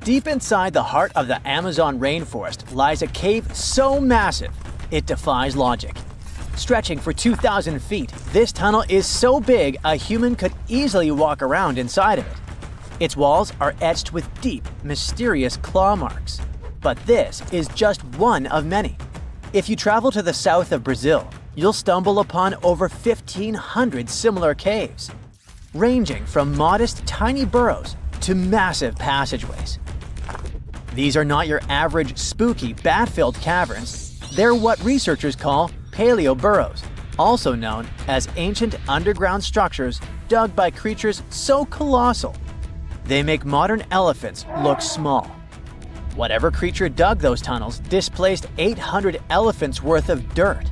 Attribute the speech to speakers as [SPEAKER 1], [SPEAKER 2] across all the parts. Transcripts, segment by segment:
[SPEAKER 1] Deep inside the heart of the Amazon rainforest lies a cave so massive, it defies logic. Stretching for 2,000 feet, this tunnel is so big a human could easily walk around inside of it. Its walls are etched with deep, mysterious claw marks. But this is just one of many. If you travel to the south of Brazil, you'll stumble upon over 1,500 similar caves, ranging from modest tiny burrows to massive passageways. These are not your average spooky, bat-filled caverns. They're what researchers call paleo burrows, also known as ancient underground structures dug by creatures so colossal they make modern elephants look small. Whatever creature dug those tunnels displaced 800 elephants worth of dirt.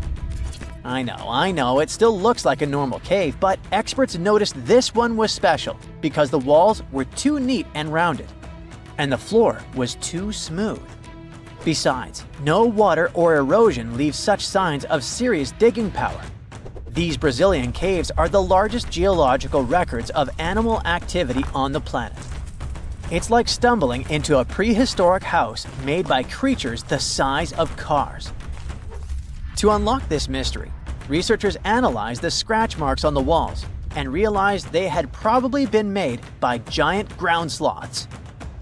[SPEAKER 1] I know, it still looks like a normal cave, but experts noticed this one was special because the walls were too neat and rounded, and the floor was too smooth. Besides, no water or erosion leaves such signs of serious digging power. These Brazilian caves are the largest geological records of animal activity on the planet. It's like stumbling into a prehistoric house made by creatures the size of cars. To unlock this mystery, researchers analyzed the scratch marks on the walls and realized they had probably been made by giant ground sloths,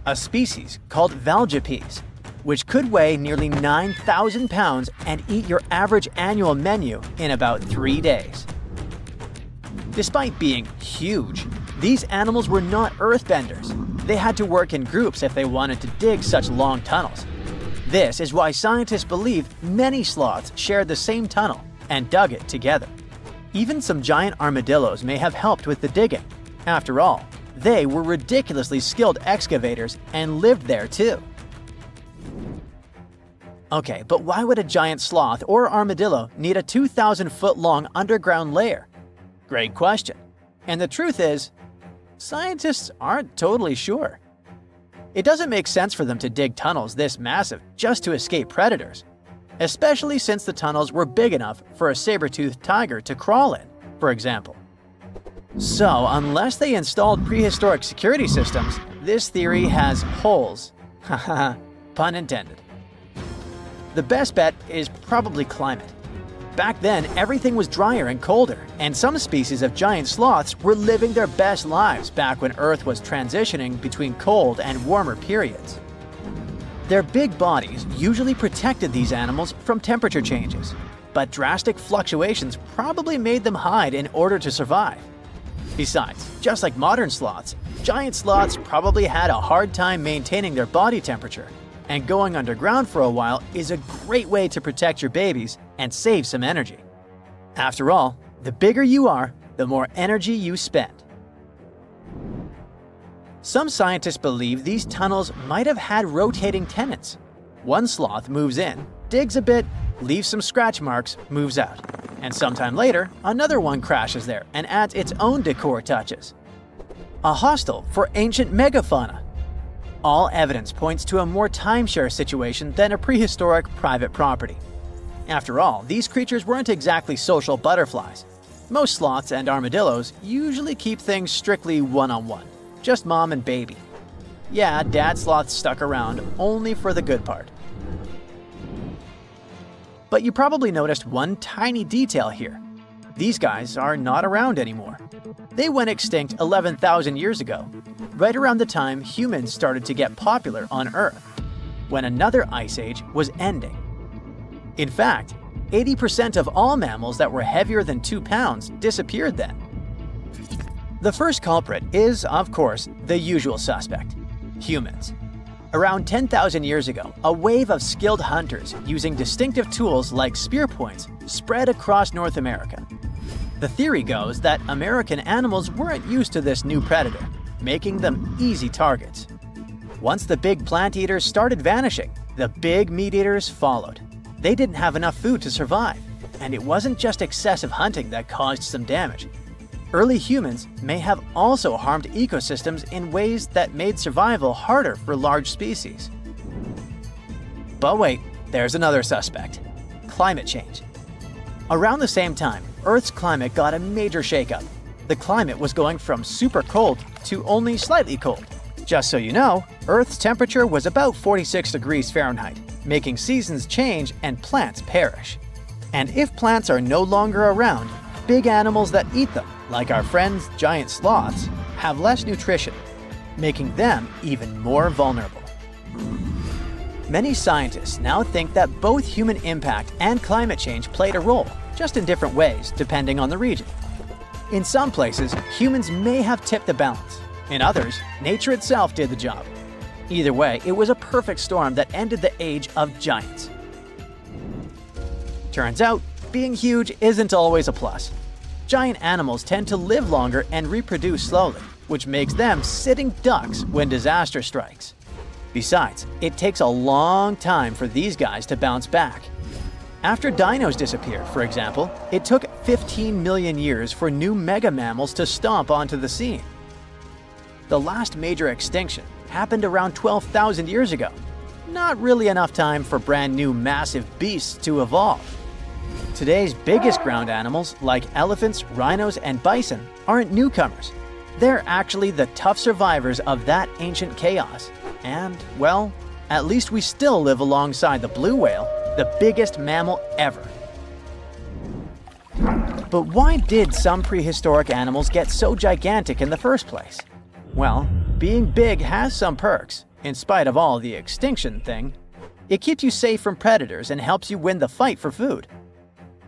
[SPEAKER 1] a species called valgipes, which could weigh nearly 9,000 pounds and eat your average annual menu in about 3 days. Despite being huge, these animals were not earthbenders. They had to work in groups if they wanted to dig such long tunnels. This is why scientists believe many sloths shared the same tunnel and dug it together. Even some giant armadillos may have helped with the digging. After all, they were ridiculously skilled excavators and lived there too. Okay, but why would a giant sloth or armadillo need a 2,000-foot-long underground lair? Great question. And the truth is, scientists aren't totally sure. It doesn't make sense for them to dig tunnels this massive just to escape predators, especially since the tunnels were big enough for a saber-toothed tiger to crawl in, for example. So, unless they installed prehistoric security systems, this theory has holes. Haha, pun intended. The best bet is probably climate. Back then, everything was drier and colder, and some species of giant sloths were living their best lives back when Earth was transitioning between cold and warmer periods. Their big bodies usually protected these animals from temperature changes, but drastic fluctuations probably made them hide in order to survive. Besides, just like modern sloths, giant sloths probably had a hard time maintaining their body temperature, and going underground for a while is a great way to protect your babies and save some energy. After all, the bigger you are, the more energy you spend. Some scientists believe these tunnels might have had rotating tenants. One sloth moves in, digs a bit, leaves some scratch marks, moves out. And sometime later, another one crashes there and adds its own decor touches. A hostel for ancient megafauna. All evidence points to a more timeshare situation than a prehistoric private property. After all, these creatures weren't exactly social butterflies. Most sloths and armadillos usually keep things strictly one-on-one, just mom and baby. Yeah, dad sloth stuck around only for the good part. But you probably noticed one tiny detail here. These guys are not around anymore. They went extinct 11,000 years ago, right around the time humans started to get popular on Earth, when another ice age was ending. In fact, 80% of all mammals that were heavier than 2 pounds disappeared then. The first culprit is, of course, the usual suspect: humans. Around 10,000 years ago, a wave of skilled hunters using distinctive tools like spear points spread across North America. The theory goes that American animals weren't used to this new predator, making them easy targets. Once the big plant eaters started vanishing, the big meat eaters followed. They didn't have enough food to survive, and it wasn't just excessive hunting that caused some damage. Early humans may have also harmed ecosystems in ways that made survival harder for large species. But wait, there's another suspect: climate change. Around the same time, Earth's climate got a major shakeup. The climate was going from super cold to only slightly cold, Just so you know, Earth's temperature was about 46 degrees Fahrenheit, making seasons change and plants perish. And if plants are no longer around, big animals that eat them, like our friends giant sloths, have less nutrition, making them even more vulnerable. Many scientists now think that both human impact and climate change played a role, just in different ways depending on the region. In some places, humans may have tipped the balance. In others, nature itself did the job. Either way, it was a perfect storm that ended the age of giants. Turns out, being huge isn't always a plus. Giant animals tend to live longer and reproduce slowly, which makes them sitting ducks when disaster strikes. Besides, it takes a long time for these guys to bounce back. After dinos disappeared, for example, it took 15 million years for new mega mammals to stomp onto the scene. The last major extinction happened around 12,000 years ago. Not really enough time for brand new massive beasts to evolve. Today's biggest ground animals, like elephants, rhinos, and bison, aren't newcomers. They're actually the tough survivors of that ancient chaos. And, well, at least we still live alongside the blue whale, the biggest mammal ever. But why did some prehistoric animals get so gigantic in the first place? Well, being big has some perks, in spite of all the extinction thing. It keeps you safe from predators and helps you win the fight for food.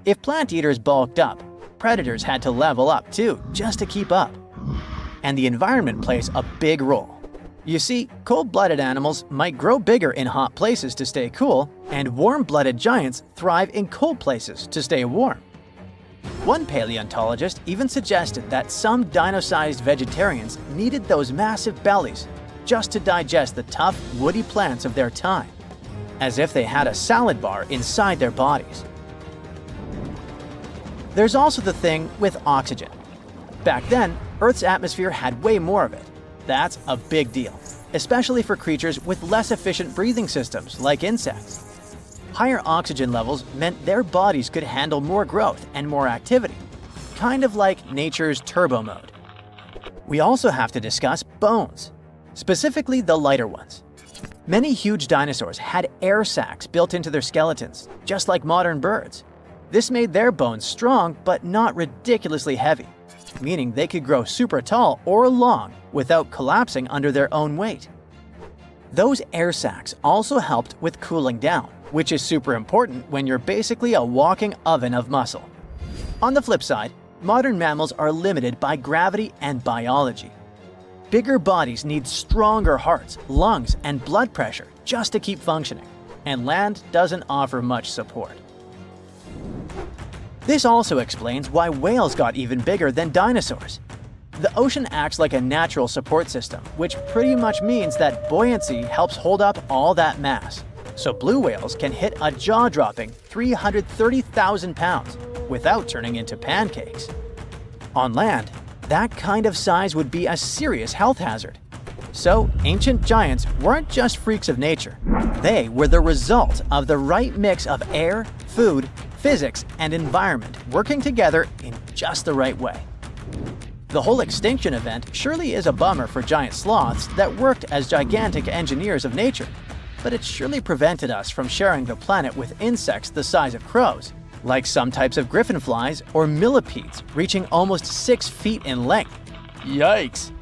[SPEAKER 1] If plant eaters bulked up, predators had to level up too, just to keep up. And the environment plays a big role. You see, cold-blooded animals might grow bigger in hot places to stay cool, and warm-blooded giants thrive in cold places to stay warm. One paleontologist even suggested that some dino-sized vegetarians needed those massive bellies just to digest the tough, woody plants of their time, as if they had a salad bar inside their bodies. There's also the thing with oxygen. Back then, Earth's atmosphere had way more of it. That's a big deal, especially for creatures with less efficient breathing systems like insects. Higher oxygen levels meant their bodies could handle more growth and more activity, kind of like nature's turbo mode. We also have to discuss bones, specifically the lighter ones. Many huge dinosaurs had air sacs built into their skeletons, just like modern birds. This made their bones strong but not ridiculously heavy, meaning they could grow super tall or long without collapsing under their own weight. Those air sacs also helped with cooling down, which is super important when you're basically a walking oven of muscle. On the flip side, modern mammals are limited by gravity and biology. Bigger bodies need stronger hearts, lungs, and blood pressure just to keep functioning, and land doesn't offer much support. This also explains why whales got even bigger than dinosaurs. The ocean acts like a natural support system, which pretty much means that buoyancy helps hold up all that mass. So blue whales can hit a jaw-dropping 330,000 pounds without turning into pancakes. On land, that kind of size would be a serious health hazard. So ancient giants weren't just freaks of nature. They were the result of the right mix of air, food, physics, and environment working together in just the right way. The whole extinction event surely is a bummer for giant sloths that worked as gigantic engineers of nature, but it surely prevented us from sharing the planet with insects the size of crows, like some types of griffin flies or millipedes reaching almost 6 feet in length. Yikes!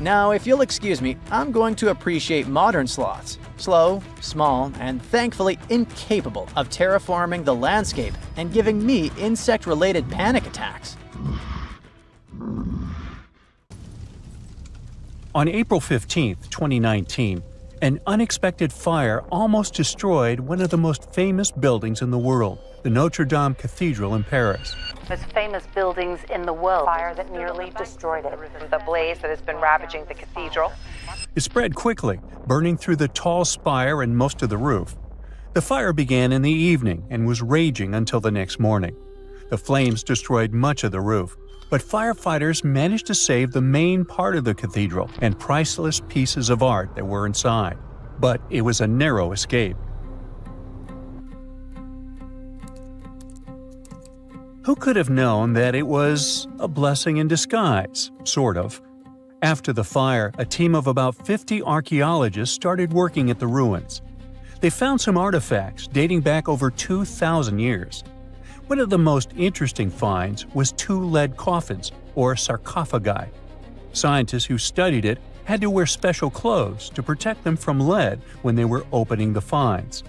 [SPEAKER 1] Now, if you'll excuse me, I'm going to appreciate modern sloths. Slow, small, and thankfully incapable of terraforming the landscape and giving me insect-related panic attacks.
[SPEAKER 2] On April 15, 2019, an unexpected fire almost destroyed one of the most famous buildings in the world, the Notre-Dame Cathedral in Paris.
[SPEAKER 3] Most famous buildings in the world. Fire that nearly destroyed it. The blaze that has been ravaging the cathedral.
[SPEAKER 2] It spread quickly, burning through the tall spire and most of the roof. The fire began in the evening and was raging until the next morning. The flames destroyed much of the roof, but firefighters managed to save the main part of the cathedral and priceless pieces of art that were inside. But it was a narrow escape. Who could have known that it was a blessing in disguise, sort of? After the fire, a team of about 50 archaeologists started working at the ruins. They found some artifacts dating back over 2,000 years. One of the most interesting finds was 2 lead coffins, or sarcophagi. Scientists who studied it had to wear special clothes to protect them from lead when they were opening the finds.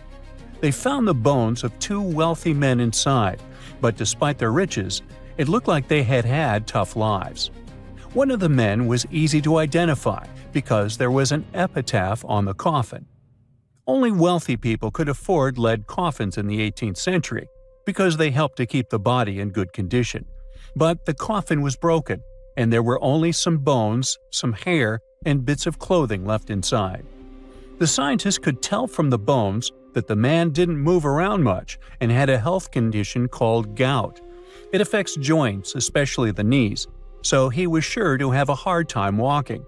[SPEAKER 2] They found the bones of 2 wealthy men inside, but despite their riches, it looked like they had had tough lives. One of the men was easy to identify because there was an epitaph on the coffin. Only wealthy people could afford lead coffins in the 18th century because they helped to keep the body in good condition. But the coffin was broken, and there were only some bones, some hair, and bits of clothing left inside. The scientists could tell from the bones that the man didn't move around much and had a health condition called gout. It affects joints, especially the knees, so he was sure to have a hard time walking.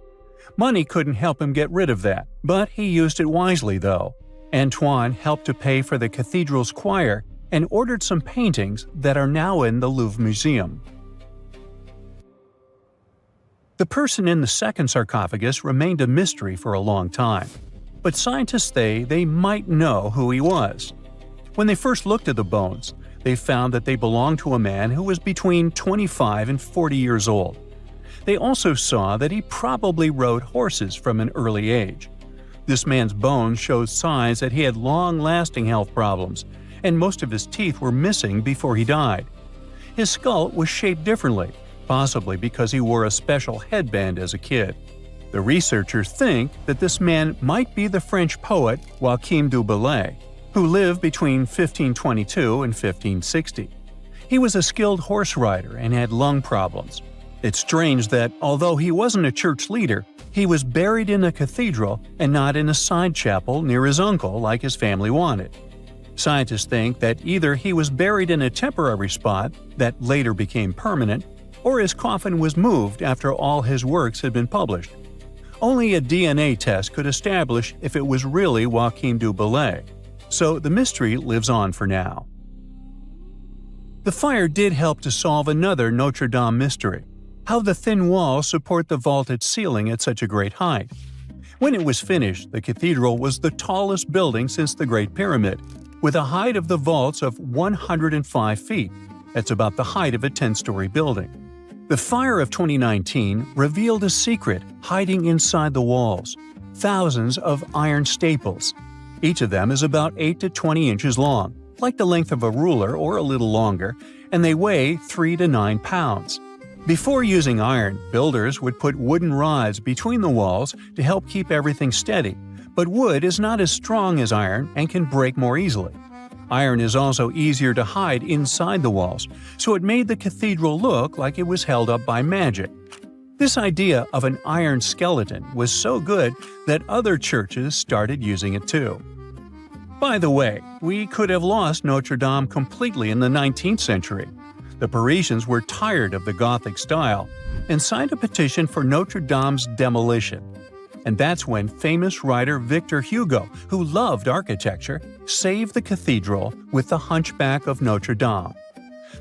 [SPEAKER 2] Money couldn't help him get rid of that, but he used it wisely though. Antoine helped to pay for the cathedral's choir and ordered some paintings that are now in the Louvre Museum. The person in the second sarcophagus remained a mystery for a long time, but scientists say they might know who he was. When they first looked at the bones, they found that they belonged to a man who was between 25 and 40 years old. They also saw that he probably rode horses from an early age. This man's bones showed signs that he had long-lasting health problems, and most of his teeth were missing before he died. His skull was shaped differently, possibly because he wore a special headband as a kid. The researchers think that this man might be the French poet Joachim du Bellay, who lived between 1522 and 1560. He was a skilled horse rider and had lung problems. It's strange that, although he wasn't a church leader, he was buried in a cathedral and not in a side chapel near his uncle like his family wanted. Scientists think that either he was buried in a temporary spot that later became permanent, or his coffin was moved after all his works had been published. Only a DNA test could establish if it was really Joachim du Bellay, so the mystery lives on for now. The fire did help to solve another Notre-Dame mystery: how the thin walls support the vaulted ceiling at such a great height. When it was finished, the cathedral was the tallest building since the Great Pyramid, with a height of the vaults of 105 feet. That's about the height of a 10-story building. The fire of 2019 revealed a secret hiding inside the walls: thousands of iron staples. Each of them is about 8 to 20 inches long, like the length of a ruler or a little longer, and they weigh 3 to 9 pounds. Before using iron, builders would put wooden rods between the walls to help keep everything steady, but wood is not as strong as iron and can break more easily. Iron is also easier to hide inside the walls, so it made the cathedral look like it was held up by magic. This idea of an iron skeleton was so good that other churches started using it too. By the way, we could have lost Notre-Dame completely in the 19th century. The Parisians were tired of the Gothic style and signed a petition for Notre-Dame's demolition. And that's when famous writer Victor Hugo, who loved architecture, saved the cathedral with The Hunchback of Notre-Dame.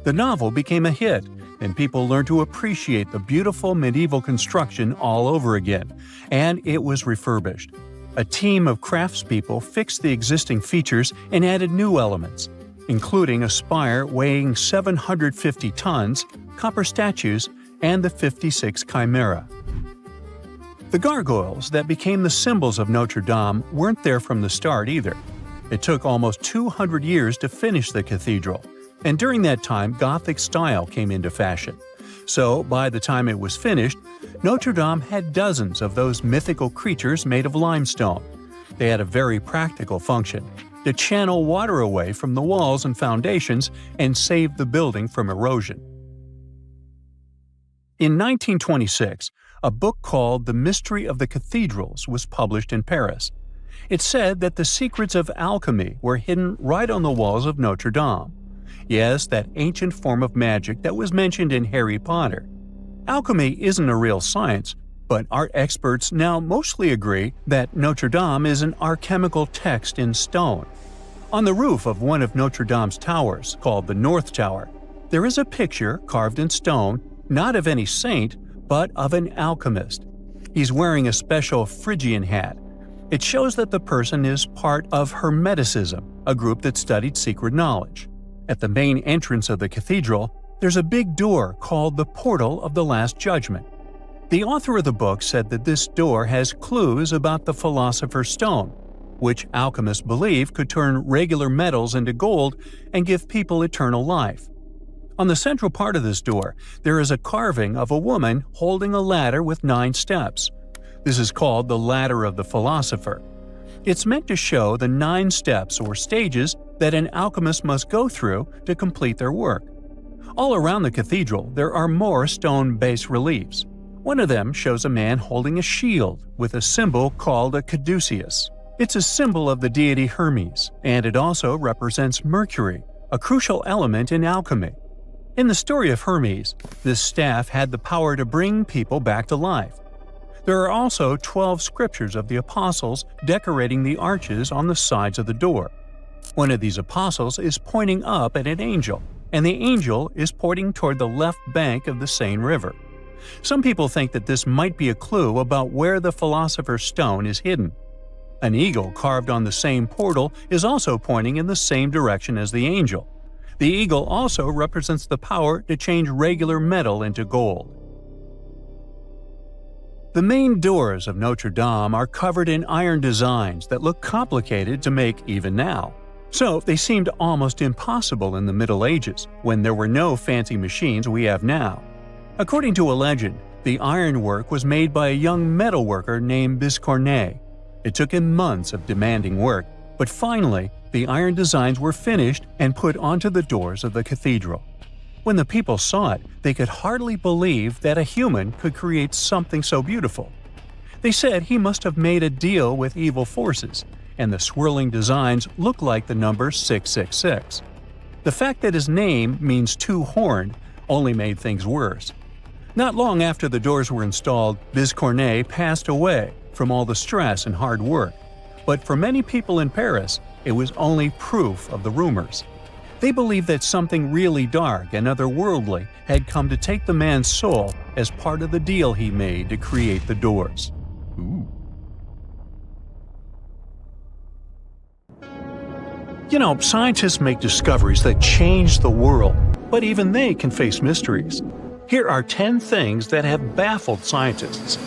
[SPEAKER 2] The novel became a hit, and people learned to appreciate the beautiful medieval construction all over again, and it was refurbished. A team of craftspeople fixed the existing features and added new elements, including a spire weighing 750 tons, copper statues, and the 56 chimera. The gargoyles that became the symbols of Notre-Dame weren't there from the start either. It took almost 200 years to finish the cathedral, and during that time Gothic style came into fashion. So, by the time it was finished, Notre-Dame had dozens of those mythical creatures made of limestone. They had a very practical function: to channel water away from the walls and foundations and save the building from erosion. In 1926, a book called The Mystery of the Cathedrals was published in Paris. It said that the secrets of alchemy were hidden right on the walls of Notre-Dame. Yes, that ancient form of magic that was mentioned in Harry Potter. Alchemy isn't a real science, but art experts now mostly agree that Notre-Dame is an alchemical text in stone. On the roof of one of Notre-Dame's towers, called the North Tower, there is a picture carved in stone, not of any saint, but of an alchemist. He's wearing a special Phrygian hat. It shows that the person is part of Hermeticism, a group that studied secret knowledge. At the main entrance of the cathedral, there's a big door called the Portal of the Last Judgment. The author of the book said that this door has clues about the Philosopher's Stone, which alchemists believe could turn regular metals into gold and give people eternal life. On the central part of this door, there is a carving of a woman holding a ladder with 9 steps. This is called the Ladder of the Philosopher. It's meant to show the 9 steps or stages that an alchemist must go through to complete their work. All around the cathedral, there are more stone bas-reliefs. One of them shows a man holding a shield with a symbol called a caduceus. It's a symbol of the deity Hermes, and it also represents Mercury, a crucial element in alchemy. In the story of Hermes, this staff had the power to bring people back to life. There are also 12 scriptures of the apostles decorating the arches on the sides of the door. One of these apostles is pointing up at an angel, and the angel is pointing toward the left bank of the Seine River. Some people think that this might be a clue about where the Philosopher's Stone is hidden. An eagle carved on the same portal is also pointing in the same direction as the angel. The eagle also represents the power to change regular metal into gold. The main doors of Notre-Dame are covered in iron designs that look complicated to make even now. So they seemed almost impossible in the Middle Ages, when there were no fancy machines we have now. According to a legend, the ironwork was made by a young metalworker named Biscornet. It took him months of demanding work, but finally, the iron designs were finished and put onto the doors of the cathedral. When the people saw it, they could hardly believe that a human could create something so beautiful. They said he must have made a deal with evil forces, and the swirling designs look like the number 666. The fact that his name means two-horned only made things worse. Not long after the doors were installed, Biscornet passed away from all the stress and hard work. But for many people in Paris, it was only proof of the rumors. They believed that something really dark and otherworldly had come to take the man's soul as part of the deal he made to create the doors. Ooh. You know, scientists make discoveries that change the world, but even they can face mysteries. Here are 10 things that have baffled scientists.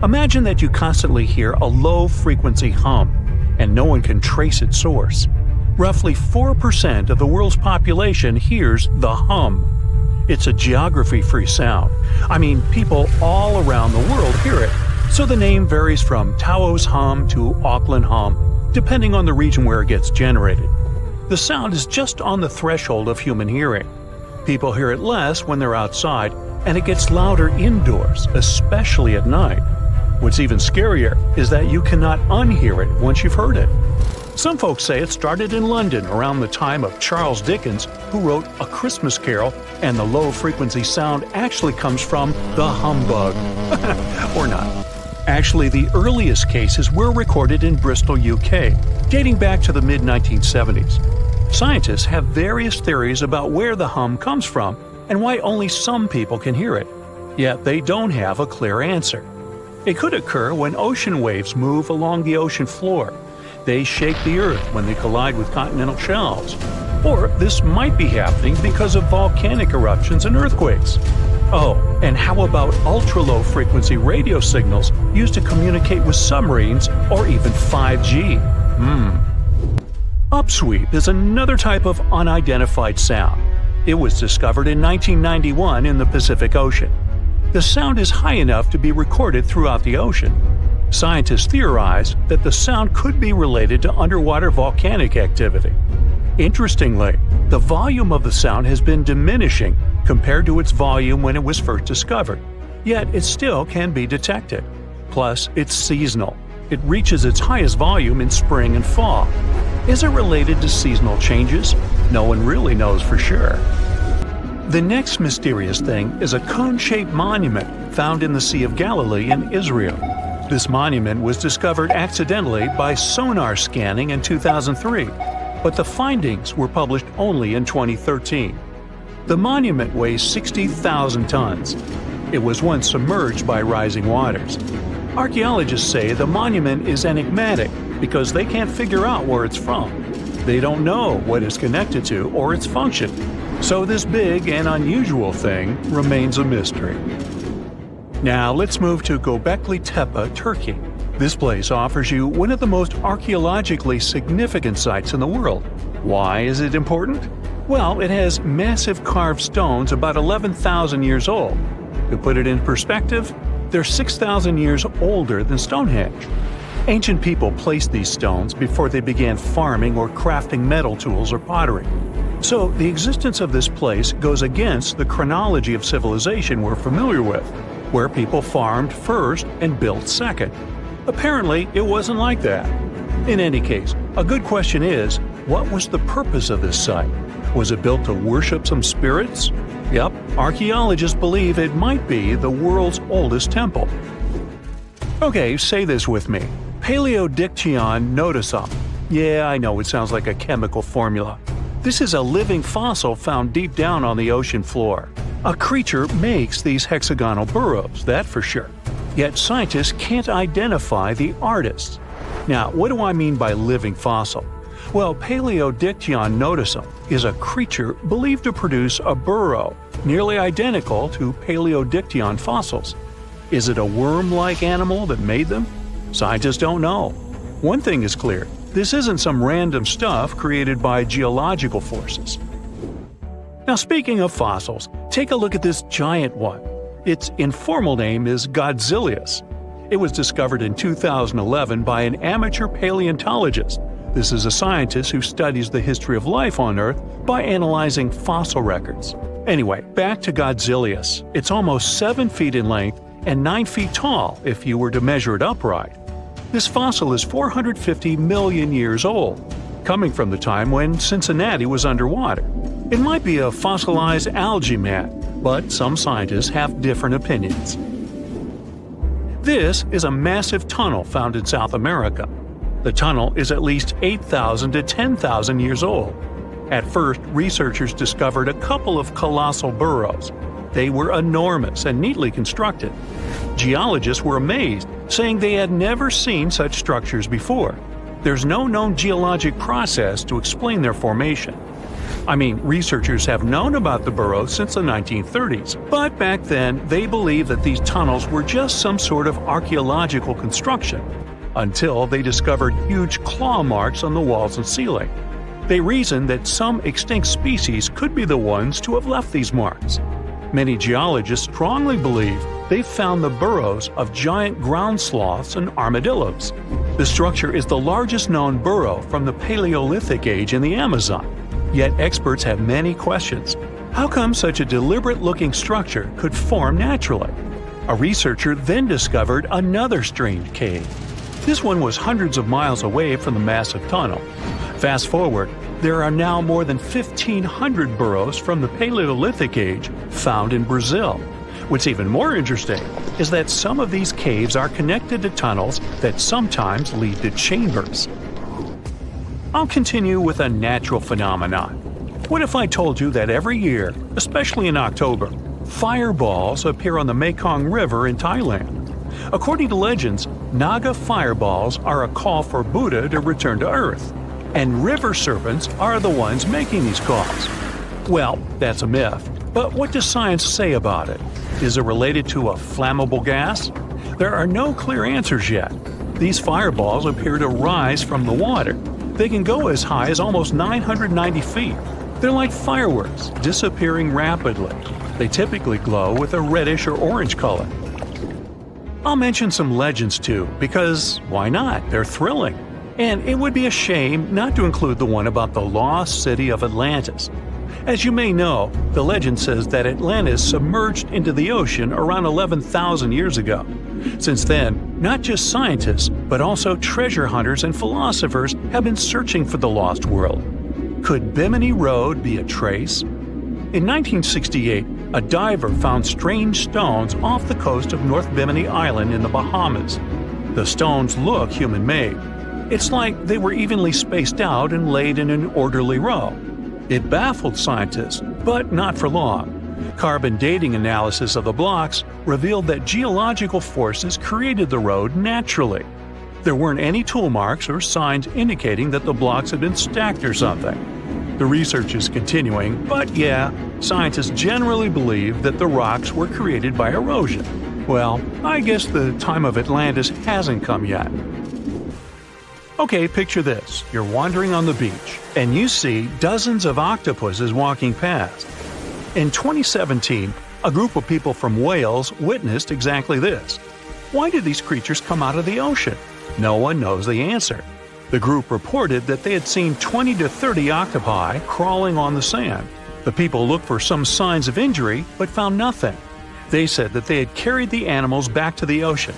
[SPEAKER 2] Imagine that you constantly hear a low-frequency hum, and no one can trace its source. Roughly 4% of the world's population hears the hum. It's a geography-free sound. I mean, people all around the world hear it, so the name varies from Tao's hum to Auckland hum, depending on the region where it gets generated. The sound is just on the threshold of human hearing. People hear it less when they're outside, and it gets louder indoors, especially at night. What's even scarier is that you cannot unhear it once you've heard it. Some folks say it started in London around the time of Charles Dickens, who wrote A Christmas Carol, and the low-frequency sound actually comes from the humbug. Or not. Actually, the earliest cases were recorded in Bristol, UK, dating back to the mid-1970s. Scientists have various theories about where the hum comes from and why only some people can hear it, yet they don't have a clear answer. It could occur when ocean waves move along the ocean floor. They shake the Earth when they collide with continental shelves. Or this might be happening because of volcanic eruptions and earthquakes. Oh, and how about ultra-low frequency radio signals used to communicate with submarines or even 5G? Upsweep is another type of unidentified sound. It was discovered in 1991 in the Pacific Ocean. The sound is high enough to be recorded throughout the ocean. Scientists theorize that the sound could be related to underwater volcanic activity. Interestingly, the volume of the sound has been diminishing compared to its volume when it was first discovered, yet it still can be detected. Plus, it's seasonal. It reaches its highest volume in spring and fall. Is it related to seasonal changes? No one really knows for sure. The next mysterious thing is a cone-shaped monument found in the Sea of Galilee in Israel. This monument was discovered accidentally by sonar scanning in 2003, but the findings were published only in 2013. The monument weighs 60,000 tons. It was once submerged by rising waters. Archaeologists say the monument is enigmatic because they can't figure out where it's from. They don't know what it's connected to or its function. So this big and unusual thing remains a mystery. Now let's move to Göbekli Tepe, Turkey. This place offers you one of the most archaeologically significant sites in the world. Why is it important? Well, it has massive carved stones about 11,000 years old. To put it in perspective, they're 6,000 years older than Stonehenge. Ancient people placed these stones before they began farming or crafting metal tools or pottery. So the existence of this place goes against the chronology of civilization we're familiar with, where people farmed first and built second. Apparently, it wasn't like that. In any case, a good question is, what was the purpose of this site? Was it built to worship some spirits? Yep, archaeologists believe it might be the world's oldest temple. Okay, say this with me. Paleodiction notusum. Yeah, I know it sounds like a chemical formula. This is a living fossil found deep down on the ocean floor. A creature makes these hexagonal burrows, that for sure. Yet scientists can't identify the artists. Now, what do I mean by living fossil? Well, Paleodiction notusum is a creature believed to produce a burrow nearly identical to Paleodiction fossils. Is it a worm-like animal that made them? Scientists don't know. One thing is clear, this isn't some random stuff created by geological forces. Now speaking of fossils, take a look at this giant one. Its informal name is Godzillius. It was discovered in 2011 by an amateur paleontologist. This is a scientist who studies the history of life on Earth by analyzing fossil records. Anyway, back to Godzillius. It's almost 7 feet in length and 9 feet tall if you were to measure it upright. This fossil is 450 million years old, coming from the time when Cincinnati was underwater. It might be a fossilized algae mat, but some scientists have different opinions. This is a massive tunnel found in South America. The tunnel is at least 8,000 to 10,000 years old. At first, researchers discovered a couple of colossal burrows. They were enormous and neatly constructed. Geologists were amazed, saying they had never seen such structures before. There's no known geologic process to explain their formation. I mean, researchers have known about the burrows since the 1930s, but back then they believed that these tunnels were just some sort of archaeological construction, until they discovered huge claw marks on the walls and ceiling. They reasoned that some extinct species could be the ones to have left these marks. Many geologists strongly believe they've found the burrows of giant ground sloths and armadillos. The structure is the largest known burrow from the Paleolithic age in the Amazon. Yet experts have many questions. How come such a deliberate-looking structure could form naturally? A researcher then discovered another strange cave. This one was hundreds of miles away from the massive tunnel. Fast forward, there are now more than 1,500 burrows from the Paleolithic age found in Brazil. What's even more interesting is that some of these caves are connected to tunnels that sometimes lead to chambers. I'll continue with a natural phenomenon. What if I told you that every year, especially in October, fireballs appear on the Mekong River in Thailand? According to legends, Naga fireballs are a call for Buddha to return to Earth, and river serpents are the ones making these calls. Well, that's a myth, but what does science say about it? Is it related to a flammable gas? There are no clear answers yet. These fireballs appear to rise from the water. They can go as high as almost 990 feet. They're like fireworks, disappearing rapidly. They typically glow with a reddish or orange color. I'll mention some legends too, because why not? They're thrilling. And it would be a shame not to include the one about the lost city of Atlantis. As you may know, the legend says that Atlantis submerged into the ocean around 11,000 years ago. Since then, not just scientists, but also treasure hunters and philosophers have been searching for the lost world. Could Bimini Road be a trace? In 1968, a diver found strange stones off the coast of North Bimini Island in the Bahamas. The stones look human-made. It's like they were evenly spaced out and laid in an orderly row. It baffled scientists, but not for long. Carbon dating analysis of the blocks revealed that geological forces created the road naturally. There weren't any tool marks or signs indicating that the blocks had been stacked or something. The research is continuing, but yeah, scientists generally believe that the rocks were created by erosion. Well, I guess the time of Atlantis hasn't come yet. Okay, picture this. You're wandering on the beach, and you see dozens of octopuses walking past. In 2017, a group of people from Wales witnessed exactly this. Why did these creatures come out of the ocean? No one knows the answer. The group reported that they had seen 20 to 30 octopi crawling on the sand. The people looked for some signs of injury, but found nothing. They said that they had carried the animals back to the ocean.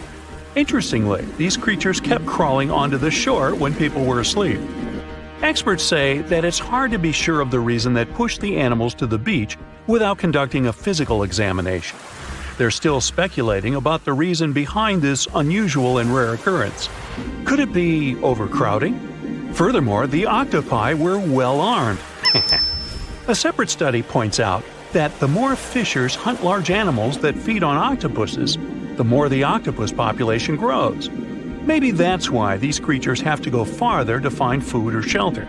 [SPEAKER 2] Interestingly, these creatures kept crawling onto the shore when people were asleep. Experts say that it's hard to be sure of the reason that pushed the animals to the beach without conducting a physical examination. They're still speculating about the reason behind this unusual and rare occurrence. Could it be overcrowding? Furthermore, the octopi were well armed. A separate study points out that the more fishers hunt large animals that feed on octopuses, the more the octopus population grows. Maybe that's why these creatures have to go farther to find food or shelter.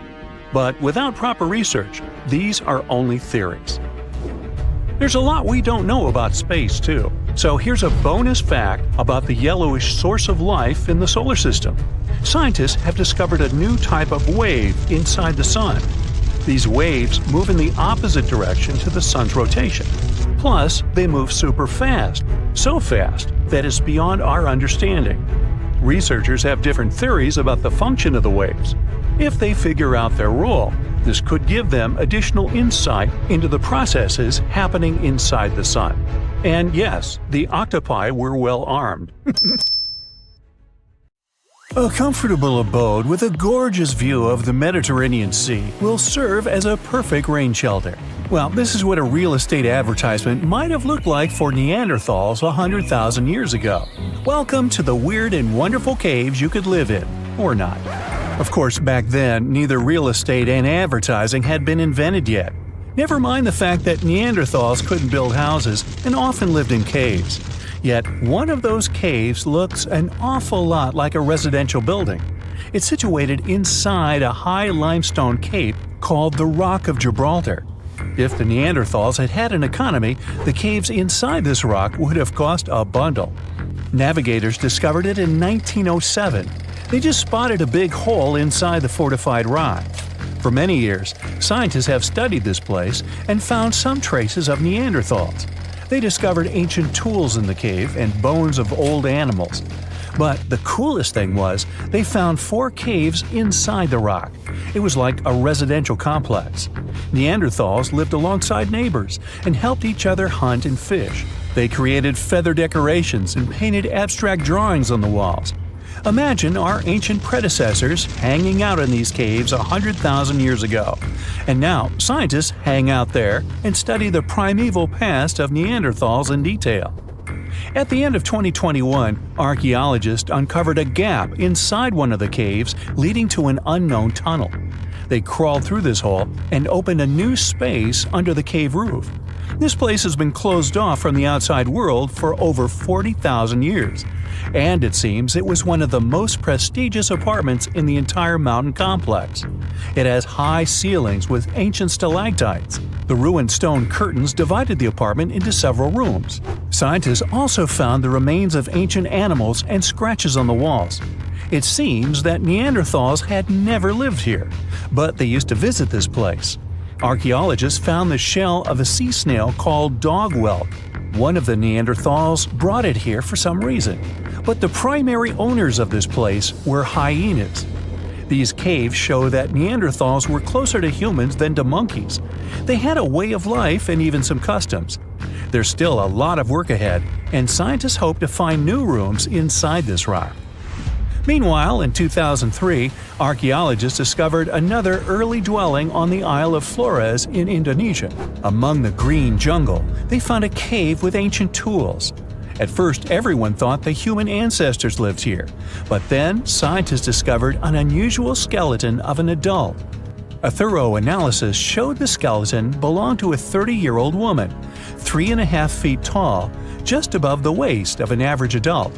[SPEAKER 2] But without proper research, these are only theories. There's a lot we don't know about space, too. So here's a bonus fact about the yellowish source of life in the solar system. Scientists have discovered a new type of wave inside the sun. These waves move in the opposite direction to the sun's rotation. Plus, they move super fast, so fast that it's beyond our understanding. Researchers have different theories about the function of the waves. If they figure out their role, this could give them additional insight into the processes happening inside the sun. And yes, the octopi were well armed. A comfortable abode with a gorgeous view of the Mediterranean Sea will serve as a perfect rain shelter. Well, this is what a real estate advertisement might have looked like for Neanderthals 100,000 years ago. Welcome to the weird and wonderful caves you could live in, or not. Of course, back then, neither real estate and advertising had been invented yet. Never mind the fact that Neanderthals couldn't build houses and often lived in caves. Yet, one of those caves looks an awful lot like a residential building. It's situated inside a high limestone cape called the Rock of Gibraltar. If the Neanderthals had had an economy, the caves inside this rock would have cost a bundle. Navigators discovered it in 1907. They just spotted a big hole inside the fortified rock. For many years, scientists have studied this place and found some traces of Neanderthals. They discovered ancient tools in the cave and bones of old animals. But the coolest thing was, they found 4 caves inside the rock. It was like a residential complex. Neanderthals lived alongside neighbors and helped each other hunt and fish. They created feather decorations and painted abstract drawings on the walls. Imagine our ancient predecessors hanging out in these caves 100,000 years ago. And now, scientists hang out there and study the primeval past of Neanderthals in detail. At the end of 2021, archaeologists uncovered a gap inside one of the caves leading to an unknown tunnel. They crawled through this hole and opened a new space under the cave roof. This place has been closed off from the outside world for over 40,000 years. And it seems it was one of the most prestigious apartments in the entire mountain complex. It has high ceilings with ancient stalactites. The ruined stone curtains divided the apartment into several rooms. Scientists also found the remains of ancient animals and scratches on the walls. It seems that Neanderthals had never lived here, but they used to visit this place. Archaeologists found the shell of a sea snail called dog whelk. One of the Neanderthals brought it here for some reason, but the primary owners of this place were hyenas. These caves show that Neanderthals were closer to humans than to monkeys. They had a way of life and even some customs. There's still a lot of work ahead, and scientists hope to find new rooms inside this rock. Meanwhile, in 2003, archaeologists discovered another early dwelling on the Isle of Flores in Indonesia. Among the green jungle, they found a cave with ancient tools. At first, everyone thought the human ancestors lived here, but then scientists discovered an unusual skeleton of an adult. A thorough analysis showed the skeleton belonged to a 30-year-old woman. 3.5 feet tall, just above the waist of an average adult.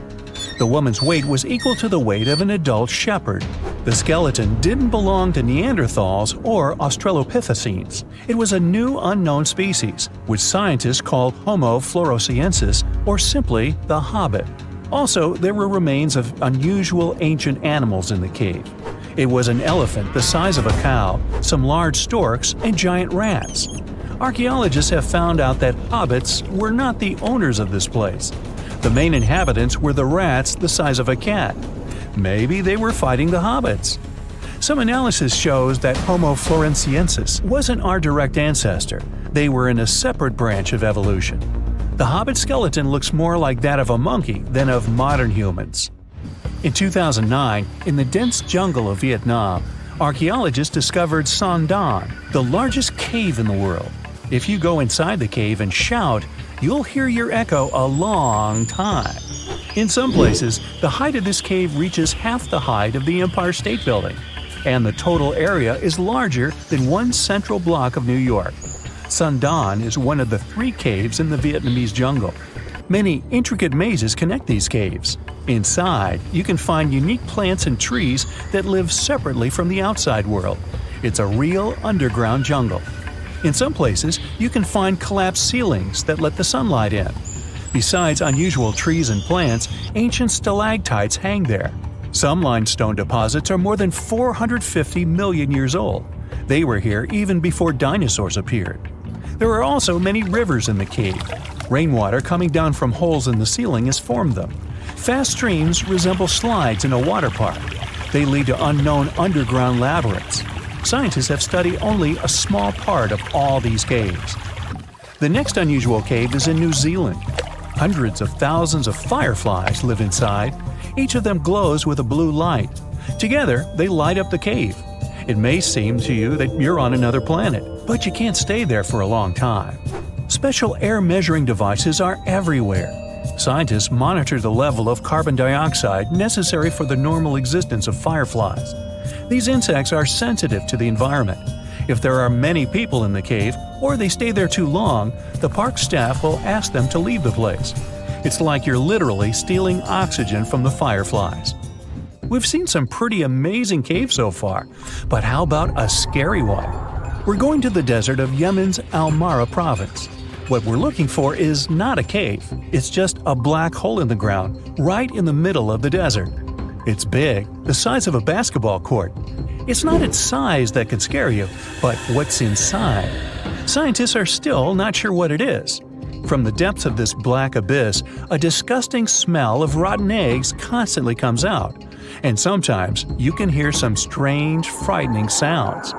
[SPEAKER 2] The woman's weight was equal to the weight of an adult shepherd. The skeleton didn't belong to Neanderthals or Australopithecines. It was a new unknown species, which scientists call Homo floresiensis, or simply the Hobbit. Also, there were remains of unusual ancient animals in the cave. It was an elephant the size of a cow, some large storks, and giant rats. Archaeologists have found out that hobbits were not the owners of this place. The main inhabitants were the rats the size of a cat. Maybe they were fighting the hobbits. Some analysis shows that Homo floresiensis wasn't our direct ancestor. They were in a separate branch of evolution. The hobbit skeleton looks more like that of a monkey than of modern humans. In 2009, in the dense jungle of Vietnam, archaeologists discovered Son Don, the largest cave in the world. If you go inside the cave and shout, you'll hear your echo a long time. In some places, the height of this cave reaches half the height of the Empire State Building, and the total area is larger than one central block of New York. Son Don is one of the 3 caves in the Vietnamese jungle. Many intricate mazes connect these caves. Inside, you can find unique plants and trees that live separately from the outside world. It's a real underground jungle. In some places, you can find collapsed ceilings that let the sunlight in. Besides unusual trees and plants, ancient stalactites hang there. Some limestone deposits are more than 450 million years old. They were here even before dinosaurs appeared. There are also many rivers in the cave. Rainwater coming down from holes in the ceiling has formed them. Fast streams resemble slides in a water park. They lead to unknown underground labyrinths. Scientists have studied only a small part of all these caves. The next unusual cave is in New Zealand. Hundreds of thousands of fireflies live inside. Each of them glows with a blue light. Together, they light up the cave. It may seem to you that you're on another planet, but you can't stay there for a long time. Special air measuring devices are everywhere. Scientists monitor the level of carbon dioxide necessary for the normal existence of fireflies. These insects are sensitive to the environment. If there are many people in the cave, or they stay there too long, the park staff will ask them to leave the place. It's like you're literally stealing oxygen from the fireflies. We've seen some pretty amazing caves so far, but how about a scary one? We're going to the desert of Yemen's Al-Mara province. What we're looking for is not a cave, it's just a black hole in the ground, right in the middle of the desert. It's big, the size of a basketball court. It's not its size that could scare you, but what's inside. Scientists are still not sure what it is. From the depths of this black abyss, a disgusting smell of rotten eggs constantly comes out, and sometimes you can hear some strange, frightening sounds.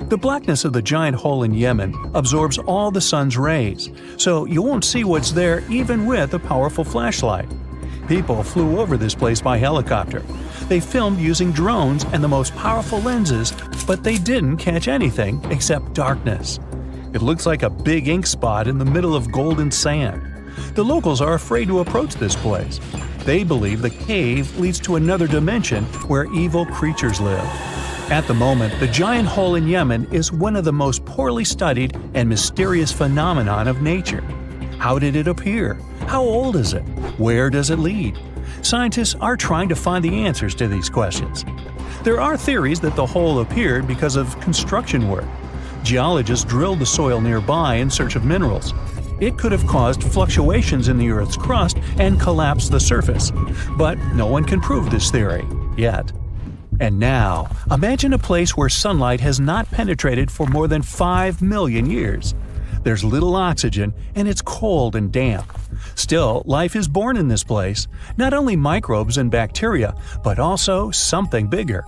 [SPEAKER 2] The blackness of the giant hole in Yemen absorbs all the sun's rays, so you won't see what's there even with a powerful flashlight. People flew over this place by helicopter. They filmed using drones and the most powerful lenses, but they didn't catch anything except darkness. It looks like a big ink spot in the middle of golden sand. The locals are afraid to approach this place. They believe the cave leads to another dimension where evil creatures live. At the moment, the giant hole in Yemen is one of the most poorly studied and mysterious phenomenon of nature. How did it appear? How old is it? Where does it lead? Scientists are trying to find the answers to these questions. There are theories that the hole appeared because of construction work. Geologists drilled the soil nearby in search of minerals. It could have caused fluctuations in the Earth's crust and collapsed the surface. But no one can prove this theory, yet. And now, imagine a place where sunlight has not penetrated for more than 5 million years. There's little oxygen, and it's cold and damp. Still, life is born in this place, not only microbes and bacteria, but also something bigger.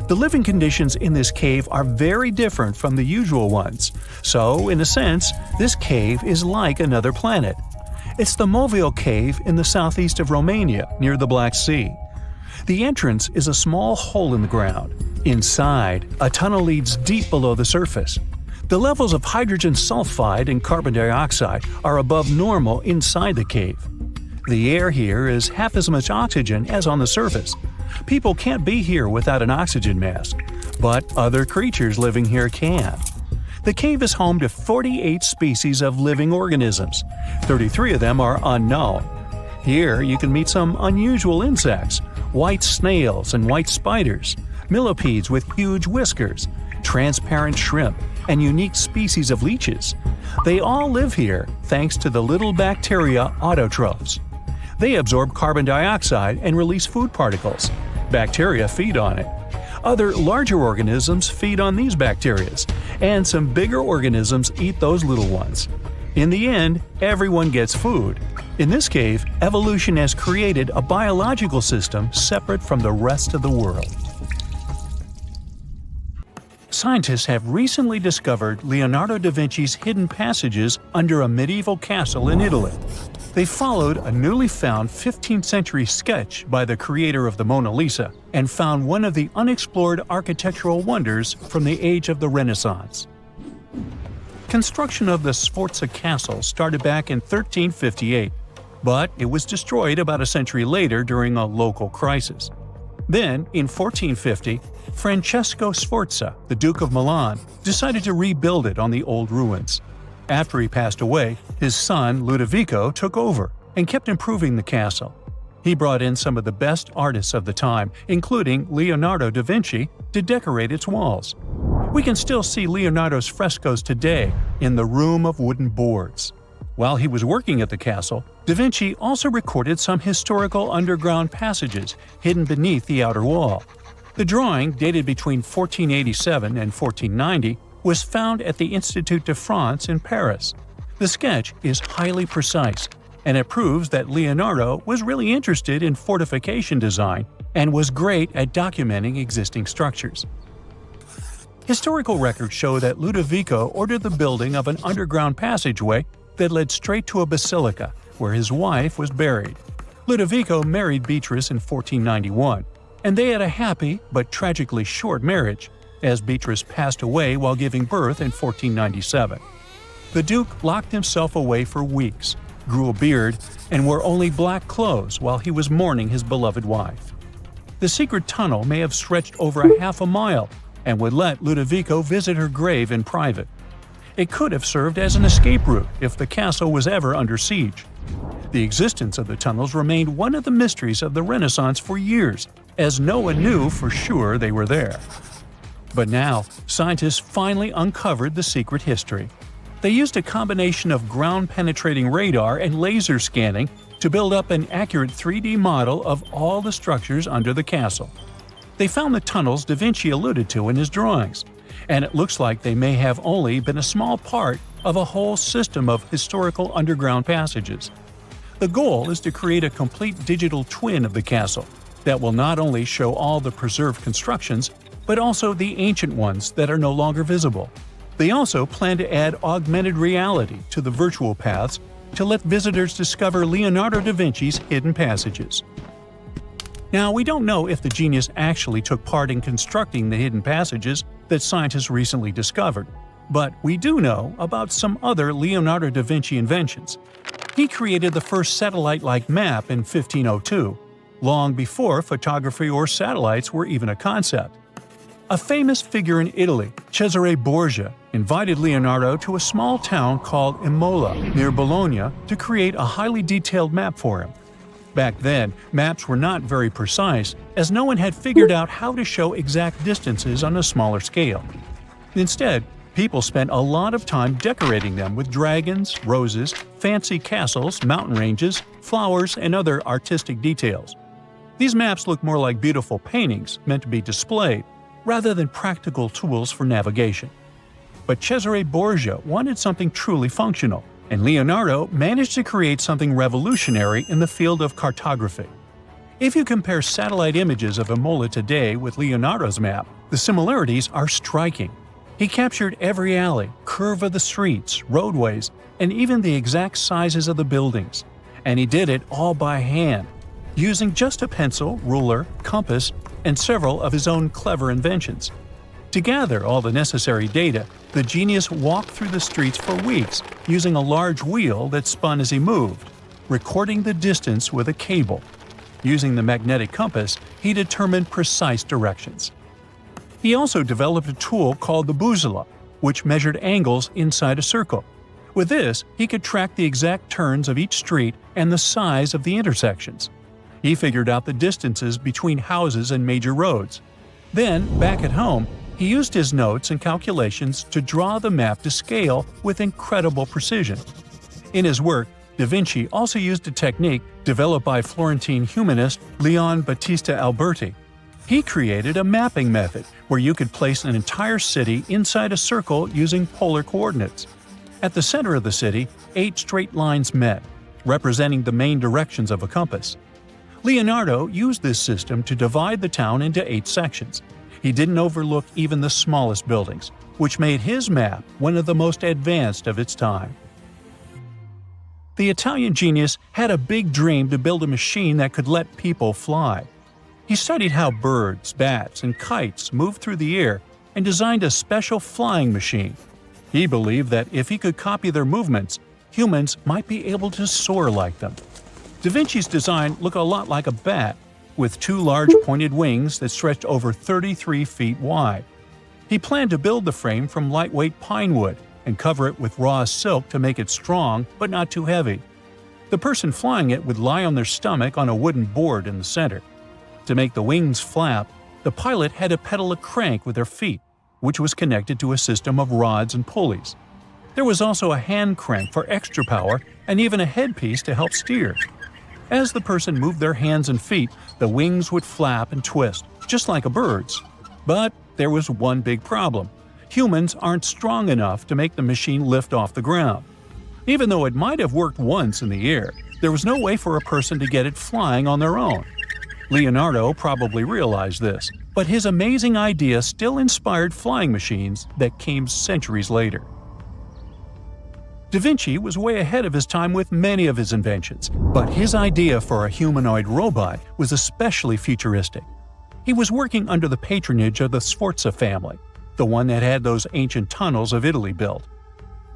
[SPEAKER 2] The living conditions in this cave are very different from the usual ones, so, in a sense, this cave is like another planet. It's the Movil Cave in the southeast of Romania, near the Black Sea. The entrance is a small hole in the ground. Inside, a tunnel leads deep below the surface. The levels of hydrogen sulfide and carbon dioxide are above normal inside the cave. The air here is half as much oxygen as on the surface. People can't be here without an oxygen mask, but other creatures living here can. The cave is home to 48 species of living organisms. 33 of them are unknown. Here you can meet some unusual insects, white snails and white spiders, millipedes with huge whiskers, transparent shrimp, and unique species of leeches. They all live here thanks to the little bacteria autotrophs. They absorb carbon dioxide and release food particles. Bacteria feed on it. Other larger organisms feed on these bacteria, and some bigger organisms eat those little ones. In the end, everyone gets food. In this cave, evolution has created a biological system separate from the rest of the world. Scientists have recently discovered Leonardo da Vinci's hidden passages under a medieval castle in Italy. They followed a newly found 15th century sketch by the creator of the Mona Lisa and found one of the unexplored architectural wonders from the age of the Renaissance. Construction of the Sforza Castle started back in 1358, but it was destroyed about a century later during a local crisis. Then, in 1450, Francesco Sforza, the Duke of Milan, decided to rebuild it on the old ruins. After he passed away, his son Ludovico took over and kept improving the castle. He brought in some of the best artists of the time, including Leonardo da Vinci, to decorate its walls. We can still see Leonardo's frescoes today in the Room of Wooden Boards. While he was working at the castle, da Vinci also recorded some historical underground passages hidden beneath the outer wall. The drawing, dated between 1487 and 1490, was found at the Institut de France in Paris. The sketch is highly precise, and it proves that Leonardo was really interested in fortification design and was great at documenting existing structures. Historical records show that Ludovico ordered the building of an underground passageway that led straight to a basilica, where his wife was buried. Ludovico married Beatrice in 1491, and they had a happy but tragically short marriage, as Beatrice passed away while giving birth in 1497. The Duke locked himself away for weeks, grew a beard, and wore only black clothes while he was mourning his beloved wife. The secret tunnel may have stretched over a half a mile and would let Ludovico visit her grave in private. It could have served as an escape route if the castle was ever under siege. The existence of the tunnels remained one of the mysteries of the Renaissance for years, as no one knew for sure they were there. But now, scientists finally uncovered the secret history. They used a combination of ground-penetrating radar and laser scanning to build up an accurate 3D model of all the structures under the castle. They found the tunnels da Vinci alluded to in his drawings, and it looks like they may have only been a small part of a whole system of historical underground passages. The goal is to create a complete digital twin of the castle that will not only show all the preserved constructions, but also the ancient ones that are no longer visible. They also plan to add augmented reality to the virtual paths to let visitors discover Leonardo da Vinci's hidden passages. Now, we don't know if the genius actually took part in constructing the hidden passages that scientists recently discovered, but we do know about some other Leonardo da Vinci inventions. He created the first satellite-like map in 1502, long before photography or satellites were even a concept. A famous figure in Italy, Cesare Borgia, invited Leonardo to a small town called Imola, near Bologna, to create a highly detailed map for him. Back then, maps were not very precise, as no one had figured out how to show exact distances on a smaller scale. Instead, people spent a lot of time decorating them with dragons, roses, fancy castles, mountain ranges, flowers, and other artistic details. These maps look more like beautiful paintings meant to be displayed, rather than practical tools for navigation. But Cesare Borgia wanted something truly functional, and Leonardo managed to create something revolutionary in the field of cartography. If you compare satellite images of Imola today with Leonardo's map, the similarities are striking. He captured every alley, curve of the streets, roadways, and even the exact sizes of the buildings. And he did it all by hand, using just a pencil, ruler, compass, and several of his own clever inventions. To gather all the necessary data, the genius walked through the streets for weeks using a large wheel that spun as he moved, recording the distance with a cable. Using the magnetic compass, he determined precise directions. He also developed a tool called the bussola, which measured angles inside a circle. With this, he could track the exact turns of each street and the size of the intersections. He figured out the distances between houses and major roads. Then, back at home, he used his notes and calculations to draw the map to scale with incredible precision. In his work, Da Vinci also used a technique developed by Florentine humanist Leon Battista Alberti. He created a mapping method where you could place an entire city inside a circle using polar coordinates. At the center of the city, 8 straight lines met, representing the main directions of a compass. Leonardo used this system to divide the town into 8 sections. He didn't overlook even the smallest buildings, which made his map one of the most advanced of its time. The Italian genius had a big dream to build a machine that could let people fly. He studied how birds, bats, and kites move through the air and designed a special flying machine. He believed that if he could copy their movements, humans might be able to soar like them. Da Vinci's design looked a lot like a bat, with 2 large pointed wings that stretched over 33 feet wide. He planned to build the frame from lightweight pine wood and cover it with raw silk to make it strong but not too heavy. The person flying it would lie on their stomach on a wooden board in the center. To make the wings flap, the pilot had to pedal a crank with their feet, which was connected to a system of rods and pulleys. There was also a hand crank for extra power and even a headpiece to help steer. As the person moved their hands and feet, the wings would flap and twist, just like a bird's. But there was one big problem. Humans aren't strong enough to make the machine lift off the ground. Even though it might have worked once in the air, there was no way for a person to get it flying on their own. Leonardo probably realized this, but his amazing idea still inspired flying machines that came centuries later. Da Vinci was way ahead of his time with many of his inventions, but his idea for a humanoid robot was especially futuristic. He was working under the patronage of the Sforza family, the one that had those ancient tunnels of Italy built.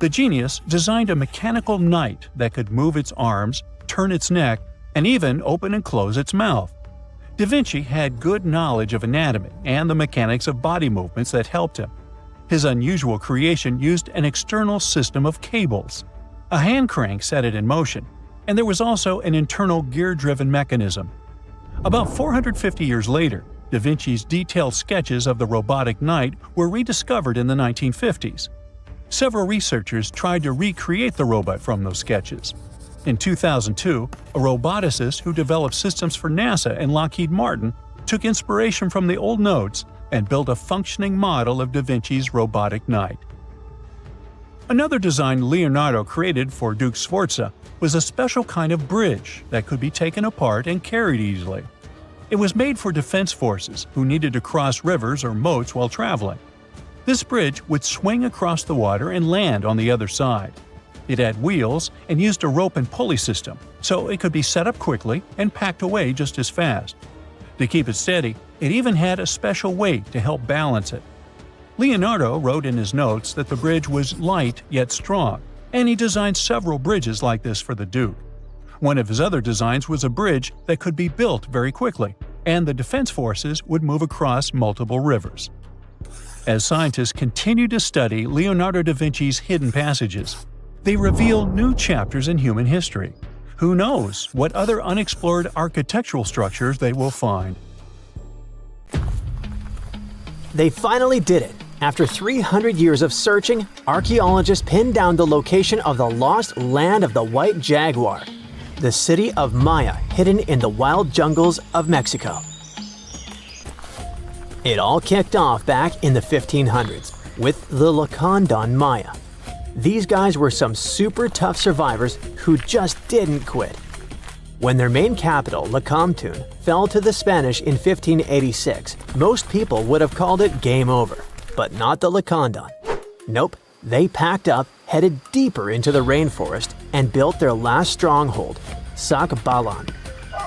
[SPEAKER 2] The genius designed a mechanical knight that could move its arms, turn its neck, and even open and close its mouth. Da Vinci had good knowledge of anatomy and the mechanics of body movements that helped him. His unusual creation used an external system of cables. A hand crank set it in motion, and there was also an internal gear-driven mechanism. About 450 years later, Da Vinci's detailed sketches of the robotic knight were rediscovered in the 1950s. Several researchers tried to recreate the robot from those sketches. In 2002, a roboticist who developed systems for NASA and Lockheed Martin took inspiration from the old notes and built a functioning model of Da Vinci's robotic knight. Another design Leonardo created for Duke Sforza was a special kind of bridge that could be taken apart and carried easily. It was made for defense forces who needed to cross rivers or moats while traveling. This bridge would swing across the water and land on the other side. It had wheels and used a rope and pulley system, so it could be set up quickly and packed away just as fast. To keep it steady, it even had a special weight to help balance it. Leonardo wrote in his notes that the bridge was light yet strong, and he designed several bridges like this for the Duke. One of his other designs was a bridge that could be built very quickly, and the defense forces would move across multiple rivers. As scientists continue to study Leonardo da Vinci's hidden passages, they reveal new chapters in human history. Who knows what other unexplored architectural structures they will find?
[SPEAKER 1] They finally did it. After 300 years of searching, archaeologists pinned down the location of the lost land of the White Jaguar, the city of Maya hidden in the wild jungles of Mexico. It all kicked off back in the 1500s with the Lacandon Maya. These guys were some super tough survivors who just didn't quit. When their main capital, Lacamtun, fell to the Spanish in 1586, most people would have called it game over, but not the Lacandon. Nope, they packed up, headed deeper into the rainforest, and built their last stronghold, Sak Balan.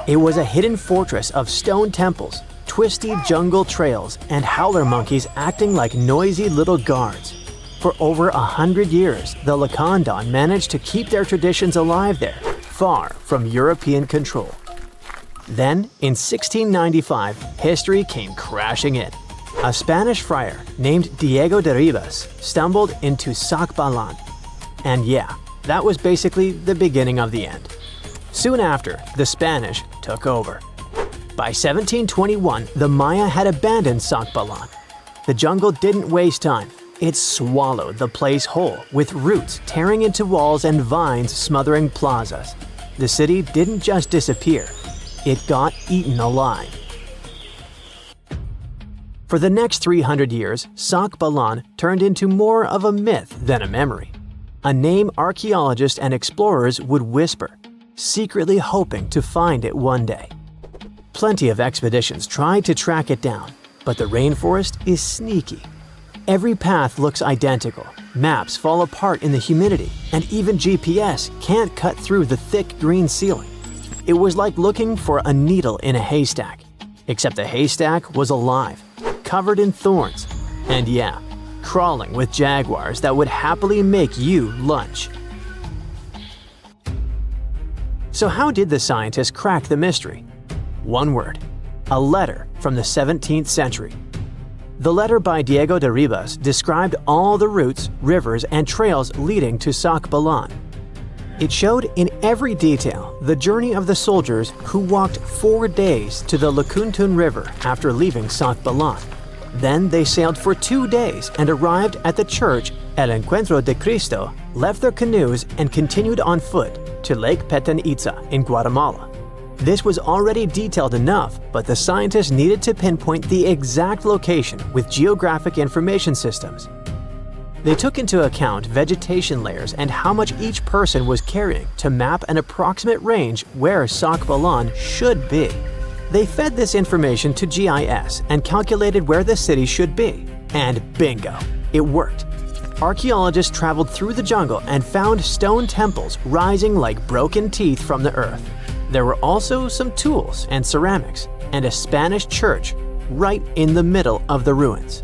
[SPEAKER 1] It was a hidden fortress of stone temples, twisty jungle trails, and howler monkeys acting like noisy little guards. For over 100 years, the Lacandon managed to keep their traditions alive there, far from European control. Then, in 1695, history came crashing in. A Spanish friar named Diego de Ribas stumbled into Sak Balan. And yeah, that was basically the beginning of the end. Soon after, the Spanish took over. By 1721, the Maya had abandoned Sak Balan. The jungle didn't waste time. It swallowed the place whole, with roots tearing into walls and vines smothering plazas. The city didn't just disappear, it got eaten alive. For the next 300 years, Sak Balan turned into more of a myth than a memory. A name archaeologists and explorers would whisper, secretly hoping to find it one day. Plenty of expeditions tried to track it down, but the rainforest is sneaky. Every path looks identical, maps fall apart in the humidity, and even GPS can't cut through the thick green ceiling. It was like looking for a needle in a haystack, except the haystack was alive, covered in thorns, and yeah, crawling with jaguars that would happily make you lunch. So how did the scientists crack the mystery? One word: a letter from the 17th century. The letter by Diego de Ribas described all the routes, rivers, and trails leading to Sak Balan. It showed in every detail the journey of the soldiers who walked 4 days to the Lakuntun River after leaving Sak Balan. Then they sailed for 2 days and arrived at the church El Encuentro de Cristo, left their canoes, and continued on foot to Lake Petén Itzá in Guatemala. This was already detailed enough, but the scientists needed to pinpoint the exact location with geographic information systems. They took into account vegetation layers and how much each person was carrying to map an approximate range where Sak Balan should be. They fed this information to GIS and calculated where the city should be. And bingo, it worked. Archaeologists traveled through the jungle and found stone temples rising like broken teeth from the earth. There were also some tools and ceramics, and a Spanish church right in the middle of the ruins.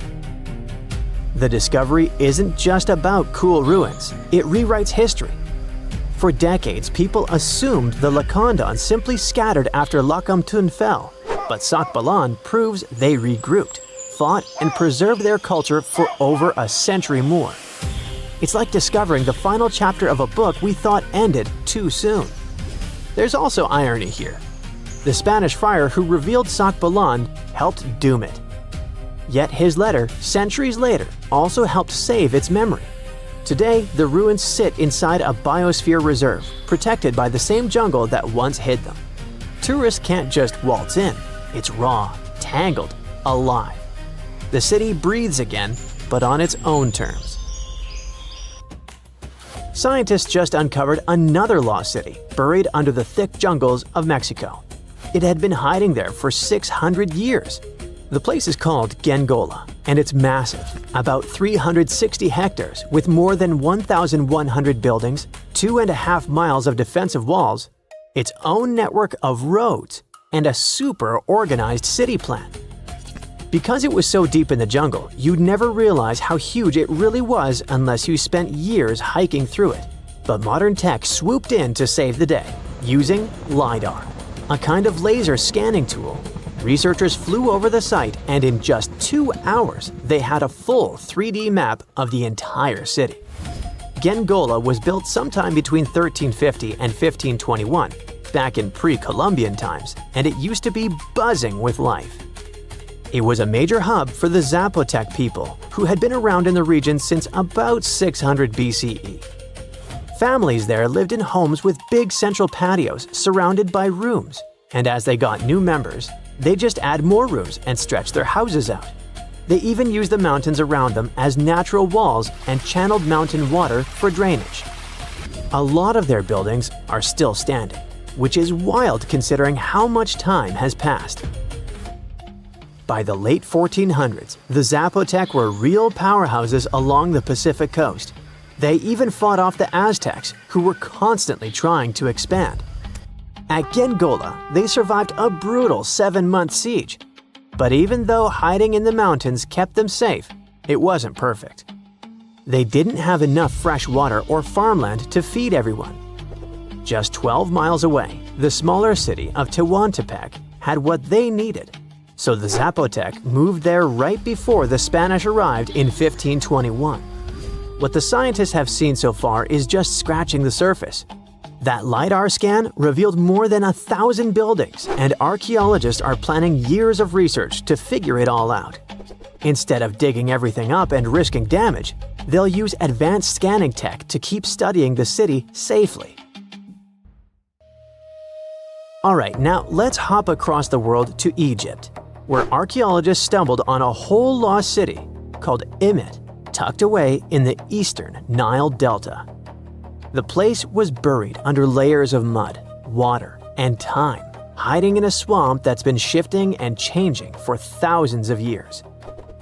[SPEAKER 1] The discovery isn't just about cool ruins, it rewrites history. For decades, people assumed the Lacandons simply scattered after Lakamtun fell, but Sak Balan proves they regrouped, fought, and preserved their culture for over a century more. It's like discovering the final chapter of a book we thought ended too soon. There's also irony here. The Spanish friar who revealed Sak Balan helped doom it. Yet his letter, centuries later, also helped save its memory. Today, the ruins sit inside a biosphere reserve, protected by the same jungle that once hid them. Tourists can't just waltz in. It's raw, tangled, alive. The city breathes again, but on its own terms. Scientists just uncovered another lost city, buried under the thick jungles of Mexico. It had been hiding there for 600 years. The place is called Gengola, and it's massive, about 360 hectares with more than 1,100 buildings, 2.5 miles of defensive walls, its own network of roads, and a super organized city plan. Because it was so deep in the jungle, you'd never realize how huge it really was unless you spent years hiking through it. But modern tech swooped in to save the day, using LiDAR, a kind of laser scanning tool. Researchers flew over the site, and in just 2 hours, they had a full 3D map of the entire city. Gengola was built sometime between 1350 and 1521, back in pre-Columbian times, and it used to be buzzing with life. It was a major hub for the Zapotec people, who had been around in the region since about 600 BCE. Families there lived in homes with big central patios surrounded by rooms, and as they got new members, they just add more rooms and stretch their houses out. They even used the mountains around them as natural walls and channeled mountain water for drainage. A lot of their buildings are still standing, which is wild considering how much time has passed. By the late 1400s, the Zapotec were real powerhouses along the Pacific coast. They even fought off the Aztecs, who were constantly trying to expand. At Gengola, they survived a brutal 7-month siege. But even though hiding in the mountains kept them safe, it wasn't perfect. They didn't have enough fresh water or farmland to feed everyone. Just 12 miles away, the smaller city of Tehuantepec had what they needed: so the Zapotec moved there right before the Spanish arrived in 1521. What the scientists have seen so far is just scratching the surface. That LiDAR scan revealed more than 1,000 buildings, and archaeologists are planning years of research to figure it all out. Instead of digging everything up and risking damage, they'll use advanced scanning tech to keep studying the city safely. Alright, now let's hop across the world to Egypt, where archaeologists stumbled on a whole lost city called Imet, tucked away in the eastern Nile Delta. The place was buried under layers of mud, water, and time, hiding in a swamp that's been shifting and changing for thousands of years.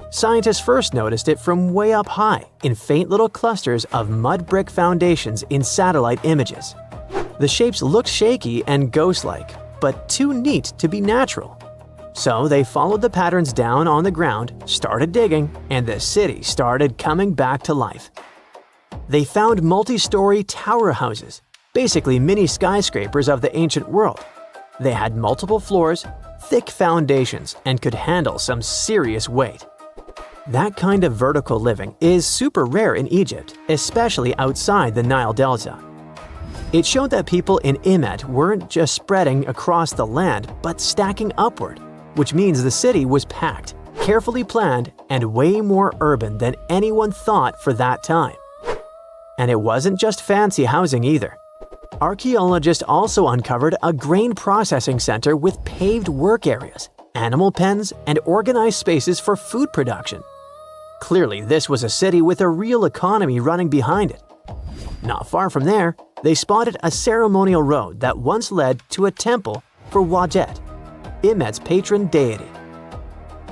[SPEAKER 1] Scientists first noticed it from way up high in faint little clusters of mud brick foundations in satellite images. The shapes looked shaky and ghost-like, but too neat to be natural. So they followed the patterns down on the ground, started digging, and the city started coming back to life. They found multi-story tower houses, basically mini skyscrapers of the ancient world. They had multiple floors, thick foundations, and could handle some serious weight. That kind of vertical living is super rare in Egypt, especially outside the Nile Delta. It showed that people in Imet weren't just spreading across the land, but stacking upward, which means the city was packed, carefully planned, and way more urban than anyone thought for that time. And it wasn't just fancy housing either. Archaeologists also uncovered a grain processing center with paved work areas, animal pens, and organized spaces for food production. Clearly, this was a city with a real economy running behind it. Not far from there, they spotted a ceremonial road that once led to a temple for Wadjet, Imet's patron deity.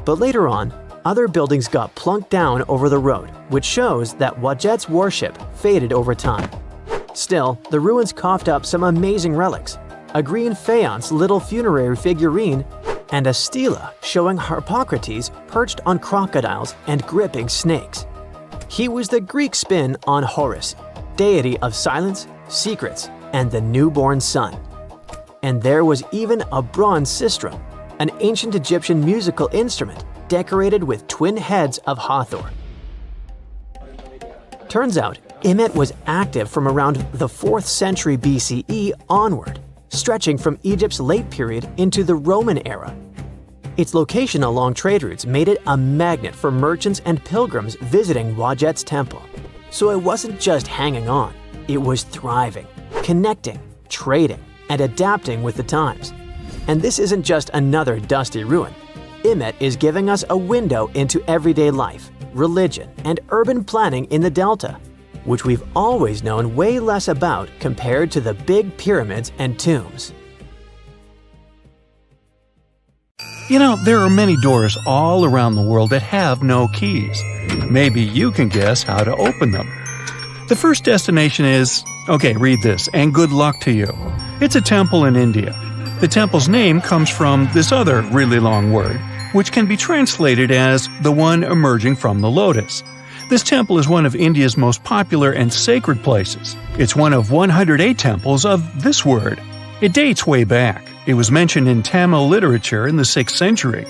[SPEAKER 1] But later on, other buildings got plunked down over the road, which shows that Wadjet's worship faded over time. Still, the ruins coughed up some amazing relics, a green faience little funerary figurine, and a stela showing Harpocrates perched on crocodiles and gripping snakes. He was the Greek spin on Horus, deity of silence, secrets, and the newborn sun. And there was even a bronze sistrum, an ancient Egyptian musical instrument decorated with twin heads of Hathor. Turns out, Imet was active from around the 4th century BCE onward, stretching from Egypt's late period into the Roman era. Its location along trade routes made it a magnet for merchants and pilgrims visiting Wadjet's temple. So it wasn't just hanging on, it was thriving, connecting, trading, and adapting with the times. And this isn't just another dusty ruin. Imet is giving us a window into everyday life, religion, and urban planning in the Delta, which we've always known way less about compared to the big pyramids and tombs.
[SPEAKER 2] You know, there are many doors all around the world that have no keys. Maybe you can guess how to open them. The first destination is, okay, read this, and good luck to you. It's a temple in India. The temple's name comes from this other really long word, which can be translated as the one emerging from the lotus. This temple is one of India's most popular and sacred places. It's one of 108 temples of this word. It dates way back. It was mentioned in Tamil literature in the 6th century.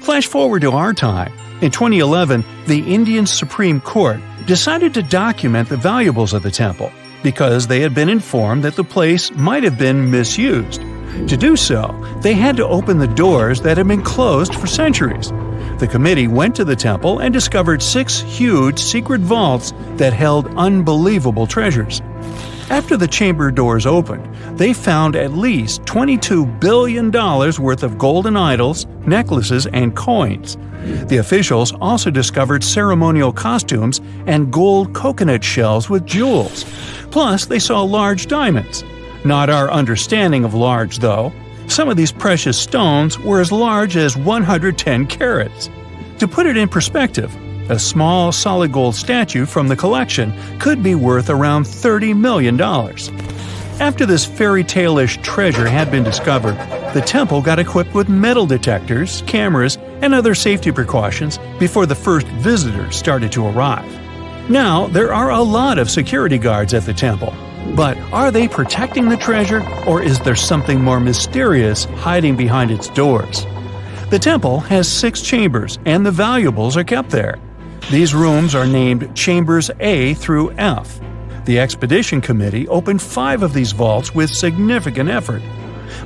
[SPEAKER 2] Flash forward to our time. In 2011, the Indian Supreme Court decided to document the valuables of the temple because they had been informed that the place might have been misused. To do so, they had to open the doors that had been closed for centuries. The committee went to the temple and discovered 6 huge secret vaults that held unbelievable treasures. After the chamber doors opened, they found at least $22 billion worth of golden idols, necklaces, and coins. The officials also discovered ceremonial costumes and gold coconut shells with jewels. Plus, they saw large diamonds. Not our understanding of large, though. Some of these precious stones were as large as 110 carats. To put it in perspective, a small solid gold statue from the collection could be worth around $30 million. After this fairy tale-ish treasure had been discovered, the temple got equipped with metal detectors, cameras, and other safety precautions before the first visitors started to arrive. Now, there are a lot of security guards at the temple. But are they protecting the treasure, or is there something more mysterious hiding behind its doors? The temple has 6 chambers, and the valuables are kept there. These rooms are named Chambers A through F. The expedition committee opened 5 of these vaults with significant effort.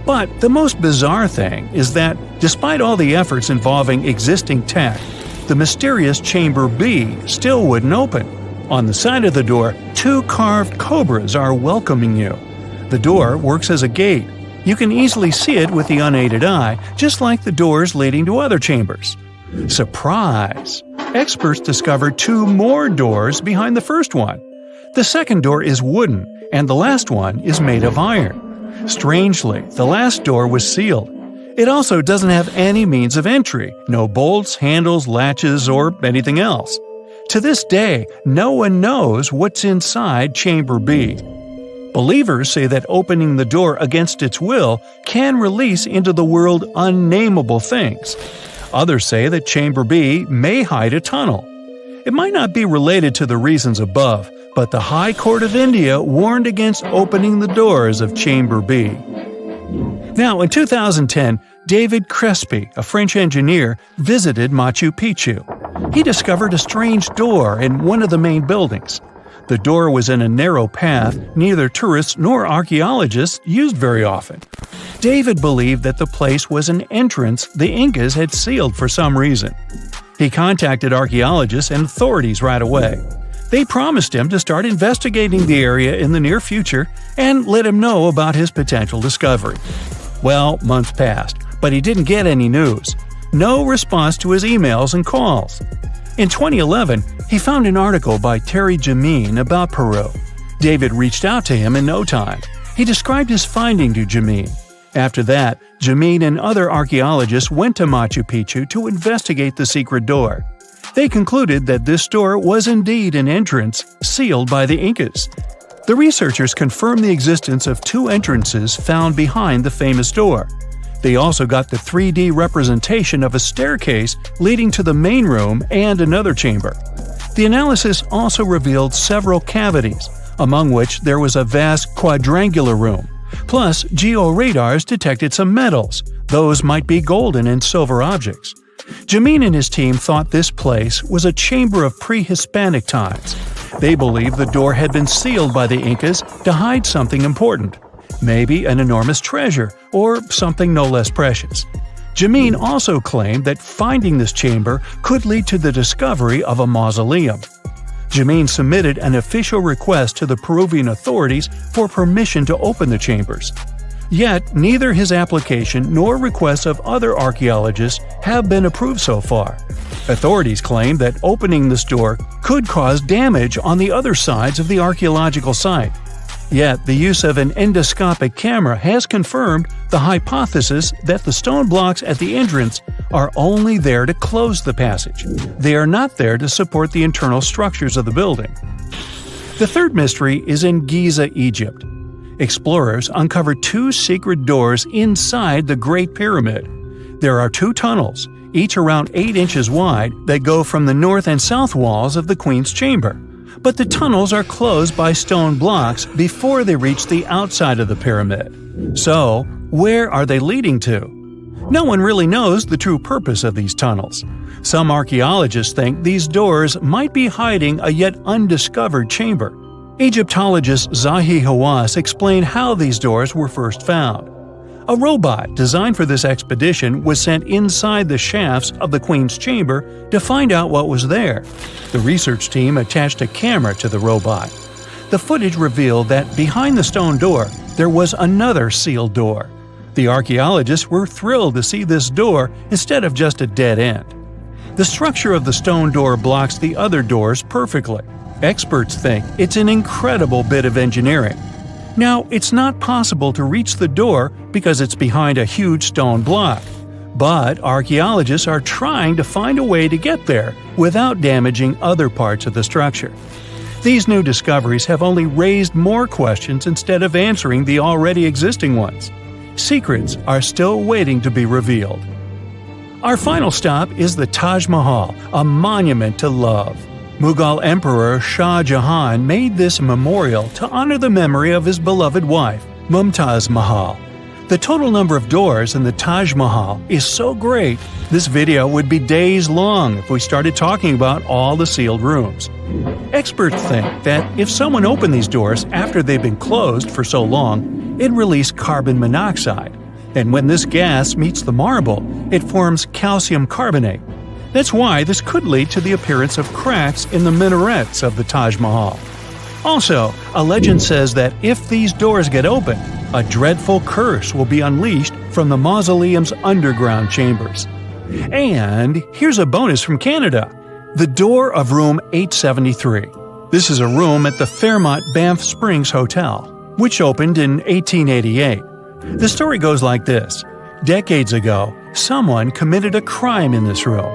[SPEAKER 2] But the most bizarre thing is that, despite all the efforts involving existing tech, the mysterious Chamber B still wouldn't open. On the side of the door, 2 carved cobras are welcoming you. The door works as a gate. You can easily see it with the unaided eye, just like the doors leading to other chambers. Surprise! Experts discovered 2 more doors behind the first one. The second door is wooden, and the last one is made of iron. Strangely, the last door was sealed. It also doesn't have any means of entry, no bolts, handles, latches, or anything else. To this day, no one knows what's inside Chamber B. Believers say that opening the door against its will can release into the world unnameable things. Others say that Chamber B may hide a tunnel. It might not be related to the reasons above, but the High Court of India warned against opening the doors of Chamber B. Now, in 2010, David Crespi, a French engineer, visited Machu Picchu. He discovered a strange door in one of the main buildings. The door was in a narrow path neither tourists nor archaeologists used very often. David believed that the place was an entrance the Incas had sealed for some reason. He contacted archaeologists and authorities right away. They promised him to start investigating the area in the near future and let him know about his potential discovery. Well, months passed, but he didn't get any news. No response to his emails and calls. In 2011, he found an article by Terry Jameen about Peru. David reached out to him in no time. He described his finding to Jameen. After that, Jameen and other archaeologists went to Machu Picchu to investigate the secret door. They concluded that this door was indeed an entrance sealed by the Incas. The researchers confirmed the existence of 2 entrances found behind the famous door. They also got the 3D representation of a staircase leading to the main room and another chamber. The analysis also revealed several cavities, among which there was a vast quadrangular room. Plus, georadars detected some metals. Those might be golden and silver objects. Jameen and his team thought this place was a chamber of pre-Hispanic times. They believed the door had been sealed by the Incas to hide something important. Maybe an enormous treasure, or something no less precious. Jameen also claimed that finding this chamber could lead to the discovery of a mausoleum. Jameen submitted an official request to the Peruvian authorities for permission to open the chambers. Yet, neither his application nor requests of other archaeologists have been approved so far. Authorities claim that opening this door could cause damage on the other sides of the archaeological site. Yet, the use of an endoscopic camera has confirmed the hypothesis that the stone blocks at the entrance are only there to close the passage. They are not there to support the internal structures of the building. The third mystery is in Giza, Egypt. Explorers uncovered 2 secret doors inside the Great Pyramid. There are 2 tunnels, each around 8 inches wide, that go from the north and south walls of the Queen's Chamber. But the tunnels are closed by stone blocks before they reach the outside of the pyramid. So, where are they leading to? No one really knows the true purpose of these tunnels. Some archaeologists think these doors might be hiding a yet undiscovered chamber. Egyptologist Zahi Hawass explained how these doors were first found. A robot designed for this expedition was sent inside the shafts of the Queen's Chamber to find out what was there. The research team attached a camera to the robot. The footage revealed that behind the stone door, there was another sealed door. The archaeologists were thrilled to see this door instead of just a dead end. The structure of the stone door blocks the other doors perfectly. Experts think it's an incredible bit of engineering. Now, it's not possible to reach the door because it's behind a huge stone block. But archaeologists are trying to find a way to get there without damaging other parts of the structure. These new discoveries have only raised more questions instead of answering the already existing ones. Secrets are still waiting to be revealed. Our final stop is the Taj Mahal, a monument to love. Mughal Emperor Shah Jahan made this memorial to honor the memory of his beloved wife, Mumtaz Mahal. The total number of doors in the Taj Mahal is so great, this video would be days long if we started talking about all the sealed rooms. Experts think that if someone opened these doors after they've been closed for so long, it released carbon monoxide, and when this gas meets the marble, it forms calcium carbonate. That's why this could lead to the appearance of cracks in the minarets of the Taj Mahal. Also, a legend says that if these doors get open, a dreadful curse will be unleashed from the mausoleum's underground chambers. And here's a bonus from Canada: the door of room 873. This is a room at the Fairmont Banff Springs Hotel, which opened in 1888. The story goes like this. Decades ago, someone committed a crime in this room.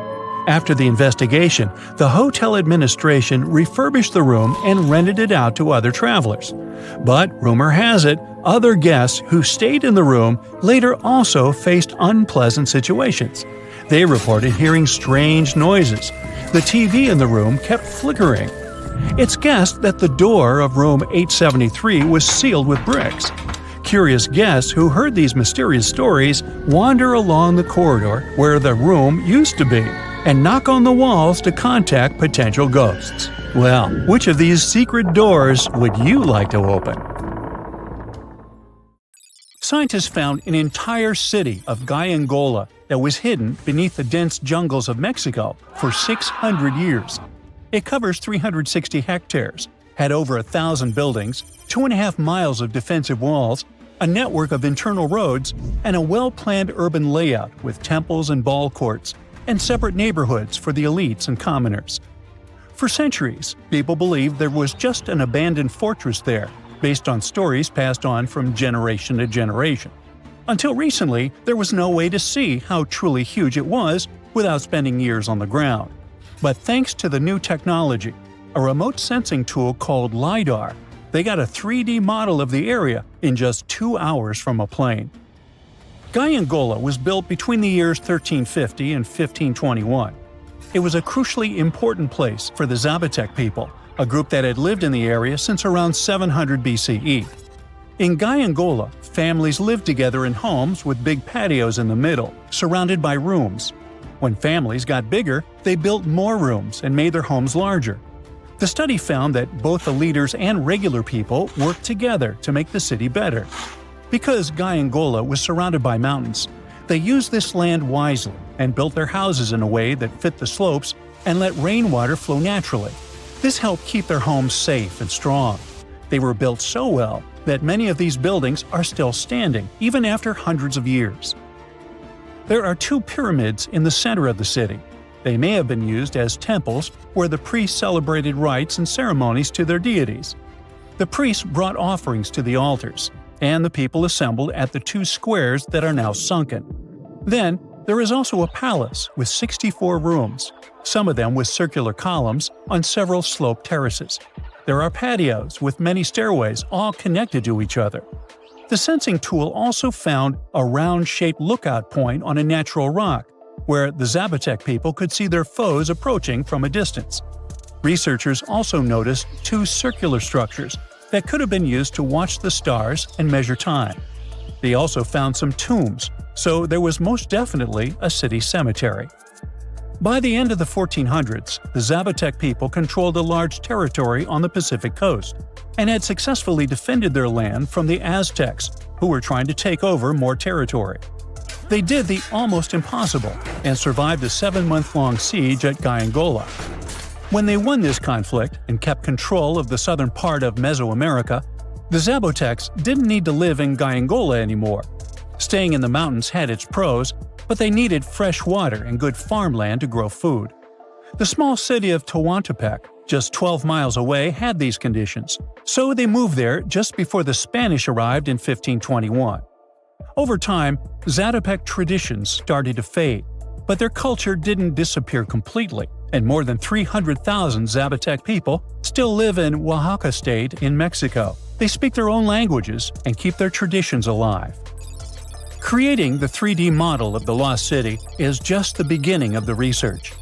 [SPEAKER 2] After the investigation, the hotel administration refurbished the room and rented it out to other travelers. But rumor has it, other guests who stayed in the room later also faced unpleasant situations. They reported hearing strange noises. The TV in the room kept flickering. It's guessed that the door of room 873 was sealed with bricks. Curious guests who heard these mysterious stories wander along the corridor where the room used to be and knock on the walls to contact potential ghosts. Well, which of these secret doors would you like to open? Scientists found an entire city of Gaiangola that was hidden beneath the dense jungles of Mexico for 600 years. It covers 360 hectares, had over 1,000 buildings, 2.5 miles of defensive walls, a network of internal roads, and a well-planned urban layout with temples and ball courts, and separate neighborhoods for the elites and commoners. For centuries, people believed there was just an abandoned fortress there, based on stories passed on from generation to generation. Until recently, there was no way to see how truly huge it was without spending years on the ground. But thanks to the new technology, a remote sensing tool called LiDAR, they got a 3D model of the area in just 2 hours from a plane. Gaiangola was built between the years 1350 and 1521. It was a crucially important place for the Zapotec people, a group that had lived in the area since around 700 BCE. In Gaiangola, families lived together in homes with big patios in the middle, surrounded by rooms. When families got bigger, they built more rooms and made their homes larger. The study found that both the leaders and regular people worked together to make the city better. Because Gaiangola was surrounded by mountains, they used this land wisely and built their houses in a way that fit the slopes and let rainwater flow naturally. This helped keep their homes safe and strong. They were built so well that many of these buildings are still standing, even after hundreds of years. There are 2 pyramids in the center of the city. They may have been used as temples where the priests celebrated rites and ceremonies to their deities. The priests brought offerings to the altars, and the people assembled at the 2 squares that are now sunken. Then, there is also a palace with 64 rooms, some of them with circular columns on several sloped terraces. There are patios with many stairways all connected to each other. The sensing tool also found a round-shaped lookout point on a natural rock, where the Zapotec people could see their foes approaching from a distance. Researchers also noticed 2 circular structures that could have been used to watch the stars and measure time. They also found some tombs, so there was most definitely a city cemetery. By the end of the 1400s, the Zapotec people controlled a large territory on the Pacific coast and had successfully defended their land from the Aztecs, who were trying to take over more territory. They did the almost impossible and survived a 7-month-long siege at Gaiangola. When they won this conflict and kept control of the southern part of Mesoamerica, the Zapotecs didn't need to live in Gaiangola anymore. Staying in the mountains had its pros, but they needed fresh water and good farmland to grow food. The small city of Tehuantepec, just 12 miles away, had these conditions, so they moved there just before the Spanish arrived in 1521. Over time, Zapotec traditions started to fade, but their culture didn't disappear completely, and more than 300,000 Zapotec people still live in Oaxaca State in Mexico. They speak their own languages and keep their traditions alive. Creating the 3D model of the lost city is just the beginning of the research.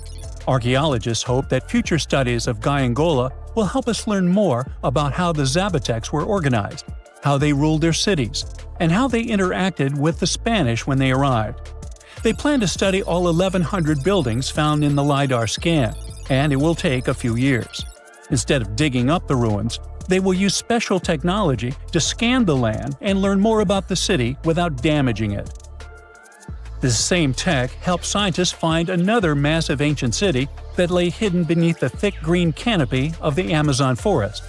[SPEAKER 2] Archaeologists hope that future studies of Gaiangola will help us learn more about how the Zapotecs were organized, how they ruled their cities, and how they interacted with the Spanish when they arrived. They plan to study all 1,100 buildings found in the LiDAR scan, and it will take a few years. Instead of digging up the ruins, they will use special technology to scan the land and learn more about the city without damaging it. This same tech helped scientists find another massive ancient city that lay hidden beneath the thick green canopy of the Amazon forest.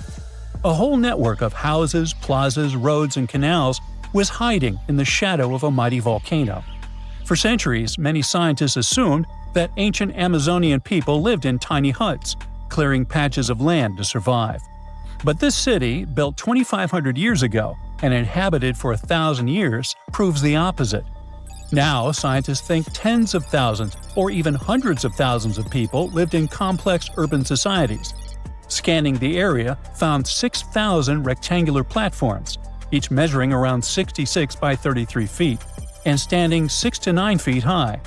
[SPEAKER 2] A whole network of houses, plazas, roads, and canals was hiding in the shadow of a mighty volcano. For centuries, many scientists assumed that ancient Amazonian people lived in tiny huts, clearing patches of land to survive. But this city, built 2,500 years ago and inhabited for 1,000 years, proves the opposite. Now, scientists think tens of thousands or even hundreds of thousands of people lived in complex urban societies. Scanning the area found 6,000 rectangular platforms, each measuring around 66 by 33 feet, and standing 6 to 9 feet high.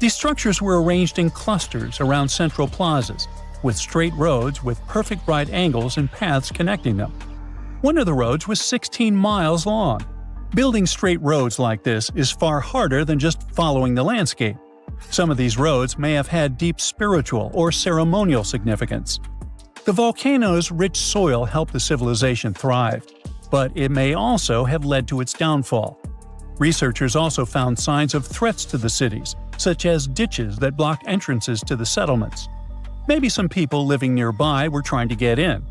[SPEAKER 2] These structures were arranged in clusters around central plazas, with straight roads with perfect right angles and paths connecting them. One of the roads was 16 miles long. Building straight roads like this is far harder than just following the landscape. Some of these roads may have had deep spiritual or ceremonial significance. The volcano's rich soil helped the civilization thrive, but it may also have led to its downfall. Researchers also found signs of threats to the cities, such as ditches that blocked entrances to the settlements. Maybe some people living nearby were trying to get in.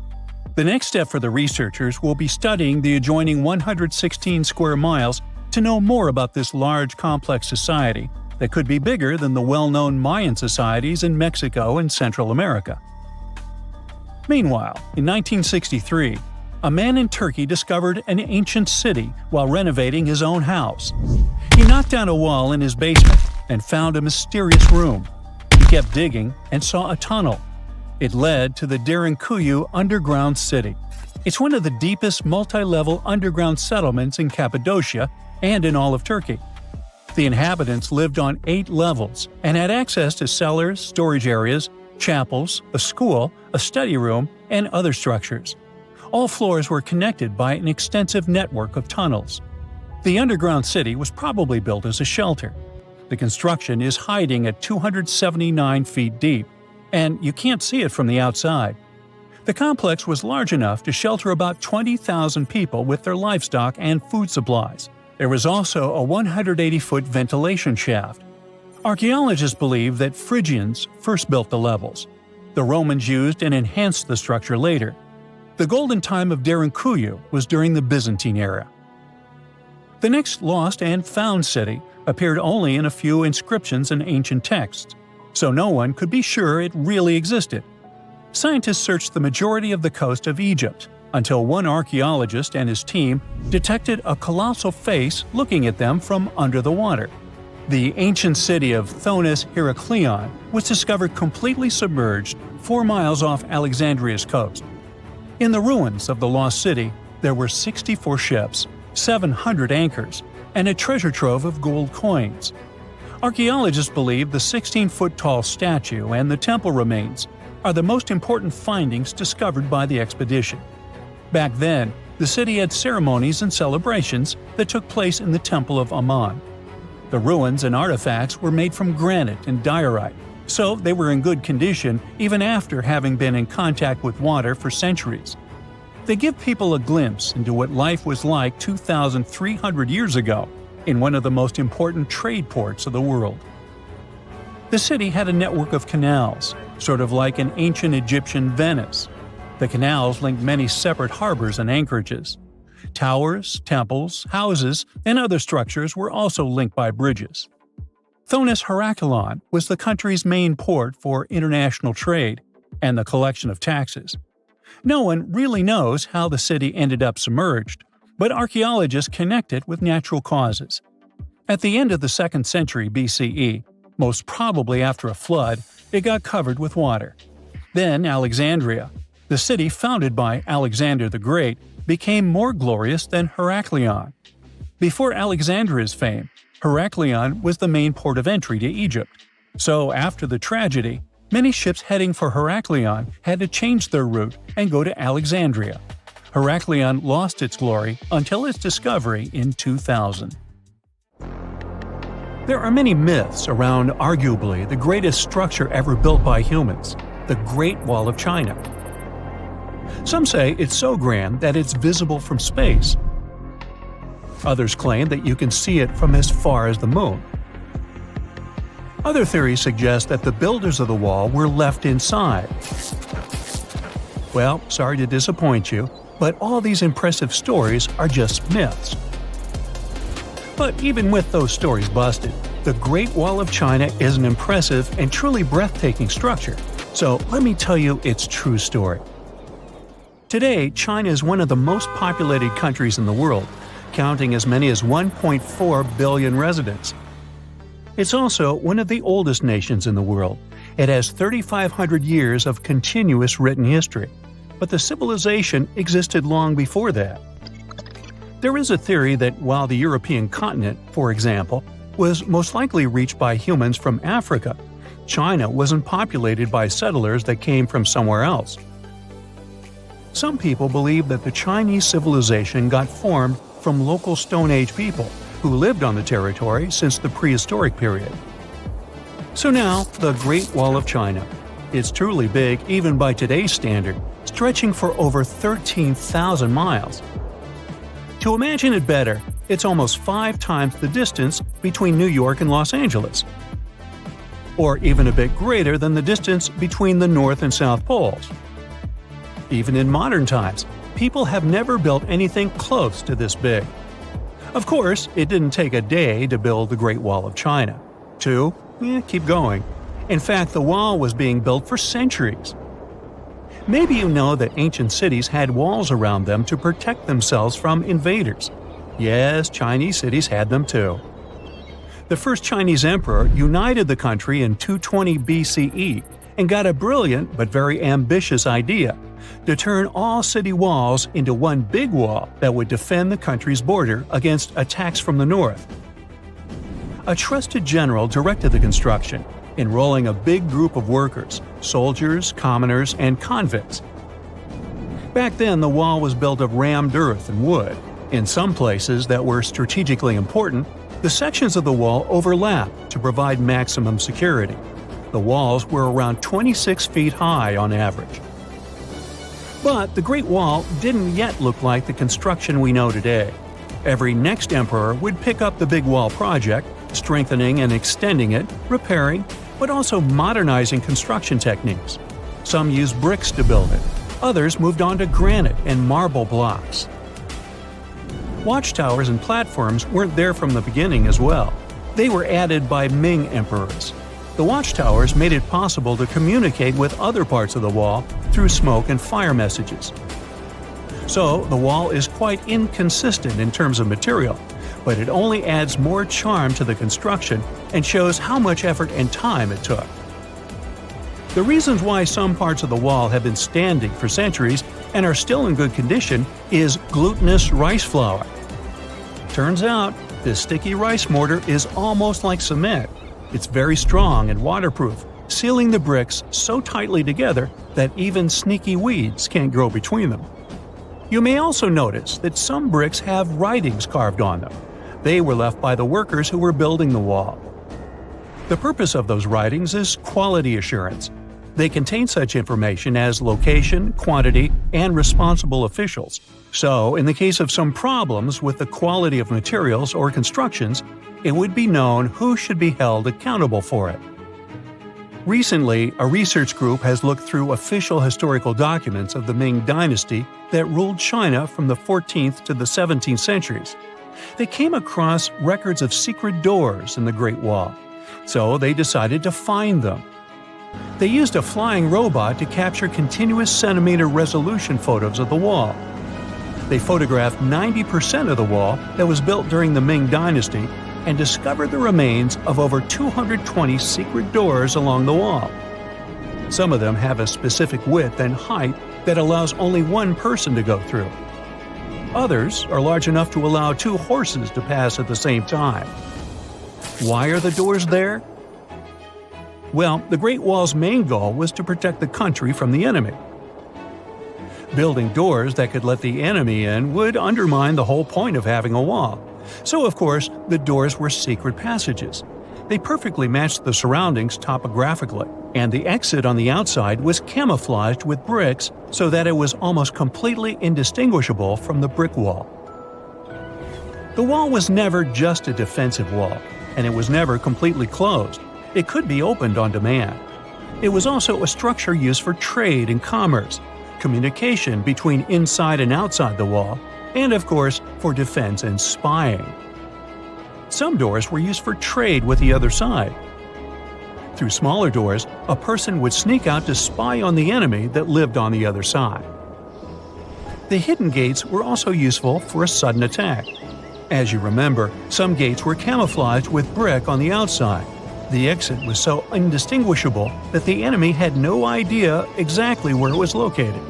[SPEAKER 2] The next step for the researchers will be studying the adjoining 116 square miles to know more about this large, complex society that could be bigger than the well-known Mayan societies in Mexico and Central America. Meanwhile, in 1963, a man in Turkey discovered an ancient city while renovating his own house. He knocked down a wall in his basement and found a mysterious room. He kept digging and saw a tunnel. It led to the Derinkuyu underground city. It's one of the deepest multi-level underground settlements in Cappadocia and in all of Turkey. The inhabitants lived on 8 levels and had access to cellars, storage areas, chapels, a school, a study room, and other structures. All floors were connected by an extensive network of tunnels. The underground city was probably built as a shelter. The construction is hiding at 279 feet deep, and you can't see it from the outside. The complex was large enough to shelter about 20,000 people with their livestock and food supplies. There was also a 180-foot ventilation shaft. Archaeologists believe that Phrygians first built the levels. The Romans used and enhanced the structure later. The golden time of Derinkuyu was during the Byzantine era. The next lost and found city appeared only in a few inscriptions and ancient texts, so no one could be sure it really existed. Scientists searched the majority of the coast of Egypt until one archaeologist and his team detected a colossal face looking at them from under the water. The ancient city of Thonis Heraklion was discovered completely submerged 4 miles off Alexandria's coast. In the ruins of the lost city, there were 64 ships, 700 anchors, and a treasure trove of gold coins. Archaeologists believe the 16-foot-tall statue and the temple remains are the most important findings discovered by the expedition. Back then, the city had ceremonies and celebrations that took place in the Temple of Ammon. The ruins and artifacts were made from granite and diorite, so they were in good condition even after having been in contact with water for centuries. They give people a glimpse into what life was like 2,300 years ago in one of the most important trade ports of the world. The city had a network of canals, sort of like an ancient Egyptian Venice. The canals linked many separate harbors and anchorages. Towers, temples, houses, and other structures were also linked by bridges. Thonis Heraklion was the country's main port for international trade and the collection of taxes. No one really knows how the city ended up submerged, but archaeologists connect it with natural causes. At the end of the 2nd century BCE, most probably after a flood, it got covered with water. Then Alexandria, the city founded by Alexander the Great, became more glorious than Heraklion. Before Alexandria's fame, Heraklion was the main port of entry to Egypt. So after the tragedy, many ships heading for Heraklion had to change their route and go to Alexandria. Heraklion lost its glory until its discovery in 2000. There are many myths around arguably the greatest structure ever built by humans, the Great Wall of China. Some say it's so grand that it's visible from space. Others claim that you can see it from as far as the moon. Other theories suggest that the builders of the wall were left inside. Well, sorry to disappoint you, but all these impressive stories are just myths. But even with those stories busted, the Great Wall of China is an impressive and truly breathtaking structure. So let me tell you its true story. Today, China is one of the most populated countries in the world, counting as many as 1.4 billion residents. It's also one of the oldest nations in the world. It has 3,500 years of continuous written history, but the civilization existed long before that. There is a theory that while the European continent, for example, was most likely reached by humans from Africa, China wasn't populated by settlers that came from somewhere else. Some people believe that the Chinese civilization got formed from local Stone Age people who lived on the territory since the prehistoric period. So now, the Great Wall of China. It's truly big even by today's standard, stretching for over 13,000 miles. To imagine it better, it's almost 5 times the distance between New York and Los Angeles. Or even a bit greater than the distance between the North and South Poles. Even in modern times, people have never built anything close to this big. Of course, it didn't take a day to build the Great Wall of China. 2? Keep going. In fact, the wall was being built for centuries. Maybe you know that ancient cities had walls around them to protect themselves from invaders. Yes, Chinese cities had them too. The first Chinese emperor united the country in 220 BCE and got a brilliant but very ambitious idea to turn all city walls into one big wall that would defend the country's border against attacks from the north. A trusted general directed the construction, enrolling a big group of workers, soldiers, commoners, and convicts. Back then, the wall was built of rammed earth and wood. In some places that were strategically important, the sections of the wall overlapped to provide maximum security. The walls were around 26 feet high on average. But the Great Wall didn't yet look like the construction we know today. Every next emperor would pick up the big wall project, strengthening and extending it, repairing, but also modernizing construction techniques. Some used bricks to build it. Others moved on to granite and marble blocks. Watchtowers and platforms weren't there from the beginning as well. They were added by Ming emperors. The watchtowers made it possible to communicate with other parts of the wall through smoke and fire messages. So, the wall is quite inconsistent in terms of material, but it only adds more charm to the construction and shows how much effort and time it took. The reasons why some parts of the wall have been standing for centuries and are still in good condition is glutinous rice flour. Turns out, this sticky rice mortar is almost like cement. It's very strong and waterproof, sealing the bricks so tightly together that even sneaky weeds can't grow between them. You may also notice that some bricks have writings carved on them. They were left by the workers who were building the wall. The purpose of those writings is quality assurance. They contain such information as location, quantity, and responsible officials. So, in the case of some problems with the quality of materials or constructions, it would be known who should be held accountable for it. Recently, a research group has looked through official historical documents of the Ming Dynasty that ruled China from the 14th to the 17th centuries. They came across records of secret doors in the Great Wall, so they decided to find them. They used a flying robot to capture continuous centimeter resolution photos of the wall. They photographed 90% of the wall that was built during the Ming Dynasty and discovered the remains of over 220 secret doors along the wall. Some of them have a specific width and height that allows only one person to go through. Others are large enough to allow 2 horses to pass at the same time. Why are the doors there? Well, the Great Wall's main goal was to protect the country from the enemy. Building doors that could let the enemy in would undermine the whole point of having a wall. So, of course, the doors were secret passages. They perfectly matched the surroundings topographically, and the exit on the outside was camouflaged with bricks so that it was almost completely indistinguishable from the brick wall. The wall was never just a defensive wall, and it was never completely closed. It could be opened on demand. It was also a structure used for trade and commerce, communication between inside and outside the wall, and of course, for defense and spying. Some doors were used for trade with the other side. Through smaller doors, a person would sneak out to spy on the enemy that lived on the other side. The hidden gates were also useful for a sudden attack. As you remember, some gates were camouflaged with brick on the outside. The exit was so indistinguishable that the enemy had no idea exactly where it was located.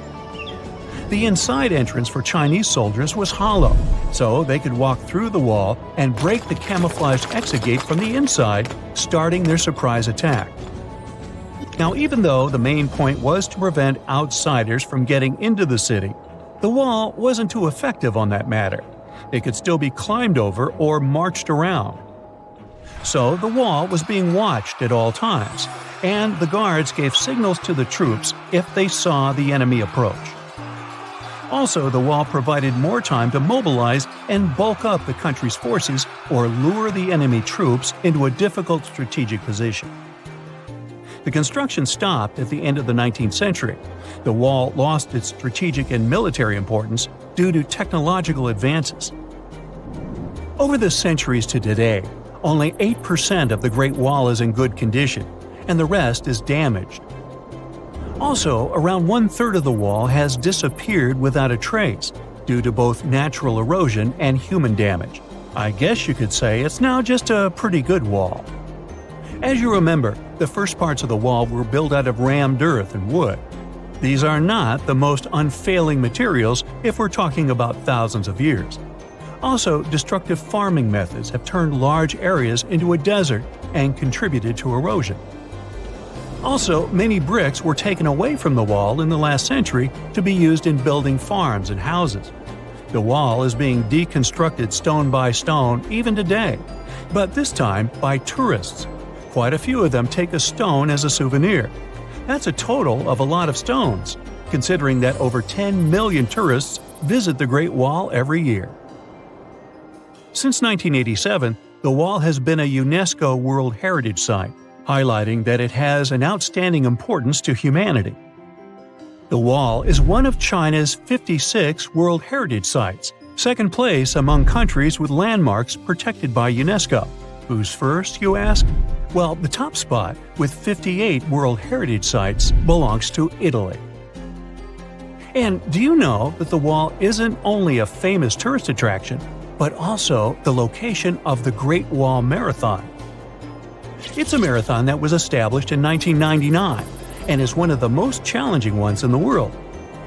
[SPEAKER 2] The inside entrance for Chinese soldiers was hollow, so they could walk through the wall and break the camouflaged exit gate from the inside, starting their surprise attack. Now, even though the main point was to prevent outsiders from getting into the city, the wall wasn't too effective on that matter. It could still be climbed over or marched around. So the wall was being watched at all times, and the guards gave signals to the troops if they saw the enemy approach. Also, the wall provided more time to mobilize and bulk up the country's forces or lure the enemy troops into a difficult strategic position. The construction stopped at the end of the 19th century. The wall lost its strategic and military importance due to technological advances. Over the centuries to today, only 8% of the Great Wall is in good condition, and the rest is damaged. Also, around 1/3 of the wall has disappeared without a trace, due to both natural erosion and human damage. I guess you could say it's now just a pretty good wall. As you remember, the first parts of the wall were built out of rammed earth and wood. These are not the most unfailing materials if we're talking about thousands of years. Also, destructive farming methods have turned large areas into a desert and contributed to erosion. Also, many bricks were taken away from the wall in the last century to be used in building farms and houses. The wall is being deconstructed stone by stone even today, but this time by tourists. Quite a few of them take a stone as a souvenir. That's a total of a lot of stones, considering that over 10 million tourists visit the Great Wall every year. Since 1987, the wall has been a UNESCO World Heritage Site, highlighting that it has an outstanding importance to humanity. The wall is one of China's 56 World Heritage Sites, second place among countries with landmarks protected by UNESCO. Who's first, you ask? Well, the top spot, with 58 World Heritage Sites, belongs to Italy. And do you know that the wall isn't only a famous tourist attraction, but also the location of the Great Wall Marathon? It's a marathon that was established in 1999 and is one of the most challenging ones in the world.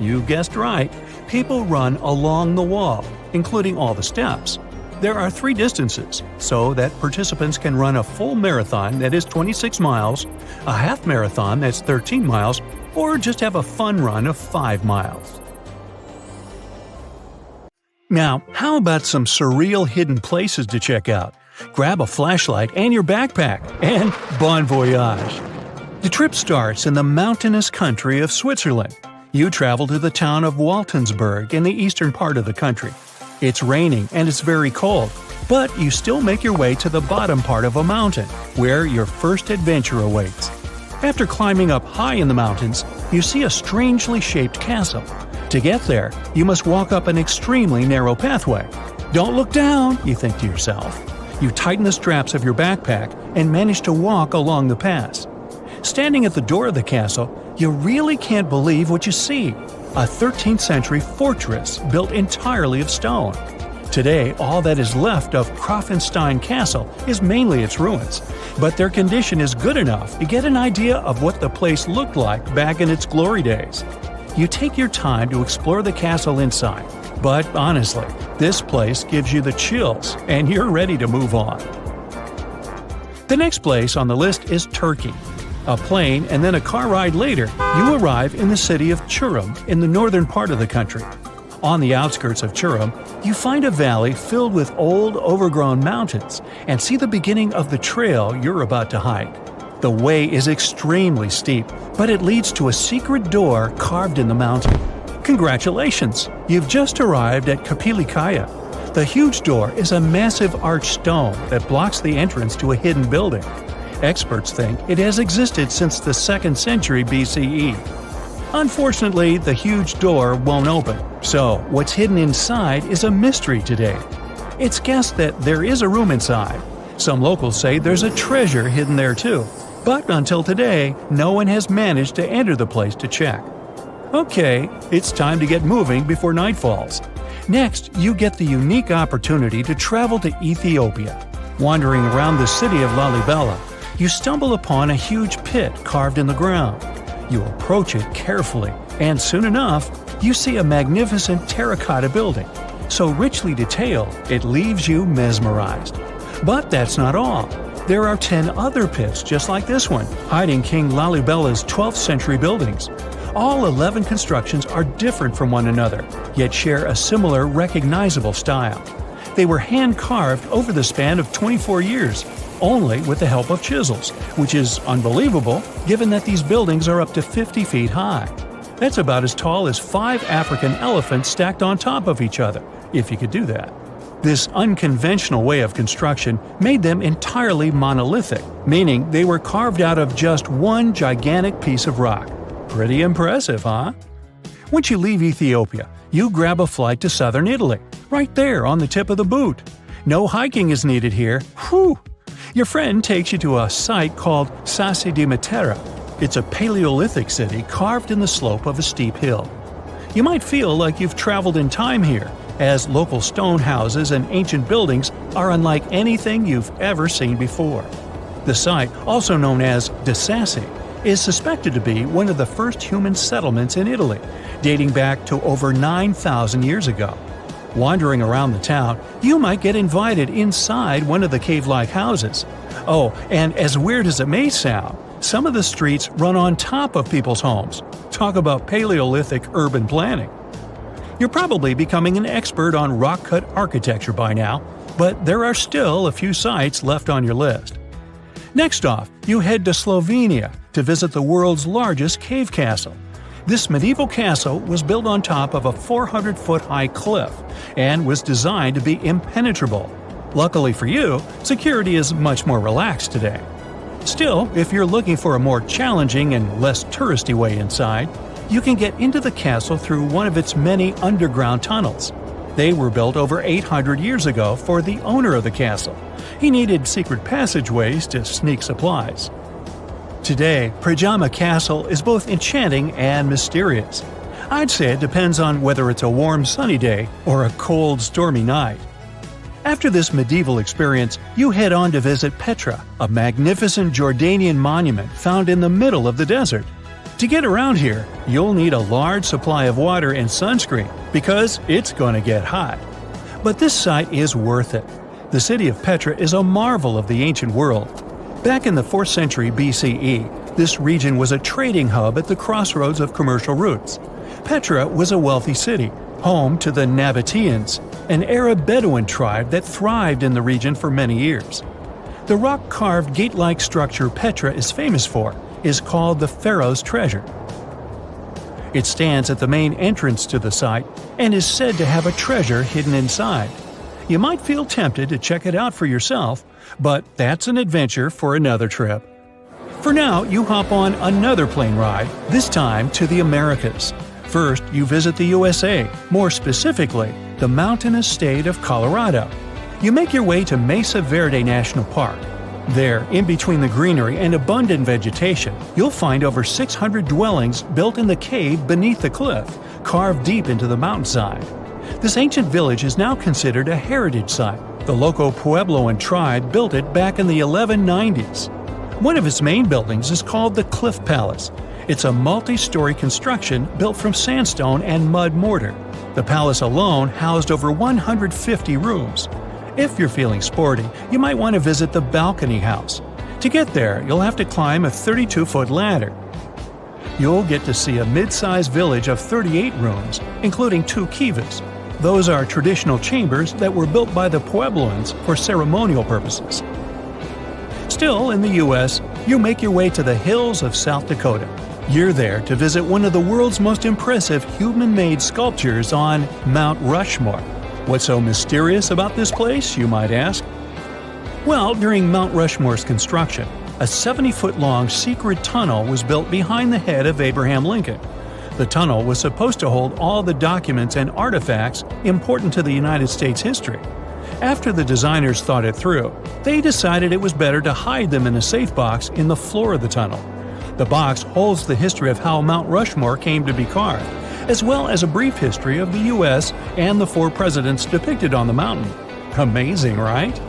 [SPEAKER 2] You guessed right, people run along the wall, including all the steps. There are 3 distances, so that participants can run a full marathon that is 26 miles, a half marathon that's 13 miles, or just have a fun run of 5 miles. Now, how about some surreal hidden places to check out? Grab a flashlight and your backpack, and bon voyage! The trip starts in the mountainous country of Switzerland. You travel to the town of Waltensburg in the eastern part of the country. It's raining and it's very cold, but you still make your way to the bottom part of a mountain, where your first adventure awaits. After climbing up high in the mountains, you see a strangely shaped castle. To get there, you must walk up an extremely narrow pathway. Don't look down, you think to yourself. You tighten the straps of your backpack and manage to walk along the pass. Standing at the door of the castle, you really can't believe what you see. A 13th century fortress built entirely of stone. Today, all that is left of Krafenstein Castle is mainly its ruins, but their condition is good enough to get an idea of what the place looked like back in its glory days. You take your time to explore the castle inside, but honestly, this place gives you the chills and you're ready to move on. The next place on the list is Turkey. A plane and then a car ride later, you arrive in the city of Churum in the northern part of the country. On the outskirts of Churum, you find a valley filled with old, overgrown mountains and see the beginning of the trail you're about to hike. The way is extremely steep, but it leads to a secret door carved in the mountain. Congratulations! You've just arrived at Kapilikaya. The huge door is a massive arched stone that blocks the entrance to a hidden building. Experts think it has existed since the 2nd century BCE. Unfortunately, the huge door won't open, so what's hidden inside is a mystery today. It's guessed that there is a room inside. Some locals say there's a treasure hidden there too, but until today, no one has managed to enter the place to check. Okay, it's time to get moving before night falls. Next, you get the unique opportunity to travel to Ethiopia. Wandering around the city of Lalibela, you stumble upon a huge pit carved in the ground. You approach it carefully, and soon enough, you see a magnificent terracotta building, so richly detailed it leaves you mesmerized. But that's not all. There are 10 other pits just like this one, hiding King Lalibela's 12th century buildings. All 11 constructions are different from one another, yet share a similar recognizable style. They were hand-carved over the span of 24 years, only with the help of chisels, which is unbelievable given that these buildings are up to 50 feet high. That's about as tall as 5 African elephants stacked on top of each other, if you could do that. This unconventional way of construction made them entirely monolithic, meaning they were carved out of just one gigantic piece of rock. Pretty impressive, huh? Once you leave Ethiopia, you grab a flight to southern Italy, right there on the tip of the boot. No hiking is needed here. Whew! Your friend takes you to a site called Sassi di Matera. It's a Paleolithic city carved in the slope of a steep hill. You might feel like you've traveled in time here, as local stone houses and ancient buildings are unlike anything you've ever seen before. The site, also known as De Sassi, is suspected to be one of the first human settlements in Italy, dating back to over 9,000 years ago. Wandering around the town, you might get invited inside one of the cave-like houses. Oh, and as weird as it may sound, some of the streets run on top of people's homes. Talk about Paleolithic urban planning. You're probably becoming an expert on rock-cut architecture by now, but there are still a few sites left on your list. Next off, you head to Slovenia to visit the world's largest cave castle. This medieval castle was built on top of a 400-foot-high cliff and was designed to be impenetrable. Luckily for you, security is much more relaxed today. Still, if you're looking for a more challenging and less touristy way inside, you can get into the castle through one of its many underground tunnels. They were built over 800 years ago for the owner of the castle. He needed secret passageways to sneak supplies. Today, Prajama Castle is both enchanting and mysterious. I'd say it depends on whether it's a warm sunny day or a cold stormy night. After this medieval experience, you head on to visit Petra, a magnificent Jordanian monument found in the middle of the desert. To get around here, you'll need a large supply of water and sunscreen because it's going to get hot. But this site is worth it. The city of Petra is a marvel of the ancient world. Back in the 4th century BCE, this region was a trading hub at the crossroads of commercial routes. Petra was a wealthy city, home to the Nabateans, an Arab Bedouin tribe that thrived in the region for many years. The rock-carved gate-like structure Petra is famous for is called the Pharaoh's Treasure. It stands at the main entrance to the site and is said to have a treasure hidden inside. You might feel tempted to check it out for yourself, but that's an adventure for another trip. For now, you hop on another plane ride, this time to the Americas. First, you visit the USA, more specifically, the mountainous state of Colorado. You make your way to Mesa Verde National Park. There, in between the greenery and abundant vegetation, you'll find over 600 dwellings built in the cave beneath the cliff, carved deep into the mountainside. This ancient village is now considered a heritage site. The local Puebloan tribe built it back in the 1190s. One of its main buildings is called the Cliff Palace. It's a multi-story construction built from sandstone and mud mortar. The palace alone housed over 150 rooms. If you're feeling sporty, you might want to visit the Balcony House. To get there, you'll have to climb a 32-foot ladder. You'll get to see a mid-sized village of 38 rooms, including 2 kivas. Those are traditional chambers that were built by the Puebloans for ceremonial purposes. Still, in the U.S., you make your way to the hills of South Dakota. You're there to visit one of the world's most impressive human-made sculptures on Mount Rushmore. What's so mysterious about this place, you might ask? Well, during Mount Rushmore's construction, a 70-foot-long secret tunnel was built behind the head of Abraham Lincoln. The tunnel was supposed to hold all the documents and artifacts important to the United States history. After the designers thought it through, they decided it was better to hide them in a safe box in the floor of the tunnel. The box holds the history of how Mount Rushmore came to be carved, as well as a brief history of the U.S. and the 4 presidents depicted on the mountain. Amazing, right?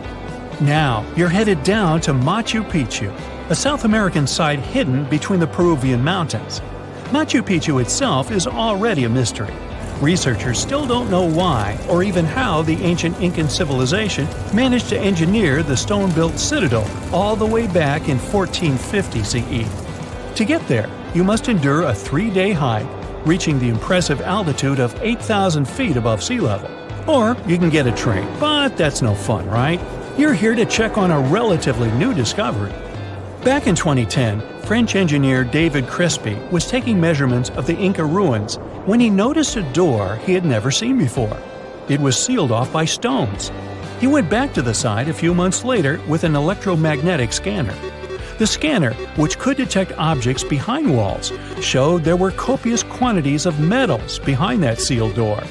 [SPEAKER 2] Now, you're headed down to Machu Picchu, a South American site hidden between the Peruvian mountains. Machu Picchu itself is already a mystery. Researchers still don't know why or even how the ancient Incan civilization managed to engineer the stone-built citadel all the way back in 1450 CE. To get there, you must endure a 3-day hike, reaching the impressive altitude of 8,000 feet above sea level. Or you can get a train, but that's no fun, right? You're here to check on a relatively new discovery. Back in 2010, French engineer David Crespi was taking measurements of the Inca ruins when he noticed a door he had never seen before. It was sealed off by stones. He went back to the site a few months later with an electromagnetic scanner. The scanner, which could detect objects behind walls, showed there were copious quantities of metals behind that sealed door.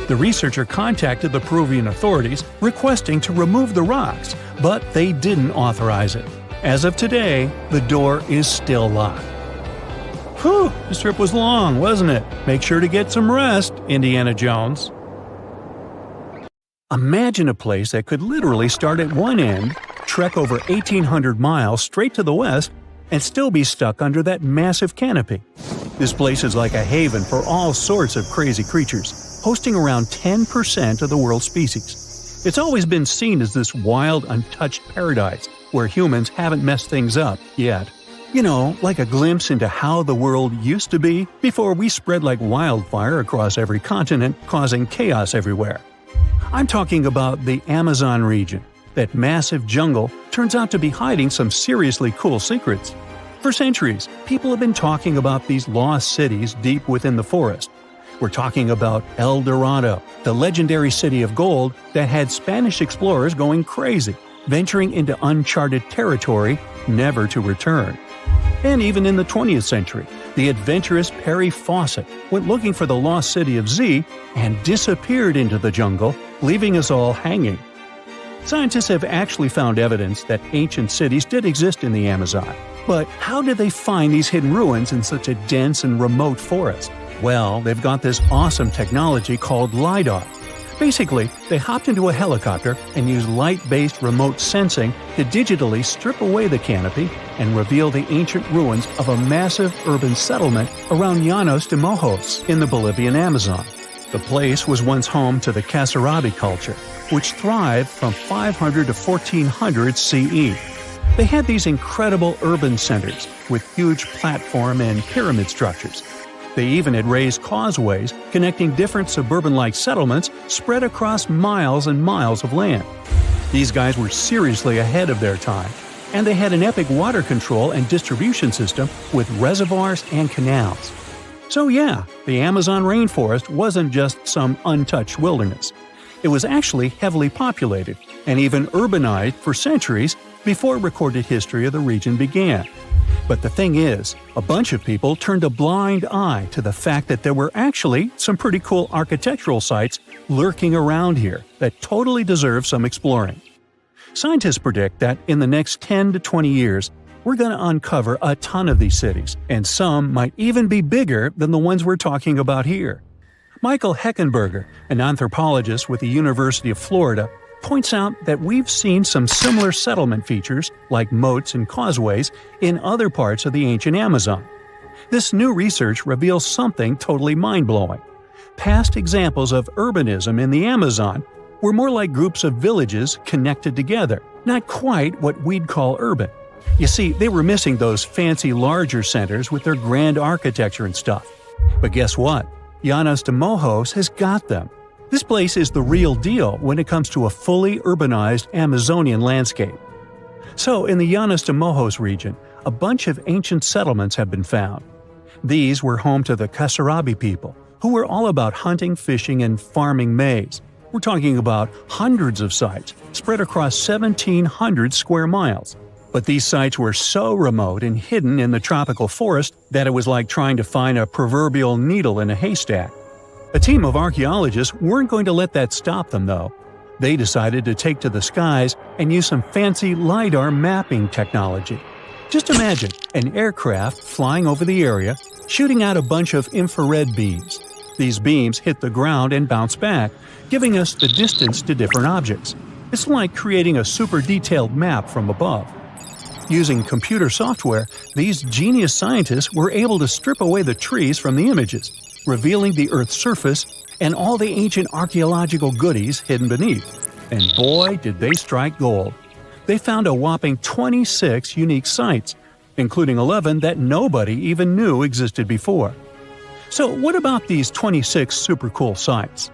[SPEAKER 2] The researcher contacted the Peruvian authorities requesting to remove the rocks, but they didn't authorize it. As of today, the door is still locked. Whew, this trip was long, wasn't it? Make sure to get some rest, Indiana Jones. Imagine a place that could literally start at one end, trek over 1,800 miles straight to the west, and still be stuck under that massive canopy. This place is like a haven for all sorts of crazy creatures, hosting around 10% of the world's species. It's always been seen as this wild, untouched paradise where humans haven't messed things up yet. You know, like a glimpse into how the world used to be before we spread like wildfire across every continent, causing chaos everywhere. I'm talking about the Amazon region. That massive jungle turns out to be hiding some seriously cool secrets. For centuries, people have been talking about these lost cities deep within the forest. We're talking about El Dorado, the legendary city of gold that had Spanish explorers going crazy, venturing into uncharted territory, never to return. And even in the 20th century, the adventurous Percy Faucet went looking for the lost city of Z and disappeared into the jungle, leaving us all hanging. Scientists have actually found evidence that ancient cities did exist in the Amazon. But how did they find these hidden ruins in such a dense and remote forest? Well, they've got this awesome technology called LiDAR. Basically, they hopped into a helicopter and used light-based remote sensing to digitally strip away the canopy and reveal the ancient ruins of a massive urban settlement around Llanos de Mojos in the Bolivian Amazon. The place was once home to the Kasarabi culture, which thrived from 500 to 1400 CE. They had these incredible urban centers with huge platform and pyramid structures. They even had raised causeways connecting different suburban-like settlements spread across miles and miles of land. These guys were seriously ahead of their time, and they had an epic water control and distribution system with reservoirs and canals. So yeah, the Amazon rainforest wasn't just some untouched wilderness. It was actually heavily populated and even urbanized for centuries before recorded history of the region began. But the thing is, a bunch of people turned a blind eye to the fact that there were actually some pretty cool architectural sites lurking around here that totally deserve some exploring. Scientists predict that in the next 10 to 20 years, we're going to uncover a ton of these cities, and some might even be bigger than the ones we're talking about here. Michael Heckenberger, an anthropologist with the University of Florida, points out that we've seen some similar settlement features, like moats and causeways, in other parts of the ancient Amazon. This new research reveals something totally mind-blowing. Past examples of urbanism in the Amazon were more like groups of villages connected together, not quite what we'd call urban. You see, they were missing those fancy larger centers with their grand architecture and stuff. But guess what? Llanos de Mojos has got them. This place is the real deal when it comes to a fully urbanized Amazonian landscape. So, in the Llanos de Mojos region, a bunch of ancient settlements have been found. These were home to the Kasarabi people, who were all about hunting, fishing, and farming maize. We're talking about hundreds of sites spread across 1,700 square miles. But these sites were so remote and hidden in the tropical forest that it was like trying to find a proverbial needle in a haystack. A team of archaeologists weren't going to let that stop them, though. They decided to take to the skies and use some fancy LiDAR mapping technology. Just imagine an aircraft flying over the area, shooting out a bunch of infrared beams. These beams hit the ground and bounce back, giving us the distance to different objects. It's like creating a super detailed map from above. Using computer software, these genius scientists were able to strip away the trees from the images, revealing the Earth's surface and all the ancient archaeological goodies hidden beneath. And boy, did they strike gold. They found a whopping 26 unique sites, including 11 that nobody even knew existed before. So what about these 26 super cool sites?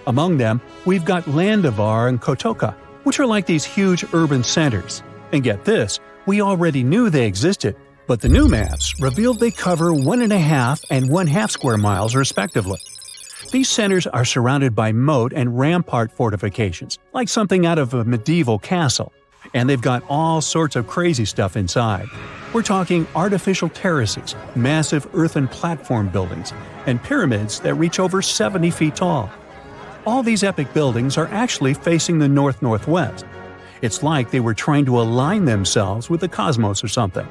[SPEAKER 2] Among them, we've got Landavar and Kotoka, which are like these huge urban centers. And get this, we already knew they existed, but the new maps revealed they cover 1.5 and 1/2 square miles respectively. These centers are surrounded by moat and rampart fortifications, like something out of a medieval castle, and they've got all sorts of crazy stuff inside. We're talking artificial terraces, massive earthen platform buildings, and pyramids that reach over 70 feet tall. All these epic buildings are actually facing the north-northwest. It's like they were trying to align themselves with the cosmos or something.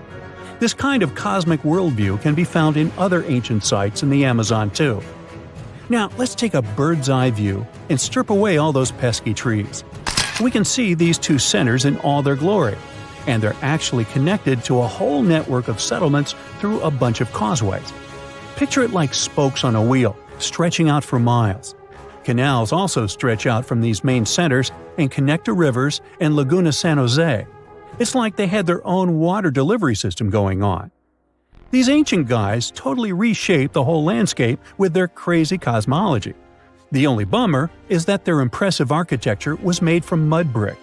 [SPEAKER 2] This kind of cosmic worldview can be found in other ancient sites in the Amazon too. Now, let's take a bird's eye view and strip away all those pesky trees. We can see these two centers in all their glory, and they're actually connected to a whole network of settlements through a bunch of causeways. Picture it like spokes on a wheel, stretching out for miles. Canals also stretch out from these main centers and connect to rivers and Laguna San Jose. It's like they had their own water delivery system going on. These ancient guys totally reshaped the whole landscape with their crazy cosmology. The only bummer is that their impressive architecture was made from mud brick.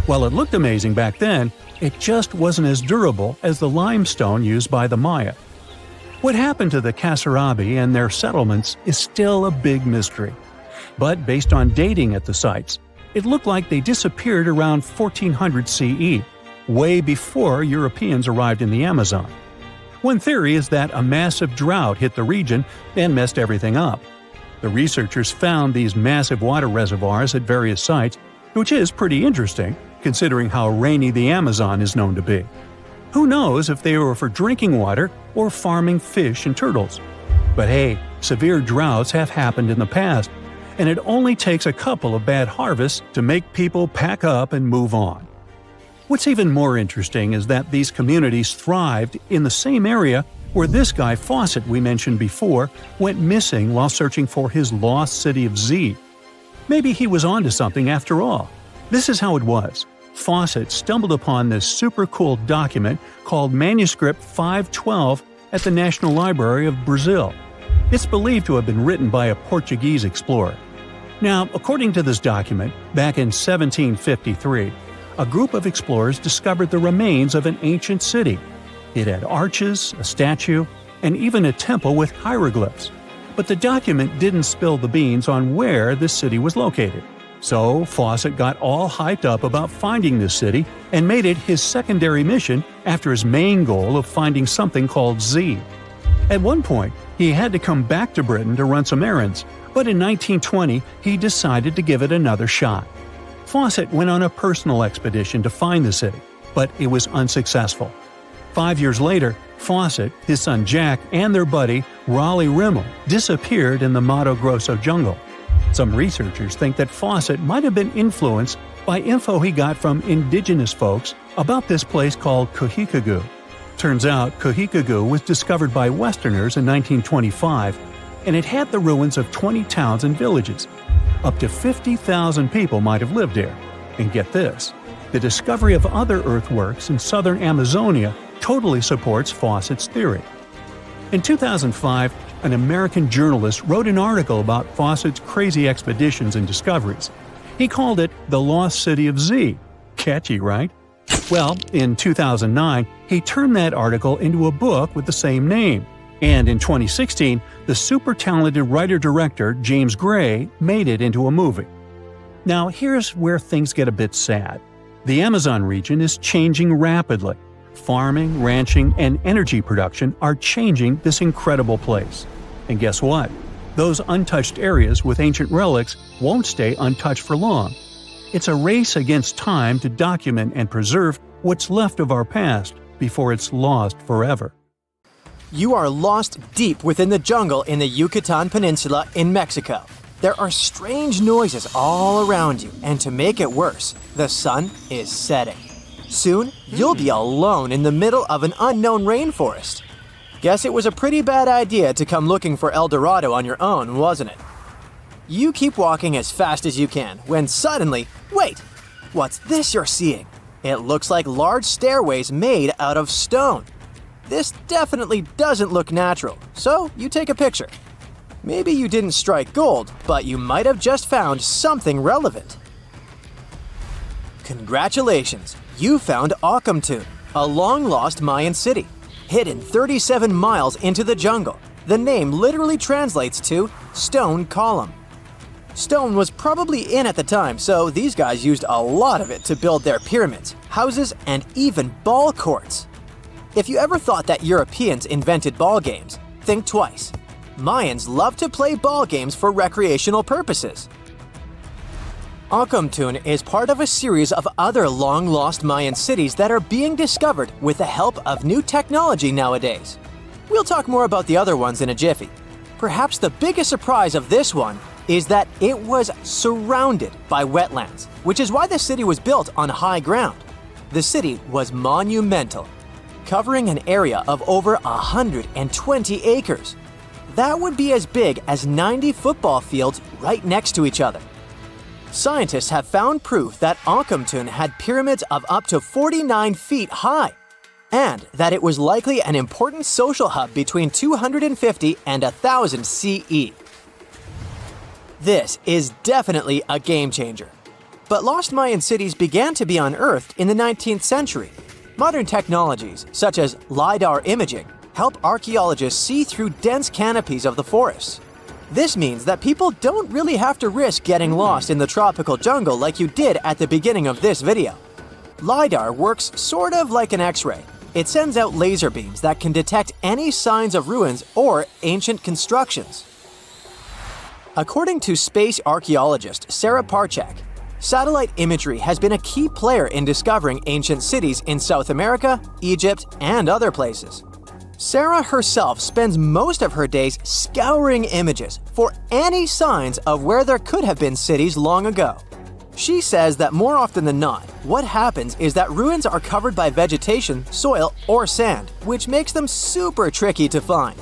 [SPEAKER 2] While it looked amazing back then, it just wasn't as durable as the limestone used by the Maya. What happened to the Kasarabi and their settlements is still a big mystery. But based on dating at the sites, it looked like they disappeared around 1400 CE, way before Europeans arrived in the Amazon. One theory is that a massive drought hit the region and messed everything up. The researchers found these massive water reservoirs at various sites, which is pretty interesting, considering how rainy the Amazon is known to be. Who knows if they were for drinking water or farming fish and turtles? But hey, severe droughts have happened in the past, and it only takes a couple of bad harvests to make people pack up and move on. What's even more interesting is that these communities thrived in the same area where this guy Faucet we mentioned before went missing while searching for his lost city of Z. Maybe he was onto something after all. This is how it was. Faucet stumbled upon this super cool document called Manuscript 512 at the National Library of Brazil. It's believed to have been written by a Portuguese explorer. Now, according to this document, back in 1753, a group of explorers discovered the remains of an ancient city. It had arches, a statue, and even a temple with hieroglyphs. But the document didn't spill the beans on where this city was located. So Faucet got all hyped up about finding this city and made it his secondary mission after his main goal of finding something called Z. At one point, he had to come back to Britain to run some errands, but in 1920 he decided to give it another shot. Faucet went on a personal expedition to find the city, but it was unsuccessful. 5 years later, Faucet, his son Jack, and their buddy Raleigh Rimmel disappeared in the Mato Grosso jungle. Some researchers think that Faucet might have been influenced by info he got from indigenous folks about this place called Cujicagú. Turns out Cujicagú was discovered by Westerners in 1925, and it had the ruins of 20 towns and villages. Up to 50,000 people might have lived here. And get this, The discovery of other earthworks in southern Amazonia totally supports Faucet's theory. In 2005, an American journalist wrote an article about Faucet's crazy expeditions and discoveries. He called it The Lost City of Z. Catchy, right? Well, in 2009, he turned that article into a book with the same name. And in 2016, the super talented writer-director James Gray made it into a movie. Now, here's where things get a bit sad. The Amazon region is changing rapidly. Farming, ranching, and energy production are changing this incredible place. And guess what? Those untouched areas with ancient relics won't stay untouched for long. It's a race against time to document and preserve what's left of our past before it's lost forever.
[SPEAKER 1] You are lost deep within the jungle in the Yucatan Peninsula in Mexico. There are strange noises all around you, and to make it worse, the sun is setting. Soon, you'll be alone in the middle of an unknown rainforest. Guess it was a pretty bad idea to come looking for El Dorado on your own, wasn't it? You keep walking as fast as you can, when suddenly, wait! What's this you're seeing? It looks like large stairways made out of stone. This definitely doesn't look natural, so you take a picture. Maybe you didn't strike gold, but you might have just found something relevant. Congratulations! You found Alchemy, a long-lost Mayan city, hidden 37 miles into the jungle. The name literally translates to stone column. Stone was probably in at the time, so these guys used a lot of it to build their pyramids, houses, and even ball courts. If you ever thought that Europeans invented ball games, think twice. Mayans love to play ball games for recreational purposes. Alchemy is part of a series of other long-lost Mayan cities that are being discovered with the help of new technology nowadays. We'll talk more about the other ones in a jiffy. Perhaps the biggest surprise of this one is that it was surrounded by wetlands, which is why the city was built on high ground. The city was monumental, covering an area of over 120 acres. That would be as big as 90 football fields right next to each other. Scientists have found proof that Alchemy had pyramids of up to 49 feet high, and that it was likely an important social hub between 250 and 1000 CE. This is definitely a game changer. But lost Mayan cities began to be unearthed in the 19th century. Modern technologies, such as LiDAR imaging, help archaeologists see through dense canopies of the forests. This means that people don't really have to risk getting lost in the tropical jungle like you did at the beginning of this video. LiDAR works sort of like an X-ray. It sends out laser beams that can detect any signs of ruins or ancient constructions. According to space archaeologist Sarah Parchak, satellite imagery has been a key player in discovering ancient cities in South America, Egypt, and other places. Sarah herself spends most of her days scouring images for any signs of where there could have been cities long ago. She says that more often than not, what happens is that ruins are covered by vegetation, soil, or sand, which makes them super tricky to find.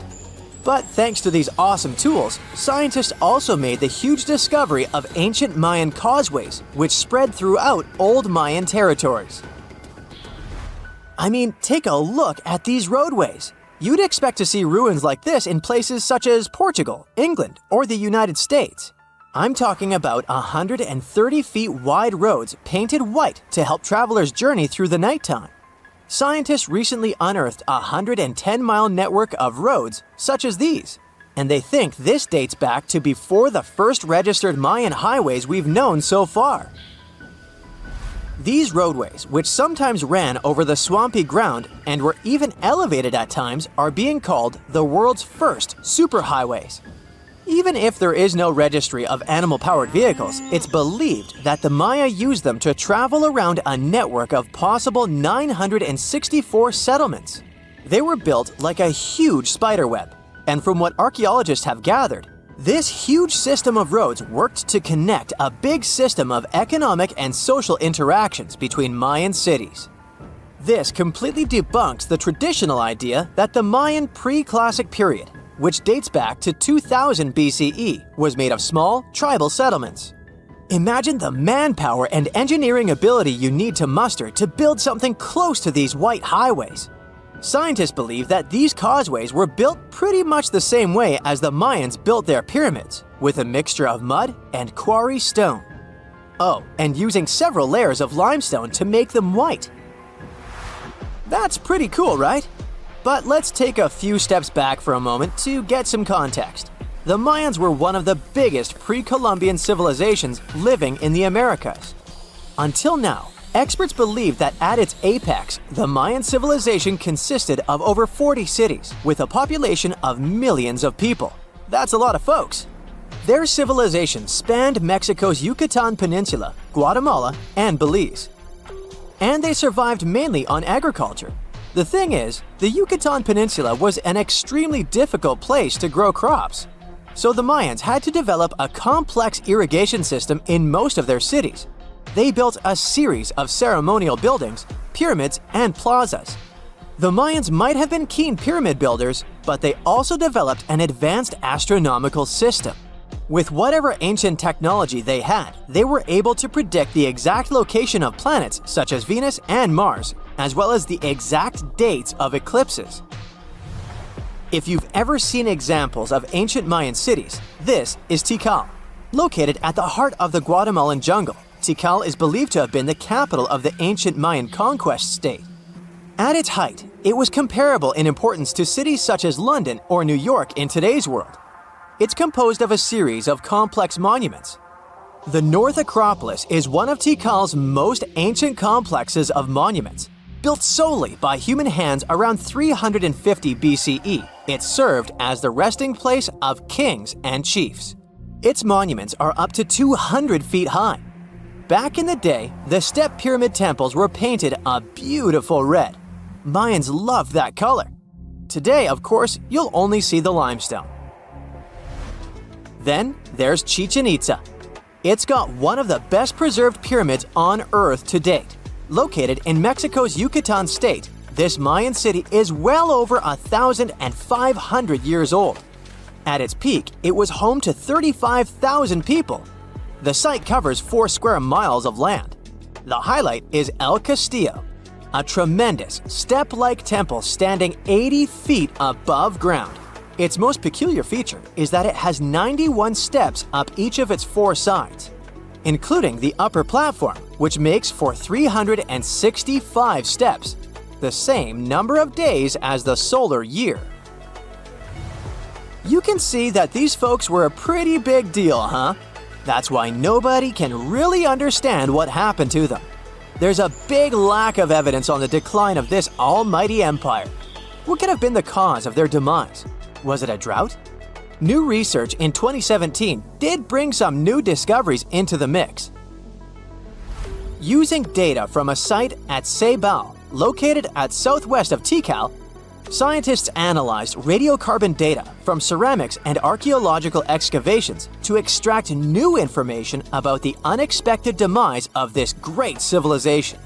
[SPEAKER 1] But thanks to these awesome tools, scientists also made the huge discovery of ancient Mayan causeways, which spread throughout old Mayan territories. I mean, take a look at these roadways. You'd expect to see ruins like this in places such as Portugal, England, or the United States. I'm talking about 130 feet wide roads painted white to help travelers journey through the nighttime. Scientists recently unearthed a 110-mile network of roads such as these, and they think this dates back to before the first registered Mayan highways we've known so far. These roadways, which sometimes ran over the swampy ground and were even elevated at times, are being called the world's first superhighways. Even if there is no registry of animal-powered vehicles, it's believed that the Maya used them to travel around a network of possible 964 settlements. They were built like a huge spiderweb, and from what archaeologists have gathered, this huge system of roads worked to connect a big system of economic and social interactions between Mayan cities. This completely debunks the traditional idea that the Mayan pre-classic period, which dates back to 2000 BCE, was made of small, tribal settlements. Imagine the manpower and engineering ability you need to muster to build something close to these white highways. Scientists believe that these causeways were built pretty much the same way as the Mayans built their pyramids, with a mixture of mud and quarry stone. Oh, and using several layers of limestone to make them white. That's pretty cool, right? But let's take a few steps back for a moment to get some context. The Mayans were one of the biggest pre-Columbian civilizations living in the Americas. Until now, experts believe that at its apex, the Mayan civilization consisted of over 40 cities with a population of millions of people. That's a lot of folks. Their civilization spanned Mexico's Yucatan Peninsula, Guatemala, and Belize. And they survived mainly on agriculture. The thing is, the Yucatan Peninsula was an extremely difficult place to grow crops. So the Mayans had to develop a complex irrigation system in most of their cities. They built a series of ceremonial buildings, pyramids, and plazas. The Mayans might have been keen pyramid builders, but they also developed an advanced astronomical system. With whatever ancient technology they had, they were able to predict the exact location of planets such as Venus and Mars, as well as the exact dates of eclipses. If you've ever seen examples of ancient Mayan cities, this is Tikal. Located at the heart of the Guatemalan jungle, Tikal is believed to have been the capital of the ancient Mayan conquest state. At its height, it was comparable in importance to cities such as London or New York in today's world. It's composed of a series of complex monuments. The North Acropolis is one of Tikal's most ancient complexes of monuments. Built solely by human hands around 350 BCE, it served as the resting place of kings and chiefs. Its monuments are up to 200 feet high. Back in the day, the step pyramid temples were painted a beautiful red. Mayans loved that color. Today, of course, you'll only see the limestone. Then there's Chichen Itza. It's got one of the best preserved pyramids on Earth to date. Located in Mexico's Yucatan state, this Mayan city is well over 1,500 years old. At its peak, it was home to 35,000 people. The site covers 4 square miles of land. The highlight is El Castillo, a tremendous step-like temple standing 80 feet above ground. Its most peculiar feature is that it has 91 steps up each of its 4 sides, including the upper platform, which makes for 365 steps, the same number of days as the solar year. You can see that these folks were a pretty big deal, huh? That's why nobody can really understand what happened to them. There's a big lack of evidence on the decline of this almighty empire. What could have been the cause of their demise? Was it a drought? New research in 2017 did bring some new discoveries into the mix. Using data from a site at Sak Balan, located at southwest of Tikal, scientists analyzed radiocarbon data from ceramics and archaeological excavations to extract new information about the unexpected demise of this great civilization.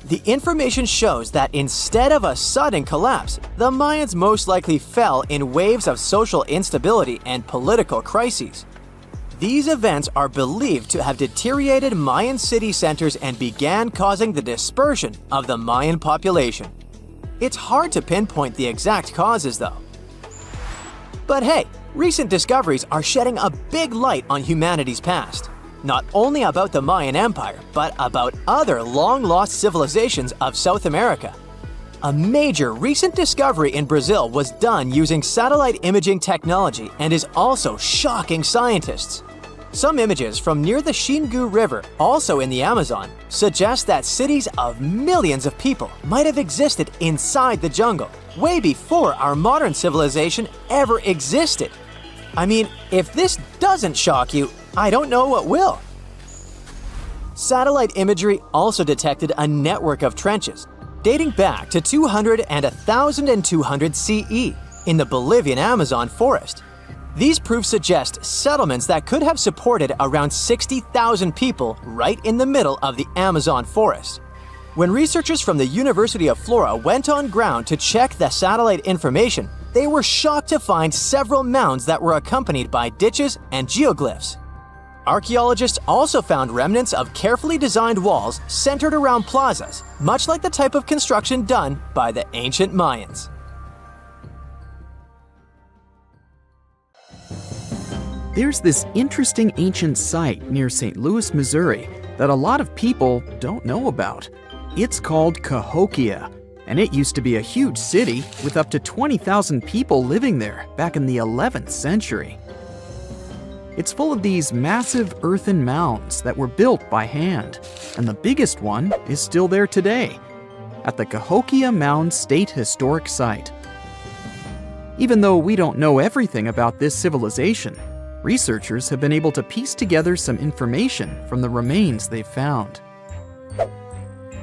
[SPEAKER 1] The information shows that instead of a sudden collapse, the Mayans most likely fell in waves of social instability and political crises. These events are believed to have deteriorated Mayan city centers and began causing the dispersion of the Mayan population. It's hard to pinpoint the exact causes, though. But hey, recent discoveries are shedding a big light on humanity's past. Not only about the Mayan Empire, but about other long-lost civilizations of South America. A major recent discovery in Brazil was done using satellite imaging technology and is also shocking scientists. Some images from near the Xingu River, also in the Amazon, suggest that cities of millions of people might have existed inside the jungle, way before our modern civilization ever existed. I mean, if this doesn't shock you, I don't know what will. Satellite imagery also detected a network of trenches dating back to 200 and 1200 CE in the Bolivian Amazon forest. These proofs suggest settlements that could have supported around 60,000 people right in the middle of the Amazon forest. When researchers from the University of Florida went on ground to check the satellite information, they were shocked to find several mounds that were accompanied by ditches and geoglyphs. Archaeologists also found remnants of carefully designed walls centered around plazas, much like the type of construction done by the ancient Mayans.
[SPEAKER 4] There's this interesting ancient site near St. Louis, Missouri, that a lot of people don't know about. It's called Cahokia, and it used to be a huge city with up to 20,000 people living there back in the 11th century. It's full of these massive earthen mounds that were built by hand, and the biggest one is still there today, at the Cahokia Mound State Historic Site. Even though we don't know everything about this civilization, researchers have been able to piece together some information from the remains they've found.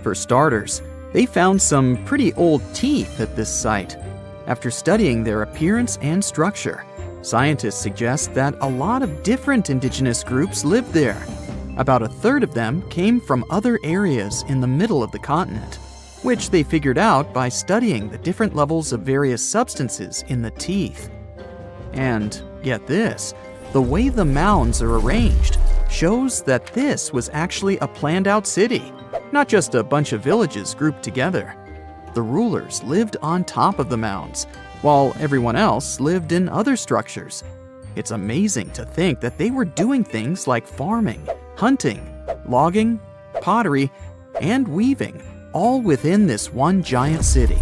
[SPEAKER 4] For starters, they found some pretty old teeth at this site. After studying their appearance and structure, scientists suggest that a lot of different indigenous groups lived there. About a third of them came from other areas in the middle of the continent, which they figured out by studying the different levels of various substances in the teeth. And get this, the way the mounds are arranged shows that this was actually a planned-out city, not just a bunch of villages grouped together. The rulers lived on top of the mounds, while everyone else lived in other structures. It's amazing to think that they were doing things like farming, hunting, logging, pottery, and weaving, all within this one giant city.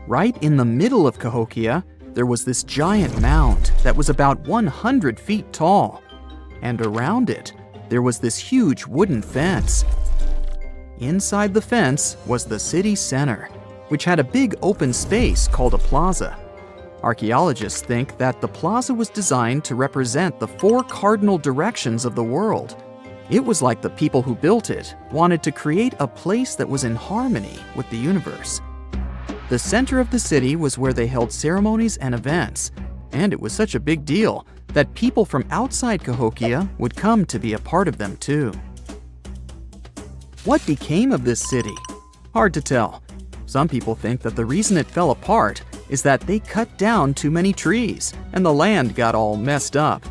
[SPEAKER 4] Right in the middle of Cahokia, there was this giant mound that was about 100 feet tall, and around it, there was this huge wooden fence. Inside the fence was the city center, which had a big open space called a plaza. Archaeologists think that the plaza was designed to represent the 4 cardinal directions of the world. It was like the people who built it wanted to create a place that was in harmony with the universe. The center of the city was where they held ceremonies and events, and it was such a big deal that people from outside Cahokia would come to be a part of them too. What became of this city? Hard to tell. Some people think that the reason it fell apart is that they cut down too many trees and the land got all messed up.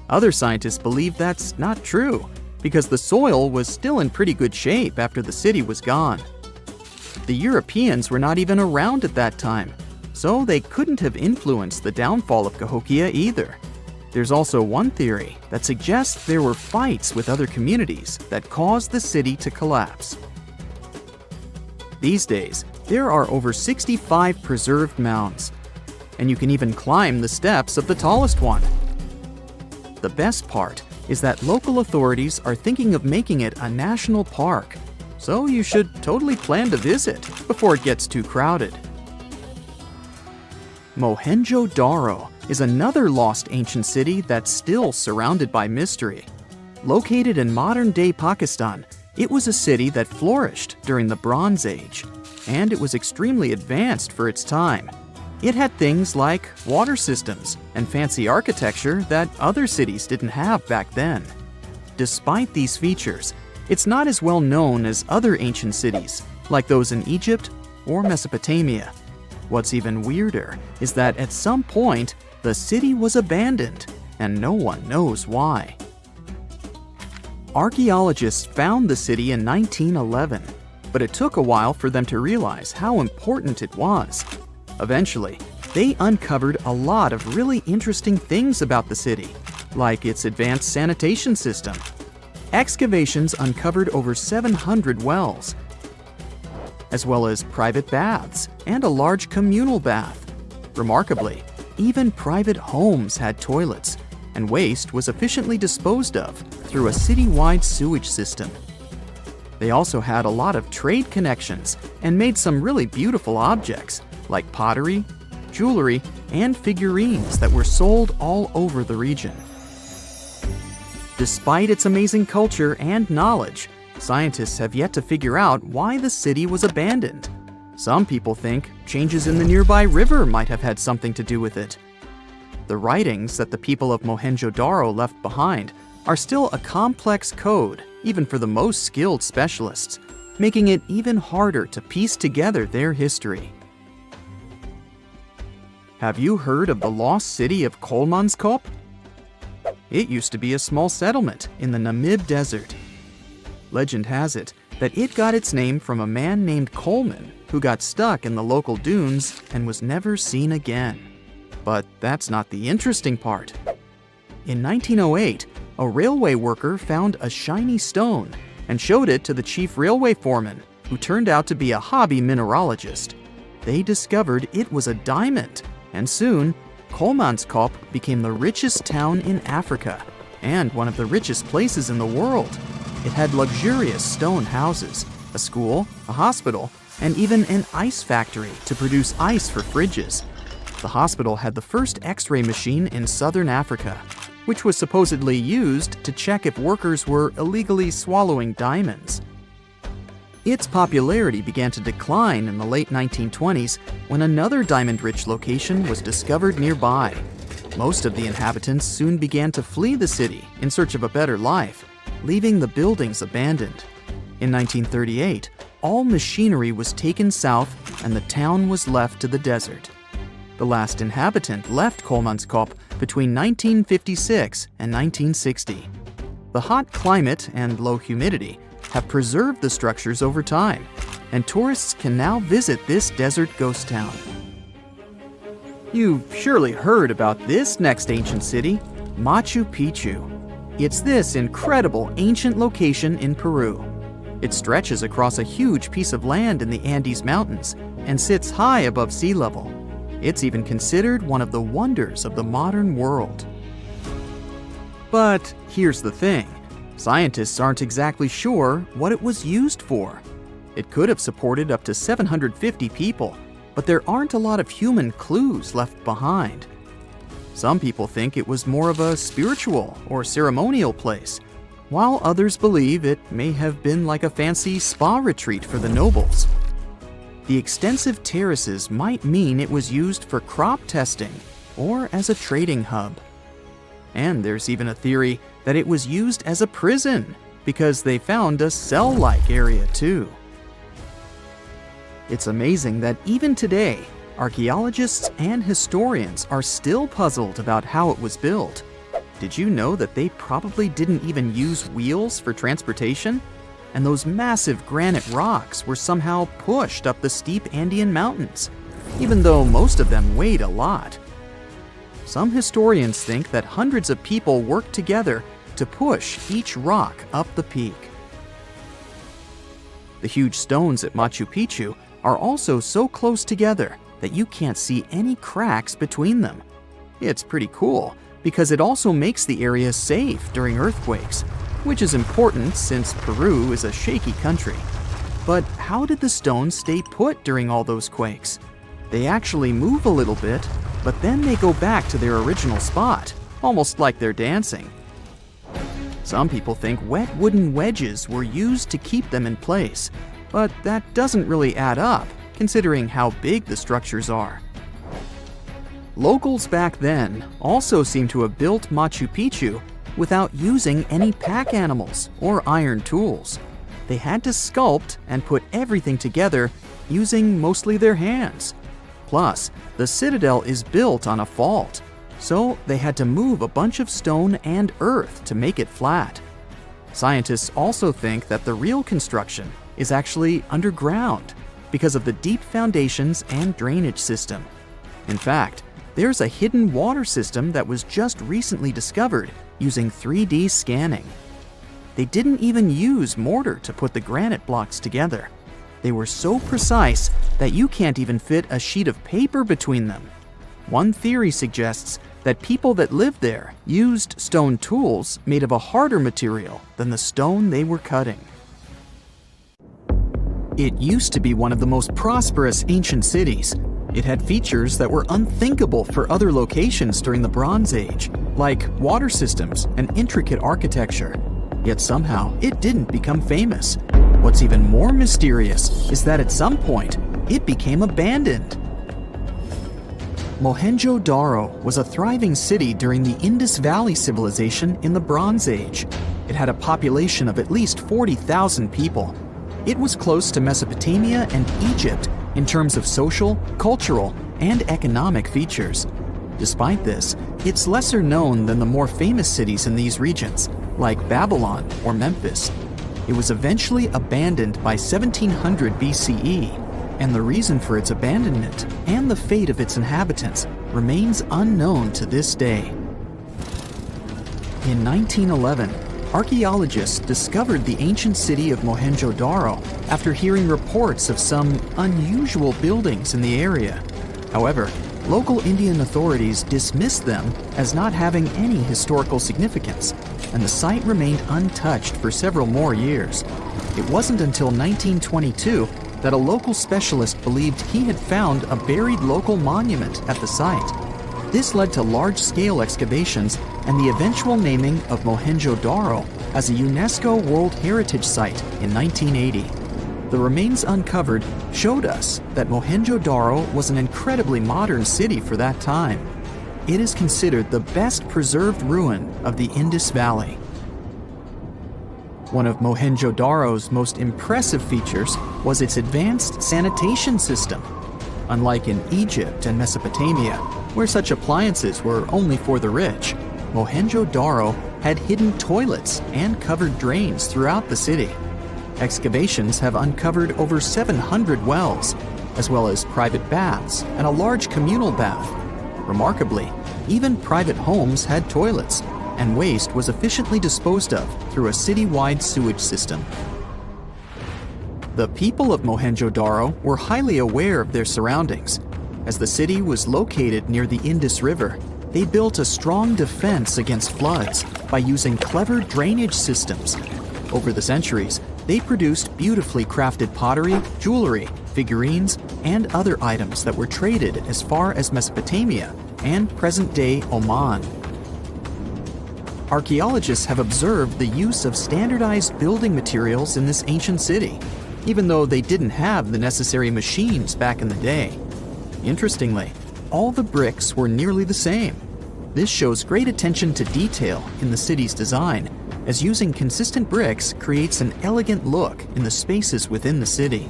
[SPEAKER 4] Other scientists believe that's not true because the soil was still in pretty good shape after the city was gone. The Europeans were not even around at that time, so they couldn't have influenced the downfall of Cahokia either. There's also one theory that suggests there were fights with other communities that caused the city to collapse. These days, there are over 65 preserved mounds, and you can even climb the steps of the tallest one. The best part is that local authorities are thinking of making it a national park, so you should totally plan to visit before it gets too crowded. Mohenjo-Daro is another lost ancient city that's still surrounded by mystery. Located in modern-day Pakistan, it was a city that flourished during the Bronze Age, and it was extremely advanced for its time. It had things like water systems and fancy architecture that other cities didn't have back then. Despite these features, it's not as well known as other ancient cities, like those in Egypt or Mesopotamia. What's even weirder is that at some point, the city was abandoned, and no one knows why. Archaeologists found the city in 1911, but it took a while for them to realize how important it was. Eventually, they uncovered a lot of really interesting things about the city, like its advanced sanitation system. Excavations uncovered over 700 wells, as well as private baths and a large communal bath. Remarkably, even private homes had toilets, and waste was efficiently disposed of through a citywide sewage system. They also had a lot of trade connections and made some really beautiful objects, like pottery, jewelry, and figurines that were sold all over the region. Despite its amazing culture and knowledge, scientists have yet to figure out why the city was abandoned. Some people think changes in the nearby river might have had something to do with it. The writings that the people of Mohenjo-Daro left behind are still a complex code, even for the most skilled specialists, making it even harder to piece together their history. Have you heard of the lost city of Kolmanskop? It used to be a small settlement in the Namib Desert. Legend has it that it got its name from a man named Coleman who got stuck in the local dunes and was never seen again. But that's not the interesting part. In 1908, a railway worker found a shiny stone and showed it to the chief railway foreman, who turned out to be a hobby mineralogist. They discovered it was a diamond, and soon, Kolmanskop became the richest town in Africa and one of the richest places in the world. It had luxurious stone houses, a school, a hospital, and even an ice factory to produce ice for fridges. The hospital had the first X-ray machine in southern Africa, which was supposedly used to check if workers were illegally swallowing diamonds. Its popularity began to decline in the late 1920s when another diamond-rich location was discovered nearby. Most of the inhabitants soon began to flee the city in search of a better life, leaving the buildings abandoned. In 1938, all machinery was taken south and the town was left to the desert. The last inhabitant left Kolmanskop between 1956 and 1960. The hot climate and low humidity have preserved the structures over time, and tourists can now visit this desert ghost town. You've surely heard about this next ancient city, Machu Picchu. It's this incredible ancient location in Peru. It stretches across a huge piece of land in the Andes Mountains and sits high above sea level. It's even considered one of the wonders of the modern world. But here's the thing. Scientists aren't exactly sure what it was used for. It could have supported up to 750 people, but there aren't a lot of human clues left behind. Some people think it was more of a spiritual or ceremonial place, while others believe it may have been like a fancy spa retreat for the nobles. The extensive terraces might mean it was used for crop testing or as a trading hub. And there's even a theory that it was used as a prison because they found a cell-like area too. It's amazing that even today, archaeologists and historians are still puzzled about how it was built. Did you know that they probably didn't even use wheels for transportation? And those massive granite rocks were somehow pushed up the steep Andean mountains, even though most of them weighed a lot. Some historians think that hundreds of people worked together to push each rock up the peak. The huge stones at Machu Picchu are also so close together that you can't see any cracks between them. It's pretty cool because it also makes the area safe during earthquakes, which is important since Peru is a shaky country. But how did the stones stay put during all those quakes? They actually move a little bit, but then they go back to their original spot, almost like they're dancing. Some people think wet wooden wedges were used to keep them in place, but that doesn't really add up, considering how big the structures are. Locals back then also seem to have built Machu Picchu without using any pack animals or iron tools. They had to sculpt and put everything together using mostly their hands. Plus, the citadel is built on a fault, so they had to move a bunch of stone and earth to make it flat. Scientists also think that the real construction is actually underground because of the deep foundations and drainage system. In fact, there's a hidden water system that was just recently discovered using 3D scanning. They didn't even use mortar to put the granite blocks together. They were so precise that you can't even fit a sheet of paper between them. One theory suggests that people that lived there used stone tools made of a harder material than the stone they were cutting. It used to be one of the most prosperous ancient cities. It had features that were unthinkable for other locations during the Bronze Age, like water systems and intricate architecture. Yet somehow, it didn't become famous. What's even more mysterious is that at some point, it became abandoned. Mohenjo-Daro was a thriving city during the Indus Valley civilization in the Bronze Age. It had a population of at least 40,000 people. It was close to Mesopotamia and Egypt in terms of social, cultural, and economic features. Despite this, it's lesser known than the more famous cities in these regions, like Babylon or Memphis. It was eventually abandoned by 1700 BCE, and the reason for its abandonment and the fate of its inhabitants remains unknown to this day. In 1911, archaeologists discovered the ancient city of Mohenjo-Daro after hearing reports of some unusual buildings in the area. However, local Indian authorities dismissed them as not having any historical significance, and the site remained untouched for several more years. It wasn't until 1922 that a local specialist believed he had found a buried local monument at the site. This led to large-scale excavations and the eventual naming of Mohenjo-Daro as a UNESCO World Heritage Site in 1980. The remains uncovered showed us that Mohenjo-Daro was an incredibly modern city for that time. It is considered the best preserved ruin of the Indus Valley. One of Mohenjo-Daro's most impressive features was its advanced sanitation system. Unlike in Egypt and Mesopotamia, where such appliances were only for the rich, Mohenjo-Daro had hidden toilets and covered drains throughout the city. Excavations have uncovered over 700 wells, as well as private baths and a large communal bath. Remarkably, even private homes had toilets, and waste was efficiently disposed of through a city-wide sewage system. The people of Mohenjo-Daro were highly aware of their surroundings. As the city was located near the Indus River, they built a strong defense against floods by using clever drainage systems. Over the centuries, they produced beautifully crafted pottery, jewelry, figurines, and other items that were traded as far as Mesopotamia and present-day Oman. Archaeologists have observed the use of standardized building materials in this ancient city, even though they didn't have the necessary machines back in the day. Interestingly, all the bricks were nearly the same. This shows great attention to detail in the city's design, as using consistent bricks creates an elegant look in the spaces within the city.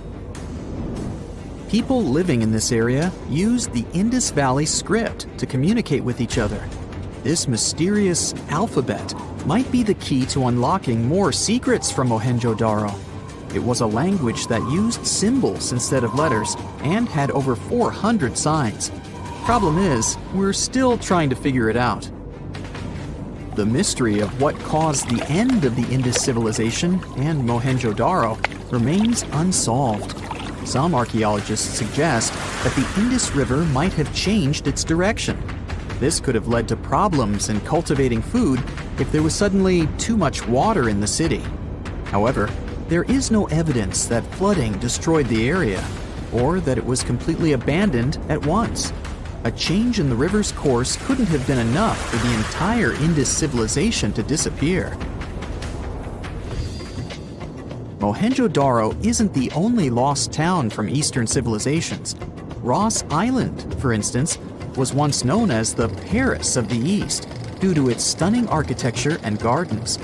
[SPEAKER 4] People living in this area used the Indus Valley script to communicate with each other. This mysterious alphabet might be the key to unlocking more secrets from Mohenjo-Daro. It was a language that used symbols instead of letters and had over 400 signs. Problem is, we're still trying to figure it out. The mystery of what caused the end of the Indus civilization and Mohenjo-Daro remains unsolved. Some archaeologists suggest that the Indus River might have changed its direction. This could have led to problems in cultivating food if there was suddenly too much water in the city. However, there is no evidence that flooding destroyed the area, or that it was completely abandoned at once. A change in the river's course couldn't have been enough for the entire Indus civilization to disappear. Mohenjo-Daro isn't the only lost town from Eastern civilizations. Ross Island, for instance, was once known as the Paris of the East due to its stunning architecture and gardens.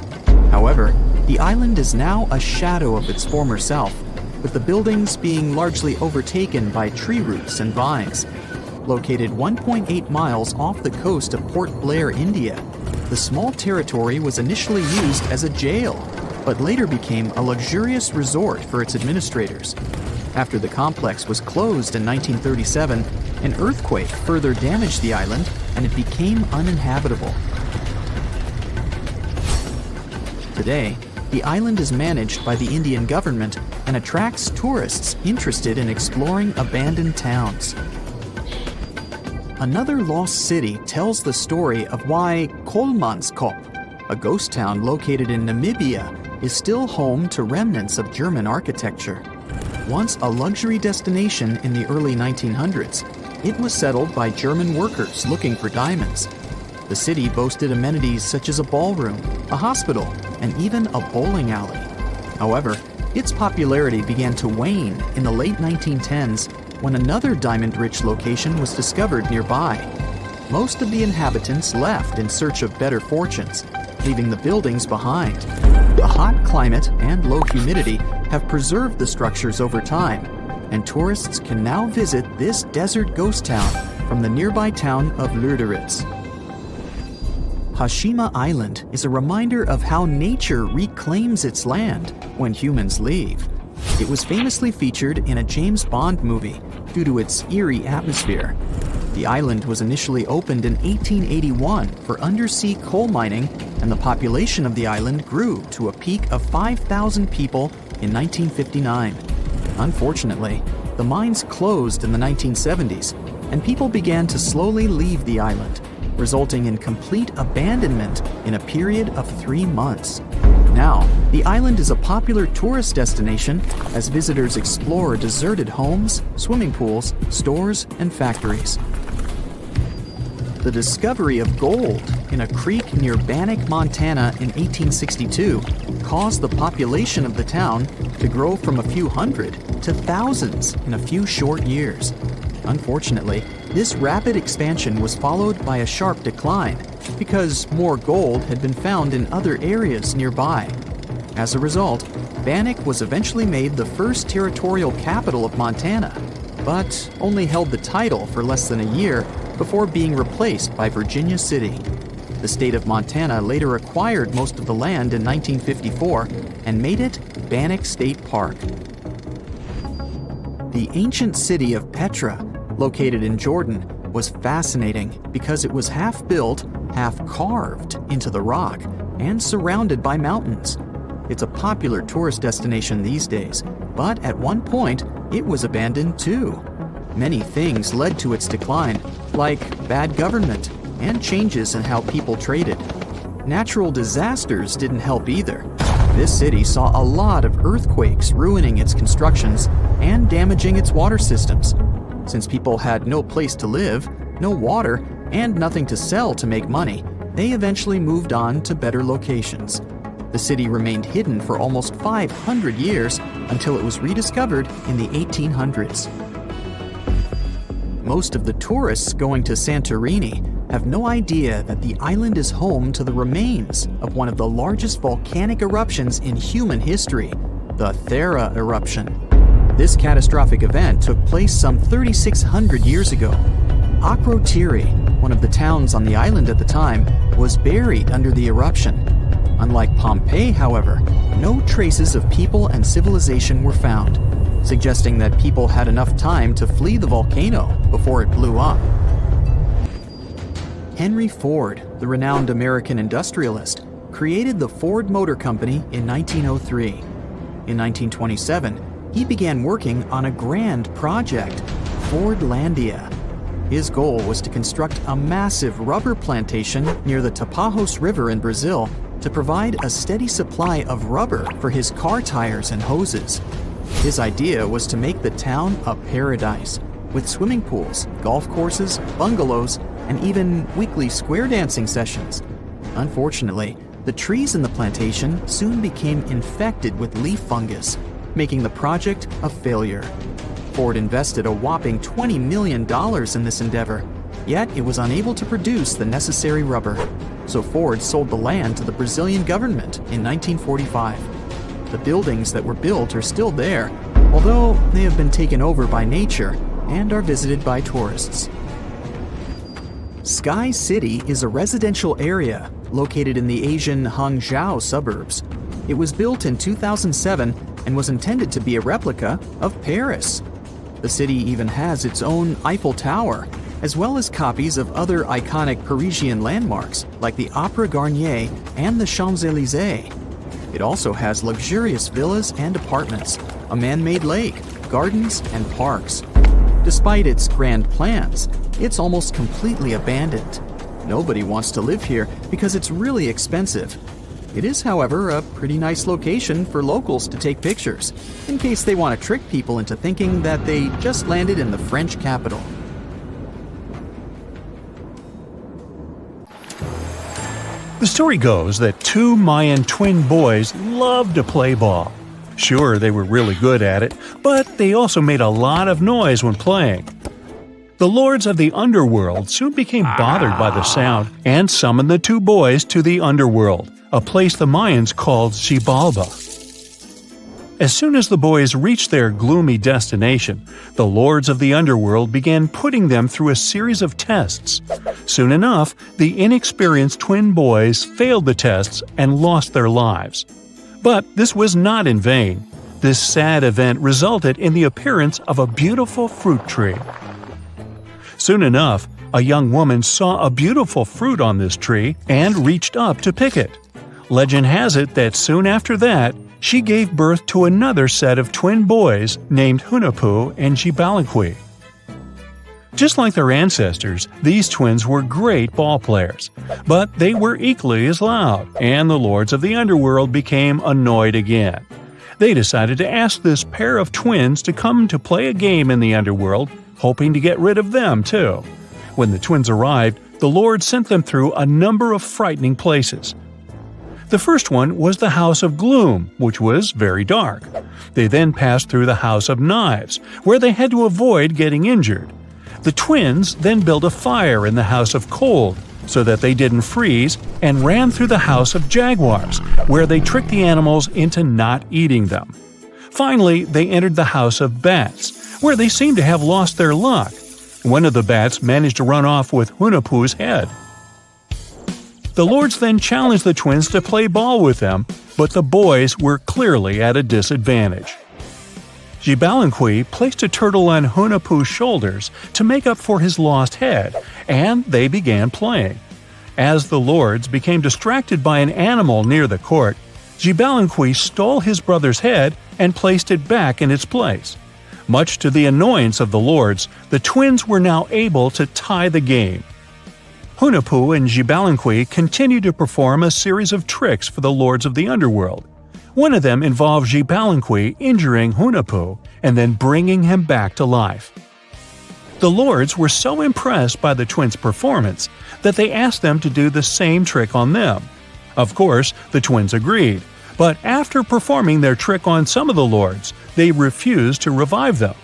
[SPEAKER 4] However, the island is now a shadow of its former self, with the buildings being largely overtaken by tree roots and vines. Located 1.8 miles off the coast of Port Blair, India, the small territory was initially used as a jail, but later became a luxurious resort for its administrators. After the complex was closed in 1937, an earthquake further damaged the island and it became uninhabitable. Today, the island is managed by the Indian government and attracts tourists interested in exploring abandoned towns. Another lost city tells the story of why Kolmanskop, a ghost town located in Namibia, is still home to remnants of German architecture. Once a luxury destination in the early 1900s, it was settled by German workers looking for diamonds. The city boasted amenities such as a ballroom, a hospital, and even a bowling alley. However, its popularity began to wane in the late 1910s when another diamond-rich location was discovered nearby. Most of the inhabitants left in search of better fortunes, leaving the buildings behind. The hot climate and low humidity have preserved the structures over time, and tourists can now visit this desert ghost town from the nearby town of Lüderitz. Hashima Island is a reminder of how nature reclaims its land when humans leave. It was famously featured in a James Bond movie due to its eerie atmosphere. The island was initially opened in 1881 for undersea coal mining, and the population of the island grew to a peak of 5,000 people in 1959. Unfortunately, the mines closed in the 1970s, and people began to slowly leave the island, resulting in complete abandonment in a period of 3 months. Now, the island is a popular tourist destination as visitors explore deserted homes, swimming pools, stores, and factories. The discovery of gold in a creek near Bannack, Montana in 1862 caused the population of the town to grow from a few hundred to thousands in a few short years. Unfortunately, this rapid expansion was followed by a sharp decline because more gold had been found in other areas nearby. As a result, Bannack was eventually made the first territorial capital of Montana, but only held the title for less than a year before being replaced by Virginia City. The state of Montana later acquired most of the land in 1954 and made it Bannack State Park. The ancient city of Petra, located in Jordan, was fascinating because it was half built, half carved into the rock and surrounded by mountains. It's a popular tourist destination these days, but at one point it was abandoned too. Many things led to its decline, like bad government and changes in how people traded. Natural disasters didn't help either. This city saw a lot of earthquakes ruining its constructions and damaging its water systems. Since people had no place to live, no water, and nothing to sell to make money, they eventually moved on to better locations. The city remained hidden for almost 500 years until it was rediscovered in the 1800s. Most of the tourists going to Santorini have no idea that the island is home to the remains of one of the largest volcanic eruptions in human history, the Thera eruption. This catastrophic event took place some 3,600 years ago. Akrotiri, one of the towns on the island at the time, was buried under the eruption. Unlike Pompeii, however, no traces of people and civilization were found, suggesting that people had enough time to flee the volcano before it blew up. Henry Ford, the renowned American industrialist, created the Ford Motor Company in 1903. In 1927, he began working on a grand project, Fordlandia. His goal was to construct a massive rubber plantation near the Tapajos River in Brazil to provide a steady supply of rubber for his car tires and hoses. His idea was to make the town a paradise, with swimming pools, golf courses, bungalows, and even weekly square dancing sessions. Unfortunately, the trees in the plantation soon became infected with leaf fungus, making the project a failure. Ford invested a whopping $20 million in this endeavor, yet it was unable to produce the necessary rubber. So Ford sold the land to the Brazilian government in 1945. The buildings that were built are still there, although they have been taken over by nature and are visited by tourists. Sky City is a residential area located in the Asian Hangzhou suburbs. It was built in 2007 and was intended to be a replica of Paris. The city even has its own Eiffel Tower, as well as copies of other iconic Parisian landmarks like the Opera Garnier and the Champs-Élysées. It also has luxurious villas and apartments, a man-made lake, gardens, and parks. Despite its grand plans, it's almost completely abandoned. Nobody wants to live here because it's really expensive. It is, however, a pretty nice location for locals to take pictures, in case they want to trick people into thinking that they just landed in the French capital.
[SPEAKER 2] The story goes that two Mayan twin boys loved to play ball. Sure, they were really good at it, but they also made a lot of noise when playing. The lords of the underworld soon became bothered by the sound and summoned the two boys to the underworld, a place the Mayans called Xibalba. As soon as the boys reached their gloomy destination, the lords of the underworld began putting them through a series of tests. Soon enough, the inexperienced twin boys failed the tests and lost their lives. But this was not in vain. This sad event resulted in the appearance of a beautiful fruit tree. Soon enough, a young woman saw a beautiful fruit on this tree and reached up to pick it. Legend has it that soon after that, she gave birth to another set of twin boys named Hunahpu and Xibalabal. Just like their ancestors, these twins were great ball players, but they were equally as loud, and the lords of the underworld became annoyed again. They decided to ask this pair of twins to come to play a game in the underworld, hoping to get rid of them too. When the twins arrived, the lord sent them through a number of frightening places. The first one was the House of Gloom, which was very dark. They then passed through the House of Knives, where they had to avoid getting injured. The twins then built a fire in the House of Cold, so that they didn't freeze, and ran through the House of Jaguars, where they tricked the animals into not eating them. Finally, they entered the House of Bats, where they seemed to have lost their luck. One of the bats managed to run off with Hunahpu's head. The lords then challenged the twins to play ball with them, but the boys were clearly at a disadvantage. Xibalabal placed a turtle on Hunahpu's shoulders to make up for his lost head, and they began playing. As the lords became distracted by an animal near the court, Xibalabal stole his brother's head and placed it back in its place. Much to the annoyance of the lords, the twins were now able to tie the game. Hunahpu and Xibalabal continued to perform a series of tricks for the lords of the underworld. One of them involved Xibalabal injuring Hunahpu and then bringing him back to life. The lords were so impressed by the twins' performance that they asked them to do the same trick on them. Of course, the twins agreed, but after performing their trick on some of the lords, they refused to revive them.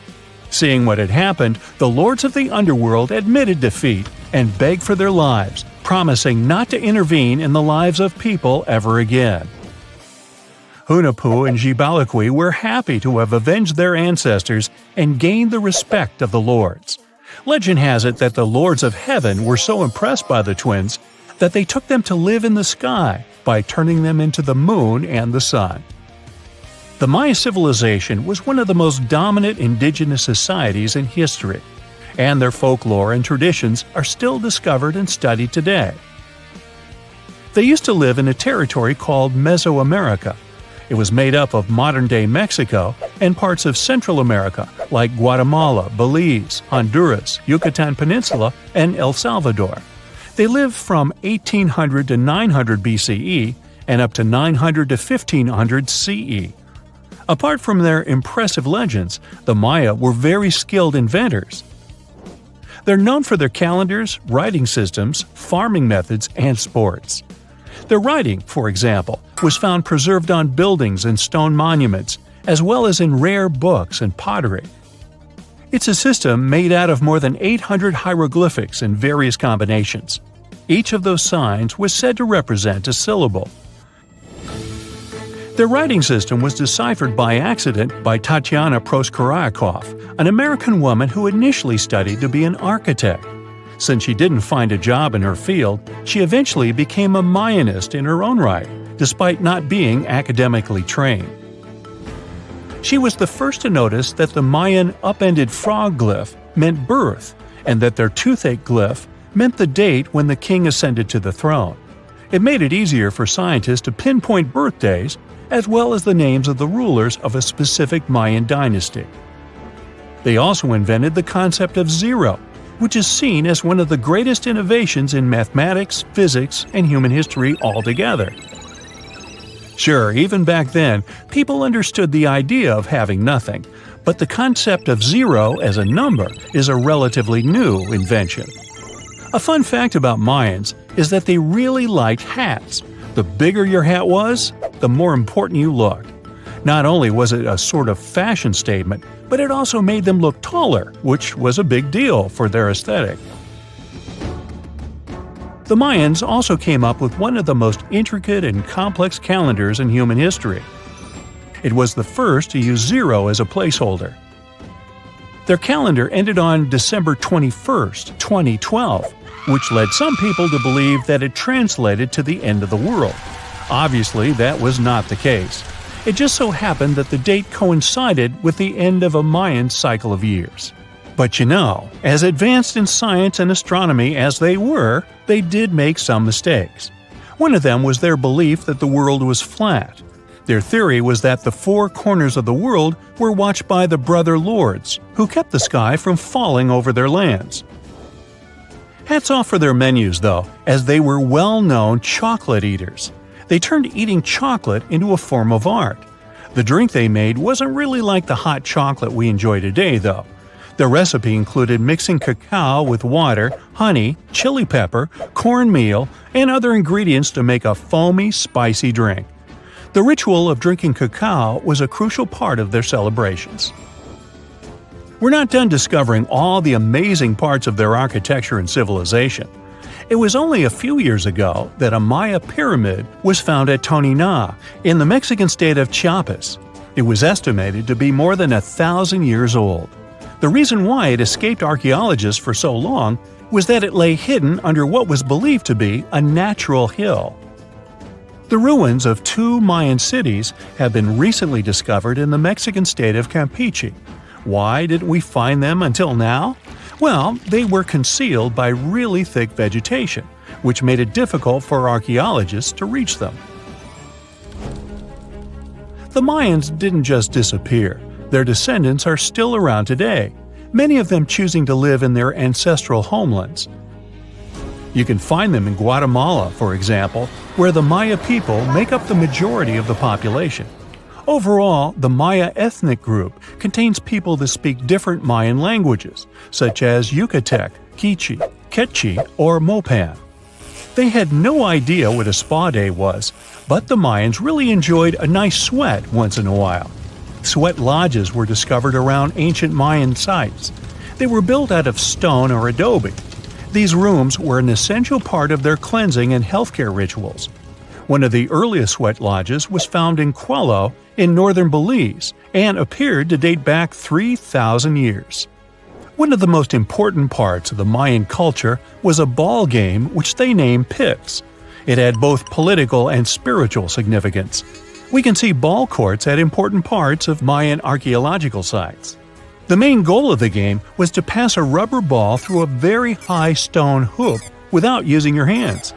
[SPEAKER 2] Seeing what had happened, the lords of the underworld admitted defeat and begged for their lives, promising not to intervene in the lives of people ever again. Hunahpu and Xibalabal were happy to have avenged their ancestors and gained the respect of the lords. Legend has it that the lords of heaven were so impressed by the twins that they took them to live in the sky by turning them into the moon and the sun. The Maya civilization was one of the most dominant indigenous societies in history, and their folklore and traditions are still discovered and studied today. They used to live in a territory called Mesoamerica. It was made up of modern-day Mexico and parts of Central America like Guatemala, Belize, Honduras, Yucatan Peninsula, and El Salvador. They lived from 1800 to 900 BCE and up to 900 to 1500 CE. Apart from their impressive legends, the Maya were very skilled inventors. They're known for their calendars, writing systems, farming methods, and sports. Their writing, for example, was found preserved on buildings and stone monuments, as well as in rare books and pottery. It's a system made out of more than 800 hieroglyphics in various combinations. Each of those signs was said to represent a syllable. Their writing system was deciphered by accident by Tatiana Proskorakov, an American woman who initially studied to be an architect. Since she didn't find a job in her field, she eventually became a Mayanist in her own right, despite not being academically trained. She was the first to notice that the Mayan upended frog glyph meant birth, and that their toothache glyph meant the date when the king ascended to the throne. It made it easier for scientists to pinpoint birthdays, as well as the names of the rulers of a specific Mayan dynasty. They also invented the concept of zero, which is seen as one of the greatest innovations in mathematics, physics, and human history altogether. Sure, even back then, people understood the idea of having nothing, but the concept of zero as a number is a relatively new invention. A fun fact about Mayans is that they really liked hats. The bigger your hat was, the more important you looked. Not only was it a sort of fashion statement, but it also made them look taller, which was a big deal for their aesthetic. The Mayans also came up with one of the most intricate and complex calendars in human history. It was the first to use 0 as a placeholder. Their calendar ended on December 21st, 2012, which led some people to believe that it translated to the end of the world. Obviously, that was not the case. It just so happened that the date coincided with the end of a Mayan cycle of years. But you know, as advanced in science and astronomy as they were, they did make some mistakes. One of them was their belief that the world was flat. Their theory was that the 4 corners of the world were watched by the Brother Lords, who kept the sky from falling over their lands. Hats off for their menus, though, as they were well-known chocolate eaters. They turned eating chocolate into a form of art. The drink they made wasn't really like the hot chocolate we enjoy today, though. The recipe included mixing cacao with water, honey, chili pepper, cornmeal, and other ingredients to make a foamy, spicy drink. The ritual of drinking cacao was a crucial part of their celebrations. We're not done discovering all the amazing parts of their architecture and civilization. It was only a few years ago that a Maya pyramid was found at Tonina, in the Mexican state of Chiapas. It was estimated to be more than 1,000 years old. The reason why it escaped archaeologists for so long was that it lay hidden under what was believed to be a natural hill. The ruins of 2 Mayan cities have been recently discovered in the Mexican state of Campeche. Why didn't we find them until now? Well, they were concealed by really thick vegetation, which made it difficult for archaeologists to reach them. The Mayans didn't just disappear. Their descendants are still around today, many of them choosing to live in their ancestral homelands. You can find them in Guatemala, for example, where the Maya people make up the majority of the population. Overall, the Maya ethnic group contains people that speak different Mayan languages, such as Yucatec, Quiche, Quechua, or Mopan. They had no idea what a spa day was, but the Mayans really enjoyed a nice sweat once in a while. Sweat lodges were discovered around ancient Mayan sites. They were built out of stone or adobe. These rooms were an essential part of their cleansing and healthcare rituals. One of the earliest sweat lodges was found in Quello in northern Belize and appeared to date back 3,000 years. One of the most important parts of the Mayan culture was a ball game which they named Pix. It had both political and spiritual significance. We can see ball courts at important parts of Mayan archaeological sites. The main goal of the game was to pass a rubber ball through a very high stone hoop without using your hands.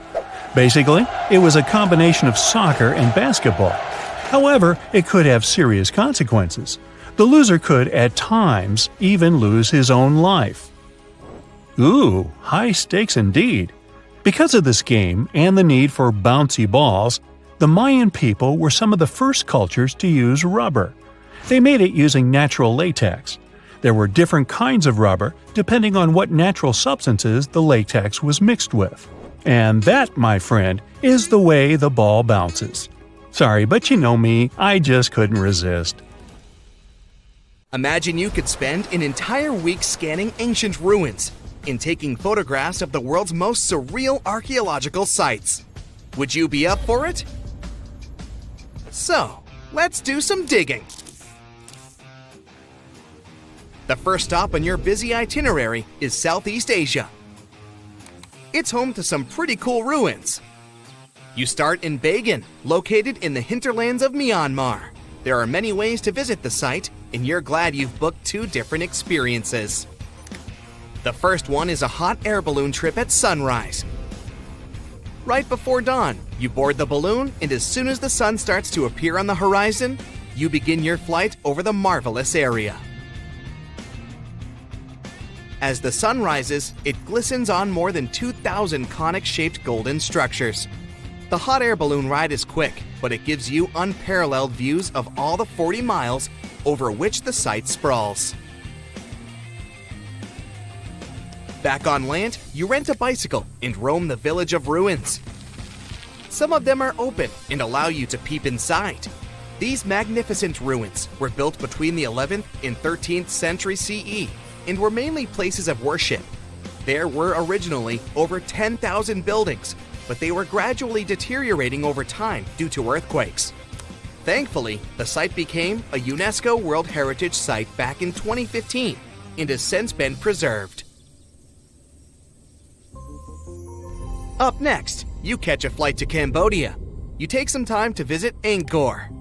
[SPEAKER 2] Basically, it was a combination of soccer and basketball. However, it could have serious consequences. The loser could, at times, even lose his own life. Ooh, high stakes indeed. Because of this game and the need for bouncy balls, the Mayan people were some of the first cultures to use rubber. They made it using natural latex. There were different kinds of rubber depending on what natural substances the latex was mixed with. And that, my friend, is the way the ball bounces. Sorry, but you know me, I just couldn't resist.
[SPEAKER 5] Imagine you could spend an entire week scanning ancient ruins and taking photographs of the world's most surreal archaeological sites. Would you be up for it? So, let's do some digging. The first stop on your busy itinerary is Southeast Asia. It's home to some pretty cool ruins. You start in Bagan, located in the hinterlands of Myanmar. There are many ways to visit the site, and you're glad you've booked 2 different experiences. The first one is a hot air balloon trip at sunrise. Right before dawn, you board the balloon, and as soon as the sun starts to appear on the horizon, you begin your flight over the marvelous area. As the sun rises, it glistens on more than 2,000 conic-shaped golden structures. The hot air balloon ride is quick, but it gives you unparalleled views of all the 40 miles over which the site sprawls. Back on land, you rent a bicycle and roam the village of ruins. Some of them are open and allow you to peep inside. These magnificent ruins were built between the 11th and 13th century CE and were mainly places of worship. There were originally over 10,000 buildings, but they were gradually deteriorating over time due to earthquakes. Thankfully, the site became a UNESCO World Heritage Site back in 2015 and has since been preserved. Up next, you catch a flight to Cambodia. You take some time to visit Angkor,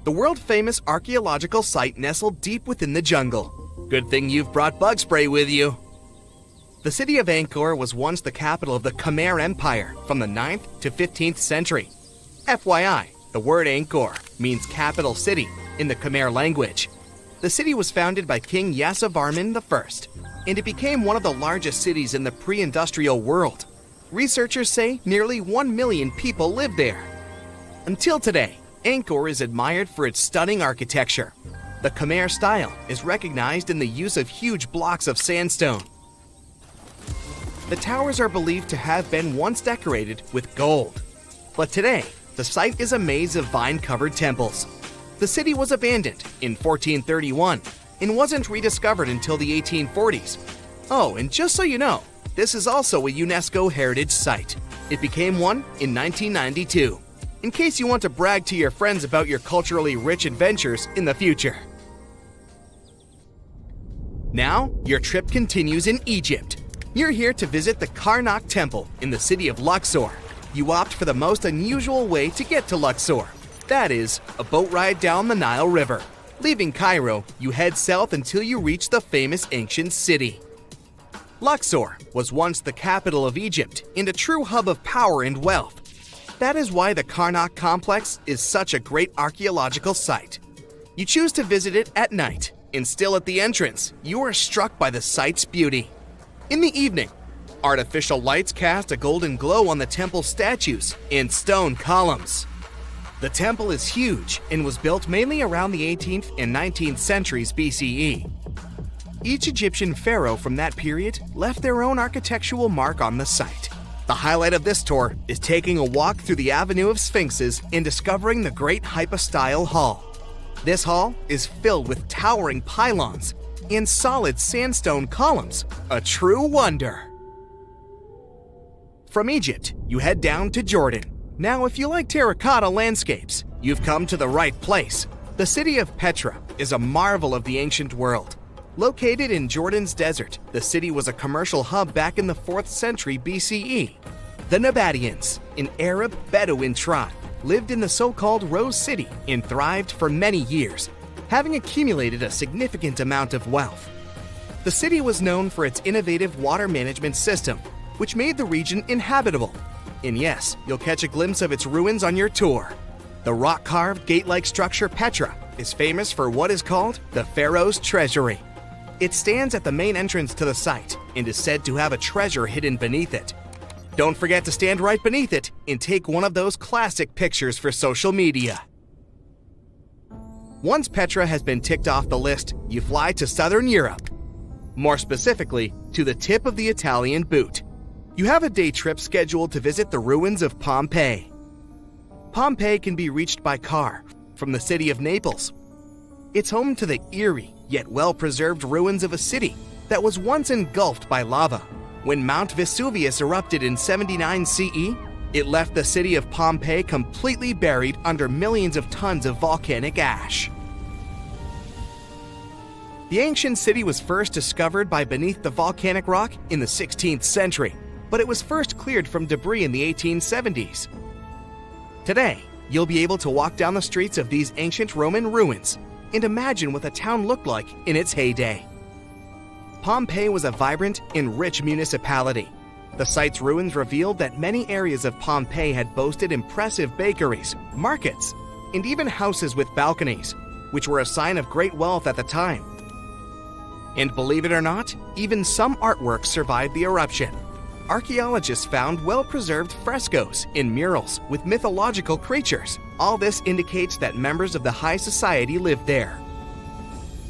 [SPEAKER 5] the world-famous archaeological site nestled deep within the jungle. Good thing you've brought bug spray with you. The city of Angkor was once the capital of the Khmer Empire from the 9th to 15th century. FYI, the word Angkor means capital city in the Khmer language. The city was founded by King Yasovarman I, and it became one of the largest cities in the pre-industrial world. Researchers say nearly 1 million people live there. Until today, Angkor is admired for its stunning architecture. The Khmer style is recognized in the use of huge blocks of sandstone. The towers are believed to have been once decorated with gold. But today, the site is a maze of vine-covered temples. The city was abandoned in 1431 and wasn't rediscovered until the 1840s. Oh, and just so you know, this is also a UNESCO Heritage Site. It became one in 1992, in case you want to brag to your friends about your culturally rich adventures in the future. Now, your trip continues in Egypt. You're here to visit the Karnak Temple in the city of Luxor. You opt for the most unusual way to get to Luxor. That is, a boat ride down the Nile River. Leaving Cairo, you head south until you reach the famous ancient city. Luxor was once the capital of Egypt and a true hub of power and wealth. That is why the Karnak complex is such a great archaeological site. You choose to visit it at night, and still at the entrance, you are struck by the site's beauty. In the evening, artificial lights cast a golden glow on the temple statues and stone columns. The temple is huge and was built mainly around the 18th and 19th centuries BCE. Each Egyptian pharaoh from that period left their own architectural mark on the site. The highlight of this tour is taking a walk through the Avenue of Sphinxes and discovering the Great Hypostyle Hall. This hall is filled with towering pylons and solid sandstone columns, a true wonder. From Egypt, you head down to Jordan. Now, if you like terracotta landscapes, you've come to the right place. The city of Petra is a marvel of the ancient world. Located in Jordan's desert, the city was a commercial hub back in the 4th century BCE. The Nabateans, an Arab Bedouin tribe, lived in the so-called Rose City and thrived for many years, having accumulated a significant amount of wealth. The city was known for its innovative water management system, which made the region inhabitable. And yes, you'll catch a glimpse of its ruins on your tour. The rock-carved gate-like structure Petra is famous for what is called the Pharaoh's Treasury. It stands at the main entrance to the site and is said to have a treasure hidden beneath it. Don't forget to stand right beneath it and take one of those classic pictures for social media. Once Petra has been ticked off the list, you fly to southern Europe. More specifically, to the tip of the Italian boot. You have a day trip scheduled to visit the ruins of Pompeii. Pompeii can be reached by car from the city of Naples. It's home to the eerie yet well-preserved ruins of a city that was once engulfed by lava. When Mount Vesuvius erupted in 79 CE, it left the city of Pompeii completely buried under millions of tons of volcanic ash. The ancient city was first discovered by beneath the volcanic rock in the 16th century, but it was first cleared from debris in the 1870s. Today, you'll be able to walk down the streets of these ancient Roman ruins and imagine what the town looked like in its heyday. Pompeii was a vibrant and rich municipality. The site's ruins revealed that many areas of Pompeii had boasted impressive bakeries, markets, and even houses with balconies, which were a sign of great wealth at the time. And believe it or not, even some artworks survived the eruption. Archaeologists found well-preserved frescoes and murals with mythological creatures. All this indicates that members of the high society lived there.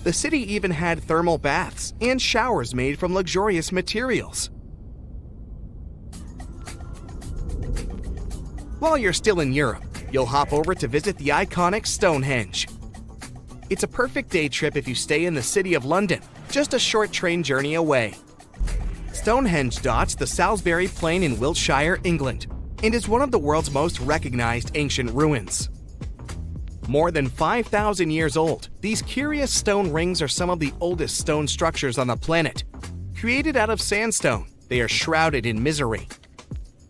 [SPEAKER 5] The city even had thermal baths and showers made from luxurious materials. While you're still in Europe, you'll hop over to visit the iconic Stonehenge. It's a perfect day trip if you stay in the city of London, just a short train journey away. Stonehenge dots the Salisbury Plain in Wiltshire, England, and is one of the world's most recognized ancient ruins. More than 5,000 years old, these curious stone rings are some of the oldest stone structures on the planet. Created out of sandstone, they are shrouded in misery.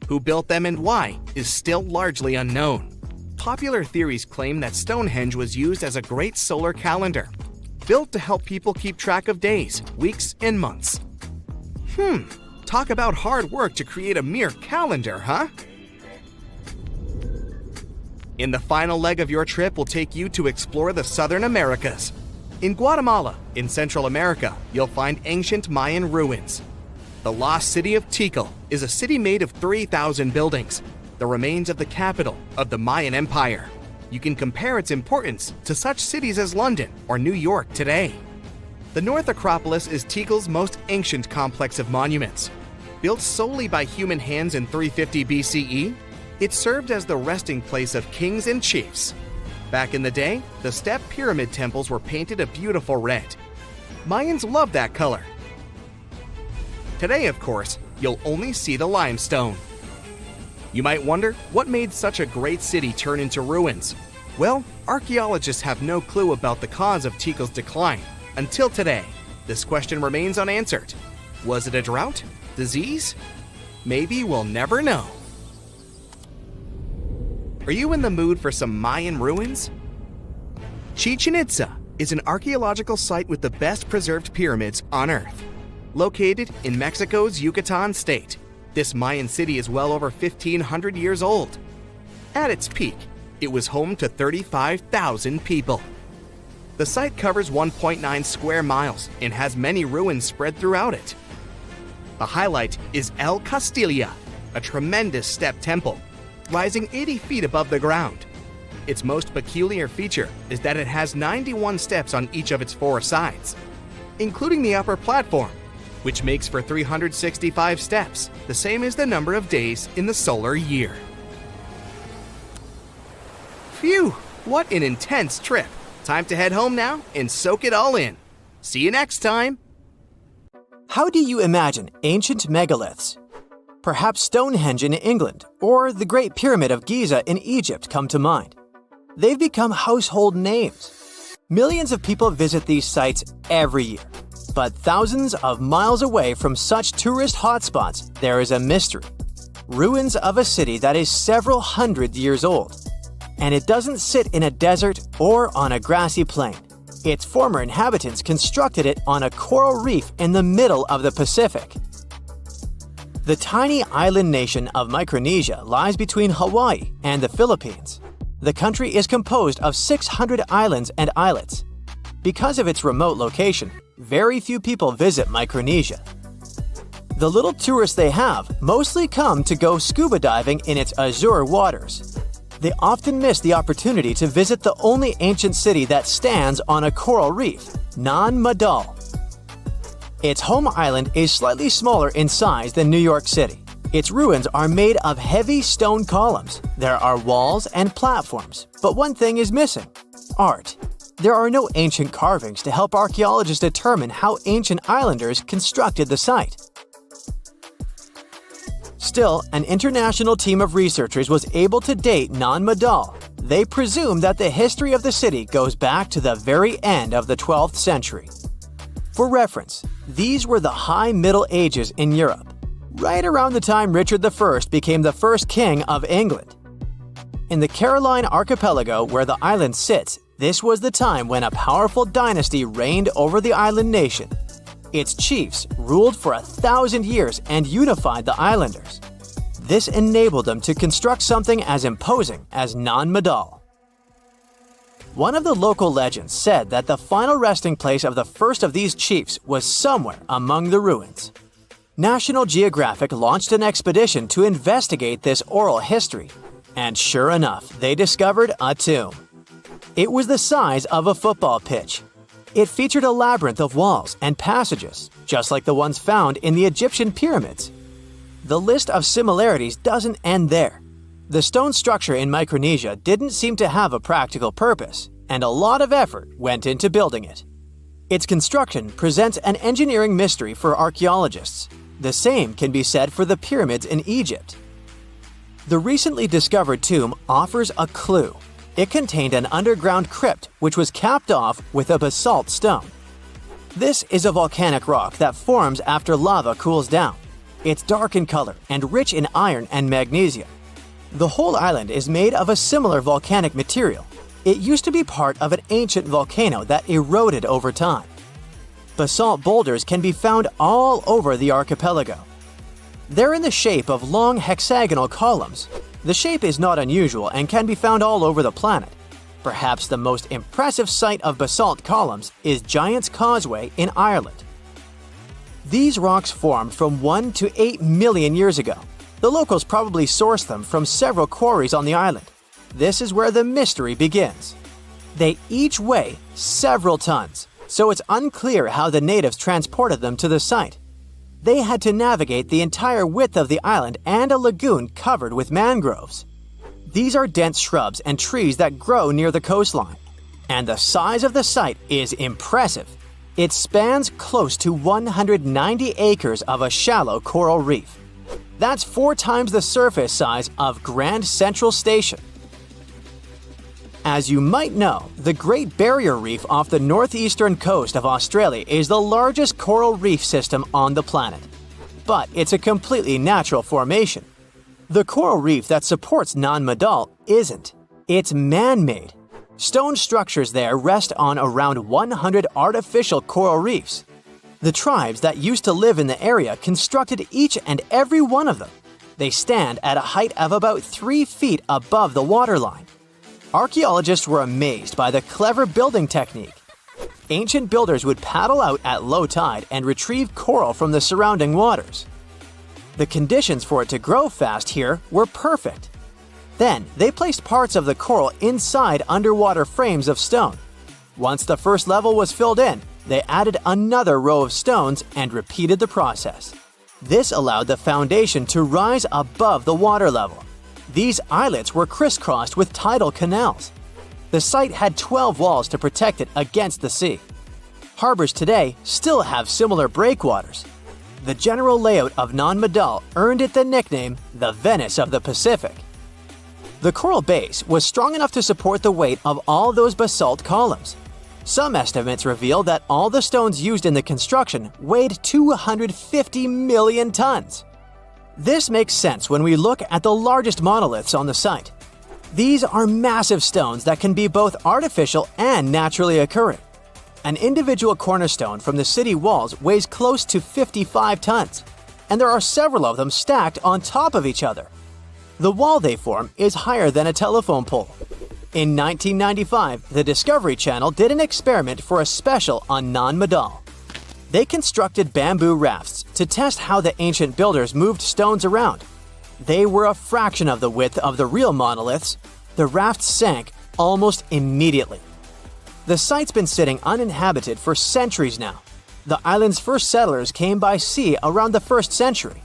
[SPEAKER 5] Who built them and why is still largely unknown. Popular theories claim that Stonehenge was used as a great solar calendar, built to help people keep track of days, weeks, and months. Talk about hard work to create a mere calendar, huh? In the final leg of your trip, we'll take you to explore the Southern Americas. In Guatemala, in Central America, you'll find ancient Mayan ruins. The lost city of Tikal is a city made of 3,000 buildings, the remains of the capital of the Mayan Empire. You can compare its importance to such cities as London or New York today. The North Acropolis is Tikal's most ancient complex of monuments. Built solely by human hands in 350 BCE, it served as the resting place of kings and chiefs. Back in the day, the step pyramid temples were painted a beautiful red. Mayans loved that color. Today, of course, you'll only see the limestone. You might wonder what made such a great city turn into ruins. Well, archaeologists have no clue about the cause of Tikal's decline. Until today, this question remains unanswered. Was it a drought? Disease? Maybe we'll never know. Are you in the mood for some Mayan ruins? Chichen Itza is an archaeological site with the best preserved pyramids on Earth. Located in Mexico's Yucatan state, this Mayan city is well over 1,500 years old. At its peak, it was home to 35,000 people. The site covers 1.9 square miles and has many ruins spread throughout it. The highlight is El Castilla, a tremendous step temple, rising 80 feet above the ground. Its most peculiar feature is that it has 91 steps on each of its 4 sides, including the upper platform, which makes for 365 steps, the same as the number of days in the solar year. Phew, what an intense trip. Time to head home now and soak it all in. See you next time.
[SPEAKER 1] How do you imagine ancient megaliths? Perhaps Stonehenge in England or the Great Pyramid of Giza in Egypt come to mind. They've become household names. Millions of people visit these sites every year. But thousands of miles away from such tourist hotspots, there is a mystery. Ruins of a city that is several hundred years old. And it doesn't sit in a desert or on a grassy plain. Its former inhabitants constructed it on a coral reef in the middle of the Pacific. The tiny island nation of Micronesia lies between Hawaii and the Philippines. The country is composed of 600 islands and islets. Because of its remote location, very few people visit Micronesia. The little tourists they have mostly come to go scuba diving in its azure waters. They often miss the opportunity to visit the only ancient city that stands on a coral reef, Nan Madal. Its home island is slightly smaller in size than New York City. Its ruins are made of heavy stone columns. There are walls and platforms, but one thing is missing: art. There are no ancient carvings to help archaeologists determine how ancient islanders constructed the site. Still, an international team of researchers was able to date Nan Madal. They presume that the history of the city goes back to the very end of the 12th century. For reference, these were the High Middle Ages in Europe, right around the time Richard I became the first king of England. In the Caroline Archipelago, where the island sits, this was the time when a powerful dynasty reigned over the island nation. Its chiefs ruled for 1,000 years and unified the islanders. This enabled them to construct something as imposing as Nan Madal. One of the local legends said that the final resting place of the first of these chiefs was somewhere among the ruins. National Geographic launched an expedition to investigate this oral history, and sure enough, they discovered a tomb. It was the size of a football pitch. It featured a labyrinth of walls and passages, just like the ones found in the Egyptian pyramids. The list of similarities doesn't end there. The stone structure in Micronesia didn't seem to have a practical purpose, and a lot of effort went into building it. Its construction presents an engineering mystery for archaeologists. The same can be said for the pyramids in Egypt. The recently discovered tomb offers a clue. It contained an underground crypt which was capped off with a basalt stone. This is a volcanic rock that forms after lava cools down. It's dark in color and rich in iron and magnesium. The whole island is made of a similar volcanic material. It used to be part of an ancient volcano that eroded over time. Basalt boulders can be found all over the archipelago. They're in the shape of long hexagonal columns. The shape is not unusual and can be found all over the planet. Perhaps the most impressive site of basalt columns is Giant's Causeway in Ireland. These rocks formed from 1 to 8 million years ago. The locals probably sourced them from several quarries on the island. This is where the mystery begins. They each weigh several tons, so it's unclear how the natives transported them to the site. They had to navigate the entire width of the island and a lagoon covered with mangroves. These are dense shrubs and trees that grow near the coastline. And the size of the site is impressive. It spans close to 190 acres of a shallow coral reef. That's 4 times the surface size of Grand Central Station. As you might know, the Great Barrier Reef off the northeastern coast of Australia is the largest coral reef system on the planet. But it's a completely natural formation. The coral reef that supports Nan Madal isn't. It's man-made. Stone structures there rest on around 100 artificial coral reefs. The tribes that used to live in the area constructed each and every one of them. They stand at a height of about 3 feet above the waterline. Archaeologists were amazed by the clever building technique. Ancient builders would paddle out at low tide and retrieve coral from the surrounding waters. The conditions for it to grow fast here were perfect. Then, they placed parts of the coral inside underwater frames of stone. Once the first level was filled in, they added another row of stones and repeated the process. This allowed the foundation to rise above the water level. These islets were crisscrossed with tidal canals. The site had 12 walls to protect it against the sea. Harbors today still have similar breakwaters. The general layout of Nan Madal earned it the nickname the Venice of the Pacific. The coral base was strong enough to support the weight of all those basalt columns. Some estimates reveal that all the stones used in the construction weighed 250 million tons. This makes sense when we look at the largest monoliths on the site. These are massive stones that can be both artificial and naturally occurring. An individual cornerstone from the city walls weighs close to 55 tons, and there are several of them stacked on top of each other. The wall they form is higher than a telephone pole. In 1995, the Discovery Channel did an experiment for a special on Nan Madal. They constructed bamboo rafts to test how the ancient builders moved stones around. They were a fraction of the width of the real monoliths. The rafts sank almost immediately. The site's been sitting uninhabited for centuries now. The island's first settlers came by sea around the 1st century.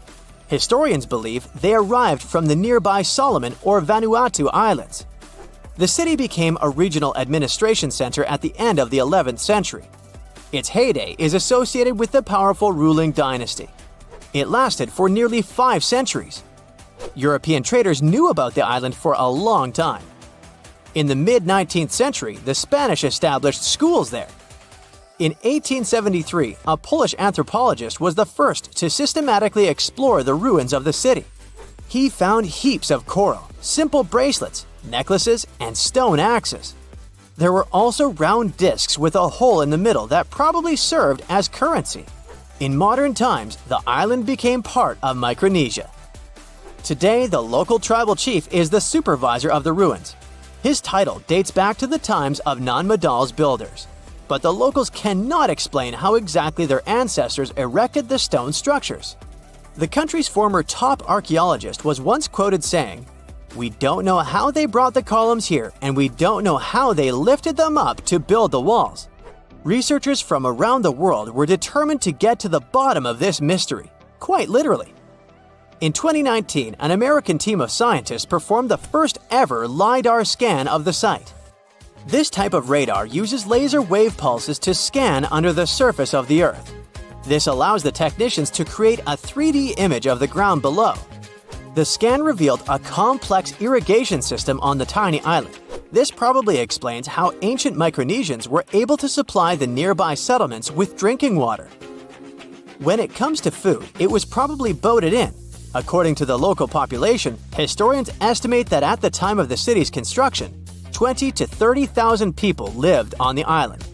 [SPEAKER 1] Historians believe they arrived from the nearby Solomon or Vanuatu Islands. The city became a regional administration center at the end of the 11th century. Its heyday is associated with the powerful ruling dynasty. It lasted for nearly 5 centuries. European traders knew about the island for a long time. In the mid-19th century, the Spanish established schools there. In 1873, a Polish anthropologist was the first to systematically explore the ruins of the city. He found heaps of coral, simple bracelets, necklaces, and stone axes. There were also round discs with a hole in the middle that probably served as currency. In modern times, the island became part of Micronesia. Today, the local tribal chief is the supervisor of the ruins. His title dates back to the times of Nan Madal's builders. But the locals cannot explain how exactly their ancestors erected the stone structures. The country's former top archaeologist was once quoted saying, "We don't know how they brought the columns here, and we don't know how they lifted them up to build the walls." Researchers from around the world were determined to get to the bottom of this mystery, quite literally. In 2019, an American team of scientists performed the first ever LiDAR scan of the site. This type of radar uses laser wave pulses to scan under the surface of the Earth. This allows the technicians to create a 3D image of the ground below. The scan revealed a complex irrigation system on the tiny island. This probably explains how ancient Micronesians were able to supply the nearby settlements with drinking water. When it comes to food, it was probably boated in. According to the local population, historians estimate that at the time of the city's construction, 20 to 30,000 people lived on the island.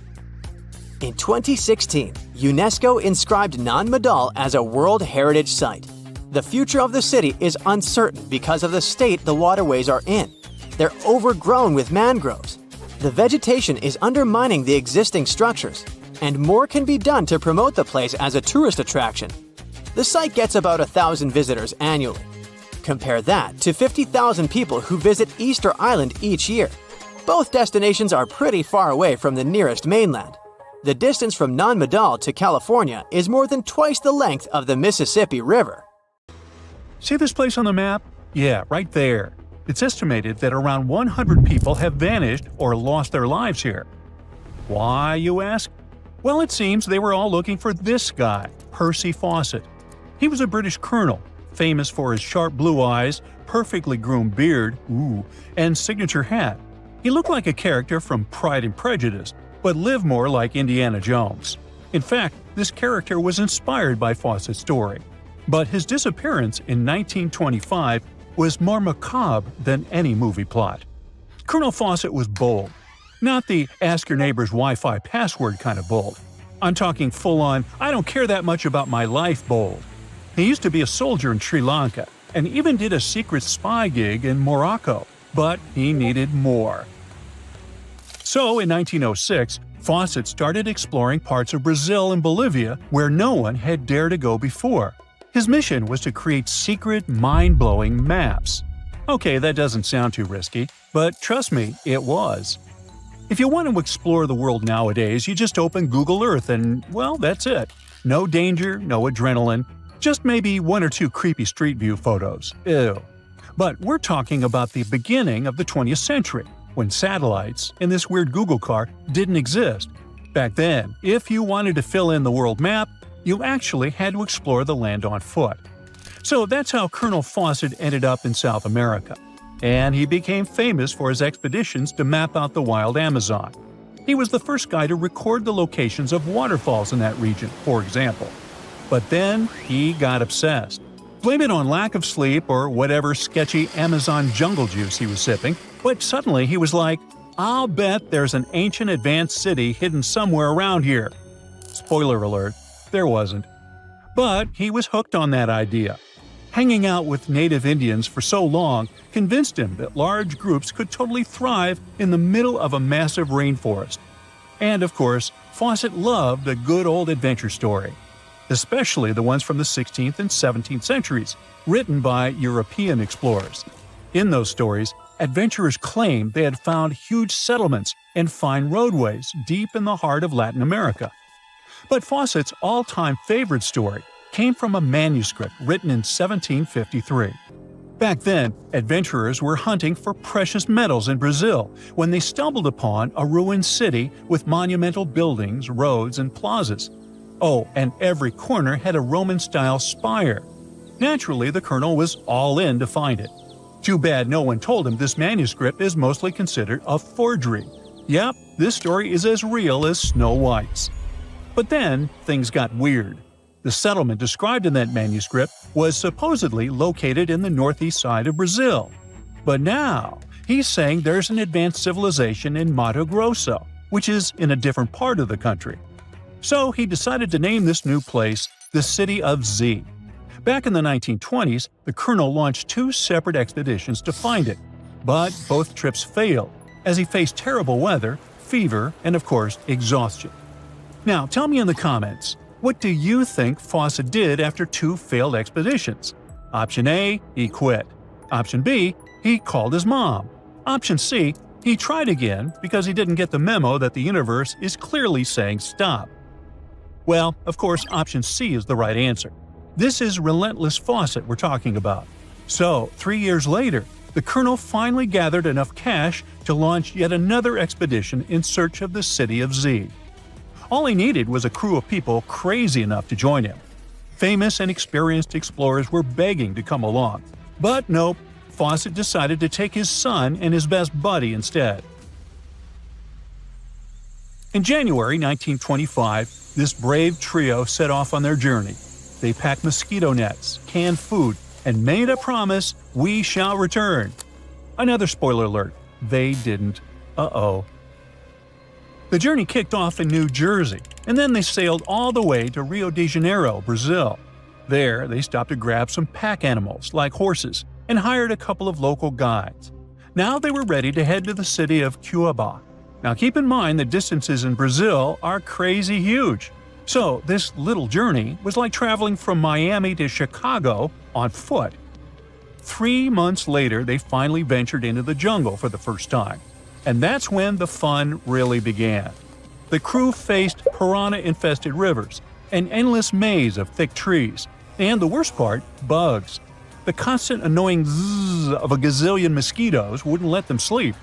[SPEAKER 1] In 2016, UNESCO inscribed Nan Madal as a World Heritage Site. The future of the city is uncertain because of the state the waterways are in. They're overgrown with mangroves. The vegetation is undermining the existing structures, and more can be done to promote the place as a tourist attraction. The site gets about 1,000 visitors annually. Compare that to 50,000 people who visit Easter Island each year. Both destinations are pretty far away from the nearest mainland. The distance from Nan Madal to California is more than twice the length of the Mississippi River.
[SPEAKER 2] See this place on the map? Yeah, right there. It's estimated that around 100 people have vanished or lost their lives here. Why, you ask? Well, it seems they were all looking for this guy, Percy Faucet. He was a British colonel, famous for his sharp blue eyes, perfectly groomed beard, and signature hat. He looked like a character from Pride and Prejudice, but lived more like Indiana Jones. In fact, this character was inspired by Fawcett's story. But his disappearance in 1925 was more macabre than any movie plot. Colonel Faucet was bold. Not the ask your neighbor's Wi-Fi password kind of bold. I'm talking full-on, I don't care that much about my life bold. He used to be a soldier in Sri Lanka and even did a secret spy gig in Morocco, but he needed more. So in 1906, Fawcett started exploring parts of Brazil and Bolivia where no one had dared to go before. His mission was to create secret, mind-blowing maps. Okay, that doesn't sound too risky, but trust me, it was. If you want to explore the world nowadays, you just open Google Earth and, well, that's it. No danger, no adrenaline, just maybe one or two creepy street view photos. Ew. But we're talking about the beginning of the 20th century, when satellites and this weird Google car didn't exist. Back then, if you wanted to fill in the world map, you actually had to explore the land on foot. So that's how Colonel Fawcett ended up in South America. And he became famous for his expeditions to map out the wild Amazon. He was the first guy to record the locations of waterfalls in that region, for example. But then he got obsessed. Blame it on lack of sleep or whatever sketchy Amazon jungle juice he was sipping, but suddenly he was like, I'll bet there's an ancient advanced city hidden somewhere around here. Spoiler alert, there wasn't. But he was hooked on that idea. Hanging out with native Indians for so long convinced him that large groups could totally thrive in the middle of a massive rainforest. And of course, Fawcett loved a good old adventure story, especially the ones from the 16th and 17th centuries, written by European explorers. In those stories, adventurers claimed they had found huge settlements and fine roadways deep in the heart of Latin America. But Fawcett's all-time favorite story came from a manuscript written in 1753. Back then, adventurers were hunting for precious metals in Brazil when they stumbled upon a ruined city with monumental buildings, roads, and plazas. Oh, and every corner had a Roman-style spire. Naturally, the colonel was all in to find it. Too bad no one told him this manuscript is mostly considered a forgery. Yep, this story is as real as Snow White's. But then, things got weird. The settlement described in that manuscript was supposedly located in the northeast side of Brazil. But now, he's saying there's an advanced civilization in Mato Grosso, which is in a different part of the country. So he decided to name this new place the City of Z. Back in the 1920s, the colonel launched 2 separate expeditions to find it. But both trips failed, as he faced terrible weather, fever, and of course, exhaustion. Now, tell me in the comments, what do you think Fawcett did after 2 failed expeditions? Option A, he quit. Option B, he called his mom. Option C, he tried again because he didn't get the memo that the universe is clearly saying stop. Well, of course, option C is the right answer. This is relentless Fawcett we're talking about. So, 3 years later, the colonel finally gathered enough cash to launch yet another expedition in search of the City of Z. All he needed was a crew of people crazy enough to join him. Famous and experienced explorers were begging to come along. But nope, Faucet decided to take his son and his best buddy instead. In January 1925, this brave trio set off on their journey. They packed mosquito nets, canned food, and made a promise, "We shall return." Another spoiler alert, they didn't. Uh-oh. The journey kicked off in New Jersey, and then they sailed all the way to Rio de Janeiro, Brazil. There, they stopped to grab some pack animals, like horses, and hired a couple of local guides. Now they were ready to head to the city of Cuiabá. Now keep in mind the distances in Brazil are crazy huge. So this little journey was like traveling from Miami to Chicago on foot. 3 months later, they finally ventured into the jungle for the first time. And that's when the fun really began. The crew faced piranha-infested rivers, an endless maze of thick trees, and the worst part, bugs. The constant annoying zzz of a gazillion mosquitoes wouldn't let them sleep,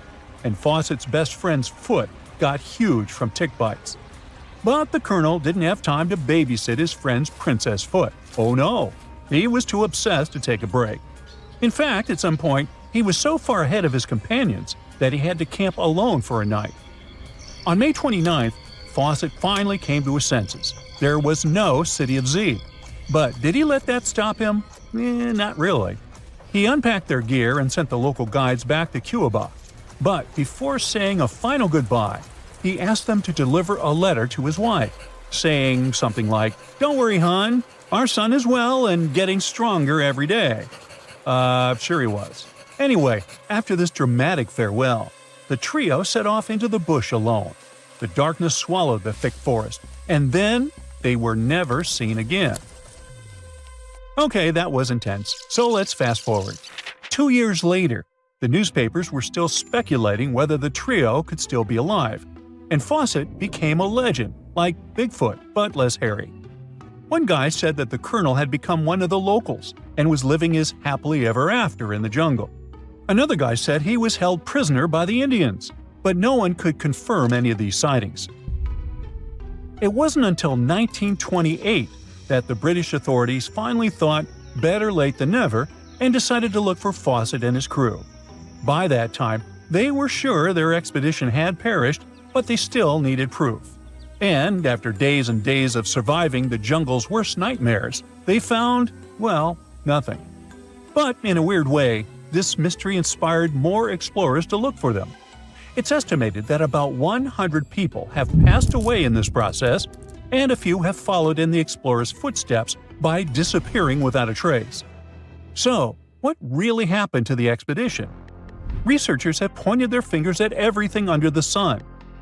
[SPEAKER 2] and Faucet's best friend's foot got huge from tick bites. But the colonel didn't have time to babysit his friend's princess foot. Oh no, he was too obsessed to take a break. In fact, at some point, he was so far ahead of his companions that he had to camp alone for a night. On May 29th, Faucet finally came to his senses. There was no City of Z. But did he let that stop him? Not really. He unpacked their gear and sent the local guides back to Cuiabá. But before saying a final goodbye, he asked them to deliver a letter to his wife, saying something like, "Don't worry, hon, our son is well and getting stronger every day." Sure he was. Anyway, after this dramatic farewell, the trio set off into the bush alone. The darkness swallowed the thick forest, and then they were never seen again. Okay, that was intense, so let's fast forward. 2 years later, the newspapers were still speculating whether the trio could still be alive, and Faucet became a legend, like Bigfoot, but less hairy. One guy said that the colonel had become one of the locals and was living his happily ever after in the jungle. Another guy said he was held prisoner by the Indians, but no one could confirm any of these sightings. It wasn't until 1928 that the British authorities finally thought better late than never and decided to look for Faucet and his crew. By that time, they were sure their expedition had perished, but they still needed proof. And after days and days of surviving the jungle's worst nightmares, they found, well, nothing. But in a weird way, this mystery inspired more explorers to look for them. It's estimated that about 100 people have passed away in this process, and a few have followed in the explorers' footsteps by disappearing without a trace. So, what really happened to the expedition? Researchers have pointed their fingers at everything under the sun: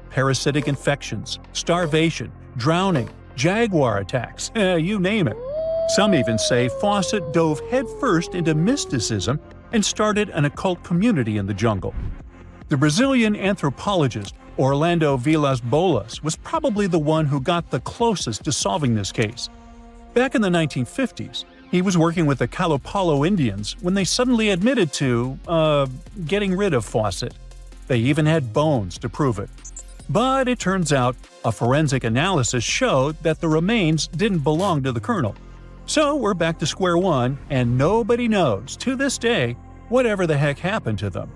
[SPEAKER 2] parasitic infections, starvation, drowning, jaguar attacks, you name it. Some even say Faucet dove headfirst into mysticism and started an occult community in the jungle. The Brazilian anthropologist Orlando Vilas-Boas was probably the one who got the closest to solving this case. Back in the 1950s, he was working with the Kalapalo Indians when they suddenly admitted to, getting rid of Faucet. They even had bones to prove it. But it turns out a forensic analysis showed that the remains didn't belong to the colonel. So we're back to square one, and nobody knows, to this day, whatever the heck happened to them.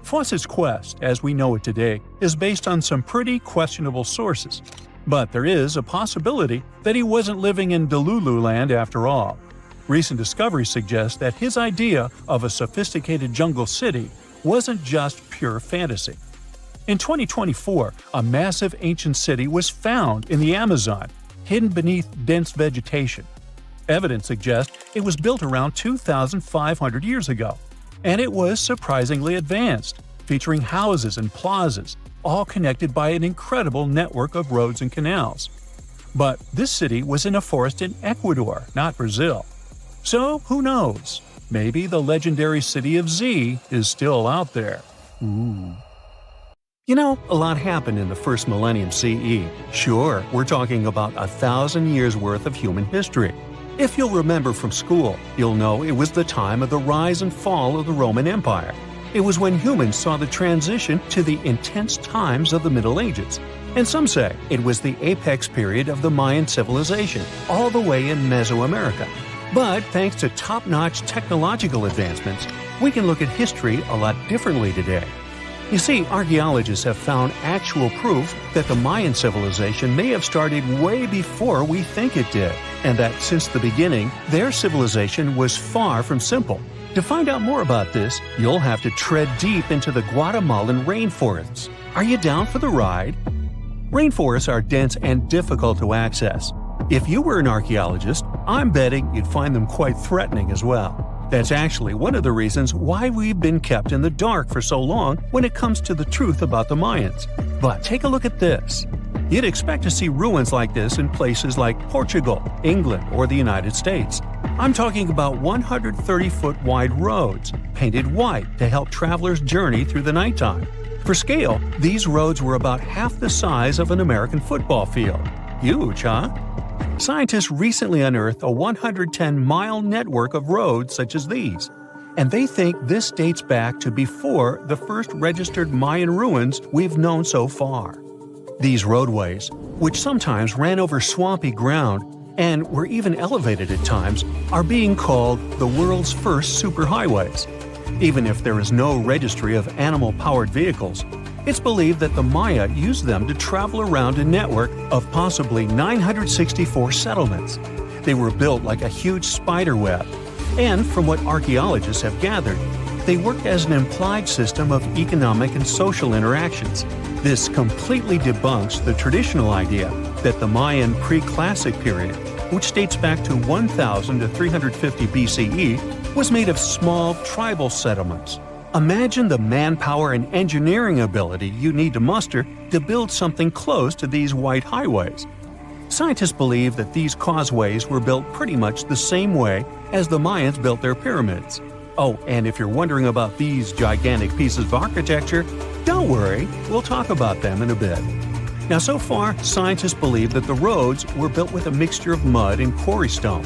[SPEAKER 2] Faucet's quest, as we know it today, is based on some pretty questionable sources. But there is a possibility that he wasn't living in Delulu land after all. Recent discoveries suggest that his idea of a sophisticated jungle city wasn't just pure fantasy. In 2024, a massive ancient city was found in the Amazon, hidden beneath dense vegetation. Evidence suggests it was built around 2,500 years ago, and it was surprisingly advanced, featuring houses and plazas, all connected by an incredible network of roads and canals. But this city was in a forest in Ecuador, not Brazil. So who knows? Maybe the legendary City of Z is still out there. Ooh. You know, a lot happened in the first millennium CE. Sure, we're talking about 1,000 years worth of human history. If you'll remember from school, you'll know it was the time of the rise and fall of the Roman Empire. It was when humans saw the transition to the intense times of the Middle Ages. And some say it was the apex period of the Mayan civilization, all the way in Mesoamerica. But thanks to top-notch technological advancements, we can look at history a lot differently today. You see, archaeologists have found actual proof that the Mayan civilization may have started way before we think it did, and that since the beginning, their civilization was far from simple. To find out more about this, you'll have to tread deep into the Guatemalan rainforests. Are you down for the ride? Rainforests are dense and difficult to access. If you were an archaeologist, I'm betting you'd find them quite threatening as well. That's actually one of the reasons why we've been kept in the dark for so long when it comes to the truth about the Mayans. But take a look at this. You'd expect to see ruins like this in places like Portugal, England, or the United States. I'm talking about 130-foot wide roads, painted white to help travelers journey through the nighttime. For scale, these roads were about half the size of an American football field. Huge, huh? Scientists recently unearthed a 110-mile network of roads such as these, and they think this dates back to before the first registered Mayan ruins we've known so far. These roadways, which sometimes ran over swampy ground and were even elevated at times, are being called the world's first superhighways. Even if there is no registry of animal-powered vehicles, it's believed that the Maya used them to travel around a network of possibly 964 settlements. They were built like a huge spider web, and from what archaeologists have gathered, they worked as an implied system of economic and social interactions. This completely debunks the traditional idea that the Mayan pre-classic period, which dates back to 1000 to 350 BCE, was made of small tribal settlements. Imagine the manpower and engineering ability you need to muster to build something close to these white highways. Scientists believe that these causeways were built pretty much the same way as the Mayans built their pyramids. Oh, and if you're wondering about these gigantic pieces of architecture, don't worry, we'll talk about them in a bit. Now, so far, scientists believe that the roads were built with a mixture of mud and quarry stone.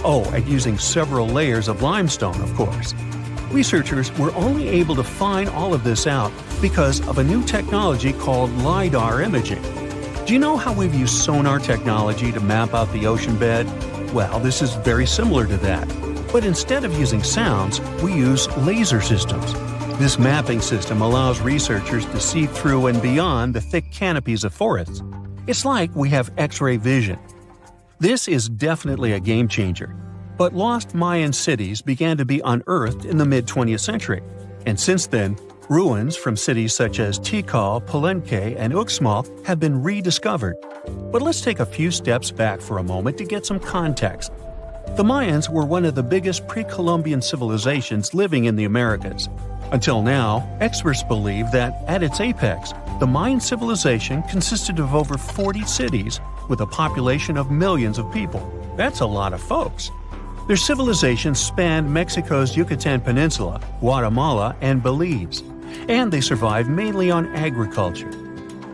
[SPEAKER 2] Oh, and using several layers of limestone, of course. Researchers were only able to find all of this out because of a new technology called LiDAR imaging. Do you know how we've used sonar technology to map out the ocean bed? Well, this is very similar to that. But instead of using sounds, we use laser systems. This mapping system allows researchers to see through and beyond the thick canopies of forests. It's like we have X-ray vision. This is definitely a game changer. But lost Mayan cities began to be unearthed in the mid-20th century, and since then, ruins from cities such as Tikal, Palenque, and Uxmal have been rediscovered. But let's take a few steps back for a moment to get some context. The Mayans were one of the biggest pre-Columbian civilizations living in the Americas. Until now, experts believe that, at its apex, the Mayan civilization consisted of over 40 cities with a population of millions of people. That's a lot of folks. Their civilization spanned Mexico's Yucatan Peninsula, Guatemala, and Belize, and they survived mainly on agriculture.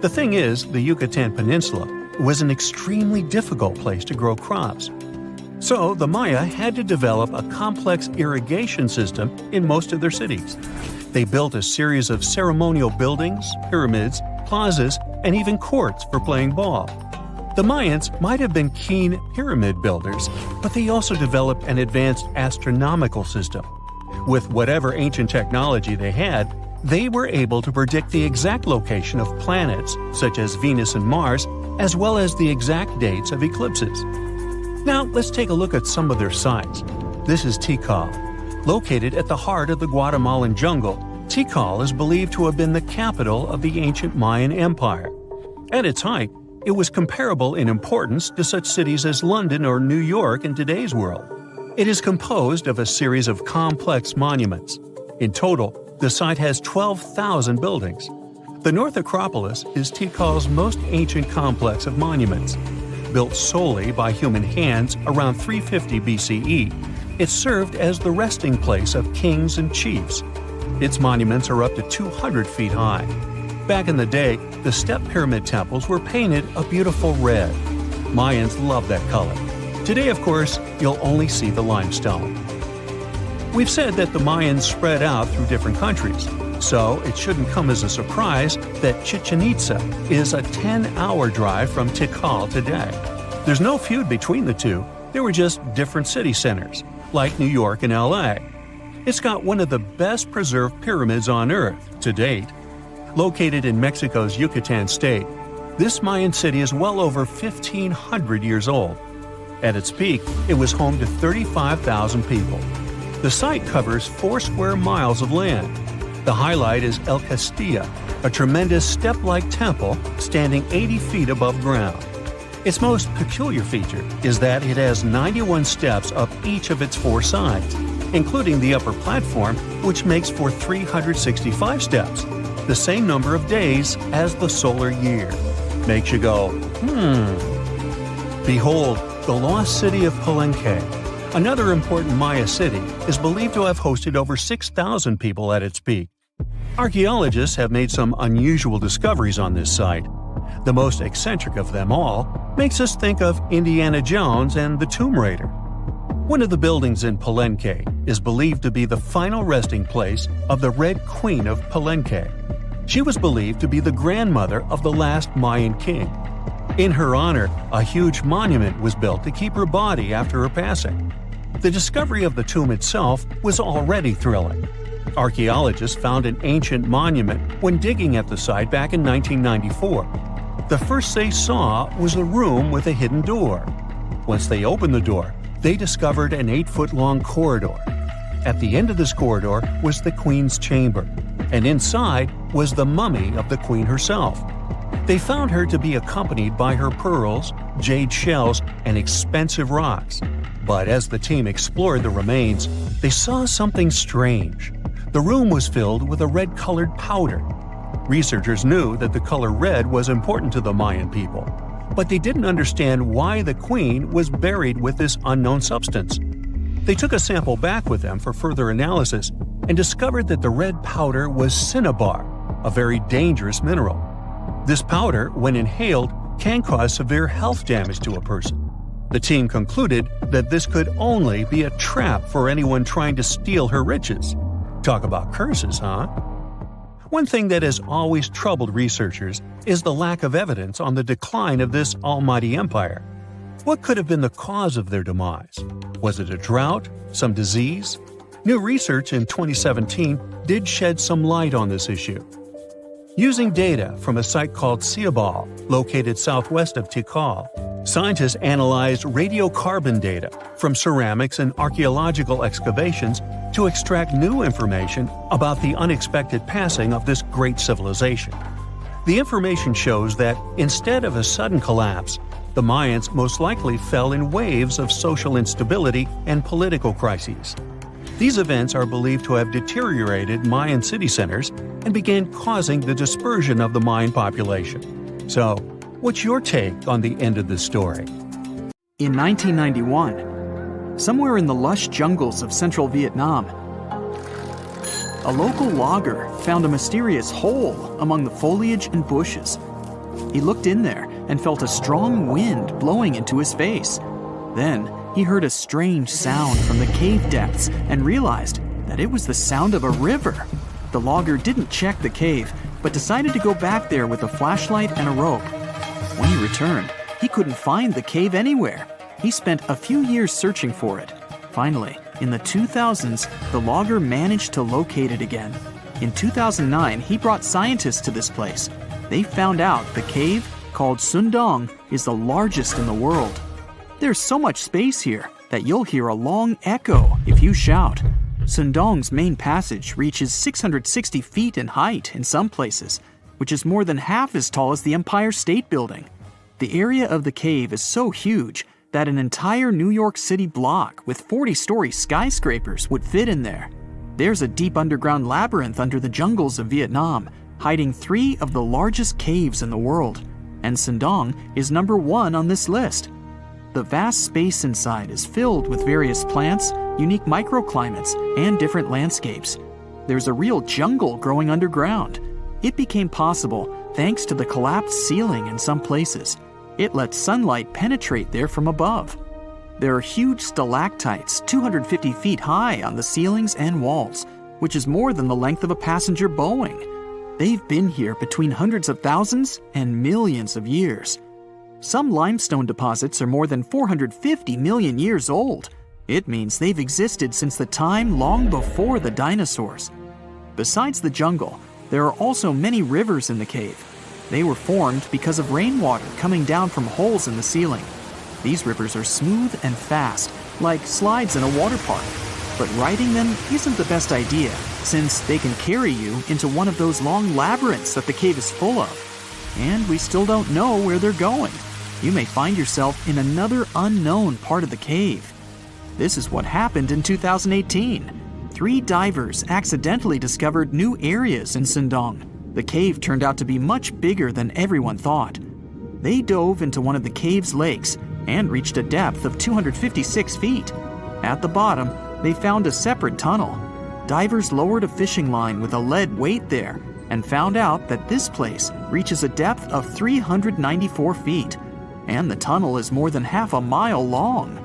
[SPEAKER 2] The thing is, the Yucatan Peninsula was an extremely difficult place to grow crops. So the Maya had to develop a complex irrigation system in most of their cities. They built a series of ceremonial buildings, pyramids, plazas, and even courts for playing ball. The Mayans might have been keen pyramid builders, but they also developed an advanced astronomical system. With whatever ancient technology they had, they were able to predict the exact location of planets, such as Venus and Mars, as well as the exact dates of eclipses. Now, let's take a look at some of their sites. This is Tikal. Located at the heart of the Guatemalan jungle, Tikal is believed to have been the capital of the ancient Mayan Empire. At its height, it was comparable in importance to such cities as London or New York in today's world. It is composed of a series of complex monuments. In total, the site has 12,000 buildings. The North Acropolis is Tikal's most ancient complex of monuments. Built solely by human hands around 350 BCE, it served as the resting place of kings and chiefs. Its monuments are up to 200 feet high. Back in the day, the step pyramid temples were painted a beautiful red. Mayans loved that color. Today, of course, you'll only see the limestone. We've said that the Mayans spread out through different countries, so it shouldn't come as a surprise that Chichen Itza is a 10-hour drive from Tikal today. There's no feud between the two. They were just different city centers, like New York and LA. It's got one of the best preserved pyramids on Earth to date. Located in Mexico's Yucatan state, this Mayan city is well over 1,500 years old. At its peak, it was home to 35,000 people. The site covers 4 square miles of land. The highlight is El Castillo, a tremendous step-like temple standing 80 feet above ground. Its most peculiar feature is that it has 91 steps up each of its 4 sides, including the upper platform, which makes for 365 steps, the same number of days as the solar year. Makes you go, Behold, the lost city of Palenque. Another important Maya city is believed to have hosted over 6,000 people at its peak. Archaeologists have made some unusual discoveries on this site. The most eccentric of them all makes us think of Indiana Jones and the Tomb Raider. One of the buildings in Palenque is believed to be the final resting place of the Red Queen of Palenque. She was believed to be the grandmother of the last Mayan king. In her honor, a huge monument was built to keep her body after her passing. The discovery of the tomb itself was already thrilling. Archaeologists found an ancient monument when digging at the site back in 1994. The first they saw was a room with a hidden door. Once they opened the door, they discovered an 8-foot-long corridor. At the end of this corridor was the queen's chamber, and inside was the mummy of the queen herself. They found her to be accompanied by her pearls, jade shells, and expensive rocks. But as the team explored the remains, they saw something strange. The room was filled with a red-colored powder. Researchers knew that the color red was important to the Mayan people, but they didn't understand why the queen was buried with this unknown substance. They took a sample back with them for further analysis and discovered that the red powder was cinnabar, a very dangerous mineral. This powder, when inhaled, can cause severe health damage to a person. The team concluded that this could only be a trap for anyone trying to steal her riches. Talk about curses, huh? One thing that has always troubled researchers is the lack of evidence on the decline of this almighty empire. What could have been the cause of their demise? Was it a drought? Some disease? New research in 2017 did shed some light on this issue. Using data from a site called Ciabal, located southwest of Tikal, scientists analyzed radiocarbon data from ceramics and archaeological excavations to extract new information about the unexpected passing of this great civilization. The information shows that instead of a sudden collapse, the Mayans most likely fell in waves of social instability and political crises. These events are believed to have deteriorated Mayan city centers and began causing the dispersion of the Mayan population. So, what's your take on the end of this story?
[SPEAKER 4] In 1991, somewhere in the lush jungles of central Vietnam, a local logger found a mysterious hole among the foliage and bushes. He looked in there and felt a strong wind blowing into his face. Then, he heard a strange sound from the cave depths and realized that it was the sound of a river. The logger didn't check the cave, but decided to go back there with a flashlight and a rope. When he returned, he couldn't find the cave anywhere. He spent a few years searching for it. Finally, in the 2000s, the logger managed to locate it again. In 2009, he brought scientists to this place. They found out the cave, called Sundong, is the largest in the world. There's so much space here that you'll hear a long echo if you shout. Sundong's main passage reaches 660 feet in height in some places, which is more than half as tall as the Empire State Building. The area of the cave is so huge that an entire New York City block with 40-story skyscrapers would fit in there. There's a deep underground labyrinth under the jungles of Vietnam, hiding 3 of the largest caves in the world, and Sundong is number 1 on this list. The vast space inside is filled with various plants, unique microclimates, and different landscapes. There's a real jungle growing underground. It became possible thanks to the collapsed ceiling in some places. It lets sunlight penetrate there from above. There are huge stalactites 250 feet high on the ceilings and walls, which is more than the length of a passenger Boeing. They've been here between hundreds of thousands and millions of years. Some limestone deposits are more than 450 million years old. It means they've existed since the time long before the dinosaurs. Besides the jungle, there are also many rivers in the cave. They were formed because of rainwater coming down from holes in the ceiling. These rivers are smooth and fast, like slides in a water park. But riding them isn't the best idea, since they can carry you into one of those long labyrinths that the cave is full of. And we still don't know where they're going. You may find yourself in another unknown part of the cave. This is what happened in 2018. 3 divers accidentally discovered new areas in Sindong. The cave turned out to be much bigger than everyone thought. They dove into one of the cave's lakes and reached a depth of 256 feet. At the bottom, they found a separate tunnel. Divers lowered a fishing line with a lead weight there and found out that this place reaches a depth of 394 feet, and the tunnel is more than half a mile long.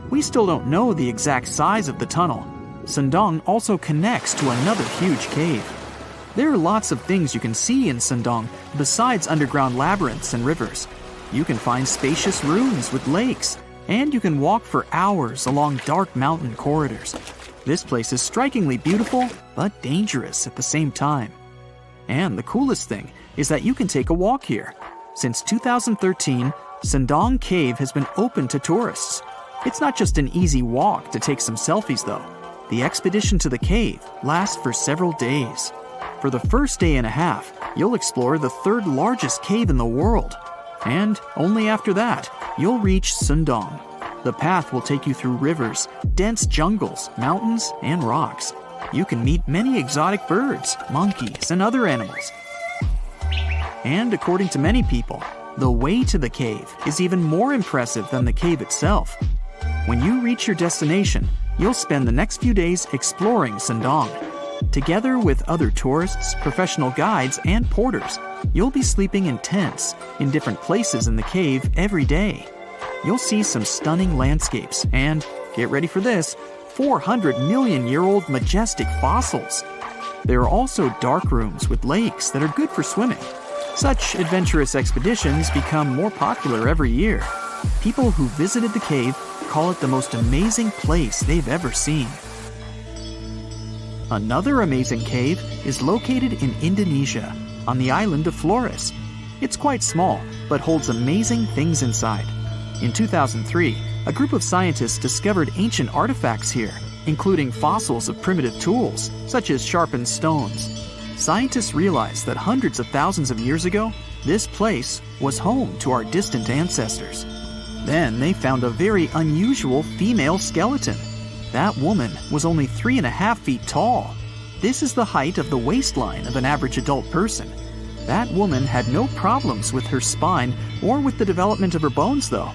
[SPEAKER 4] We still don't know the exact size of the tunnel. Sindong also connects to another huge cave. There are lots of things you can see in Sindong besides underground labyrinths and rivers. You can find spacious rooms with lakes, and you can walk for hours along dark mountain corridors. This place is strikingly beautiful, but dangerous at the same time. And the coolest thing is that you can take a walk here. Since 2013, Sindong Cave has been open to tourists. It's not just an easy walk to take some selfies though. The expedition to the cave lasts for several days. For the first day and a half, you'll explore the 3rd largest cave in the world. And only after that, you'll reach Sindong. The path will take you through rivers, dense jungles, mountains, and rocks. You can meet many exotic birds, monkeys, and other animals. And according to many people, the way to the cave is even more impressive than the cave itself. When you reach your destination, you'll spend the next few days exploring Sindong. Together with other tourists, professional guides, and porters, you'll be sleeping in tents in different places in the cave every day. You'll see some stunning landscapes and, get ready for this, 400-million-year-old majestic fossils. There are also dark rooms with lakes that are good for swimming. Such adventurous expeditions become more popular every year. People who visited the cave call it the most amazing place they've ever seen. Another amazing cave is located in Indonesia, on the island of Flores. It's quite small, but holds amazing things inside. In 2003, a group of scientists discovered ancient artifacts here, including fossils of primitive tools, such as sharpened stones. Scientists realized that hundreds of thousands of years ago, this place was home to our distant ancestors. Then they found a very unusual female skeleton. That woman was only 3.5 feet tall. This is the height of the waistline of an average adult person. That woman had no problems with her spine or with the development of her bones, though.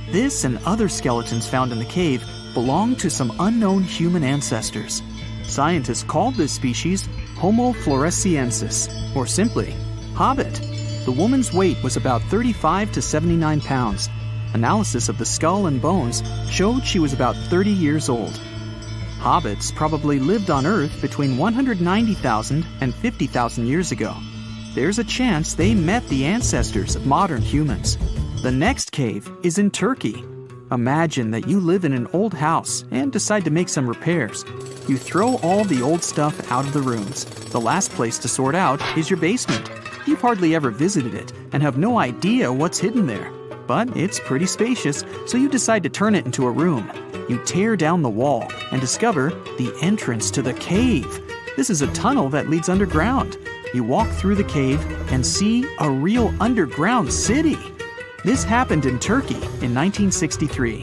[SPEAKER 4] This and other skeletons found in the cave belong to some unknown human ancestors. Scientists called this species Homo floresiensis, or simply, Hobbit. The woman's weight was about 35 to 79 pounds. Analysis of the skull and bones showed she was about 30 years old. Hobbits probably lived on Earth between 190,000 and 50,000 years ago. There's a chance they met the ancestors of modern humans. The next cave is in Turkey. Imagine that you live in an old house and decide to make some repairs. You throw all the old stuff out of the rooms. The last place to sort out is your basement. You've hardly ever visited it and have no idea what's hidden there. But it's pretty spacious, so you decide to turn it into a room. You tear down the wall and discover the entrance to the cave. This is a tunnel that leads underground. You walk through the cave and see a real underground city. This happened in Turkey in 1963.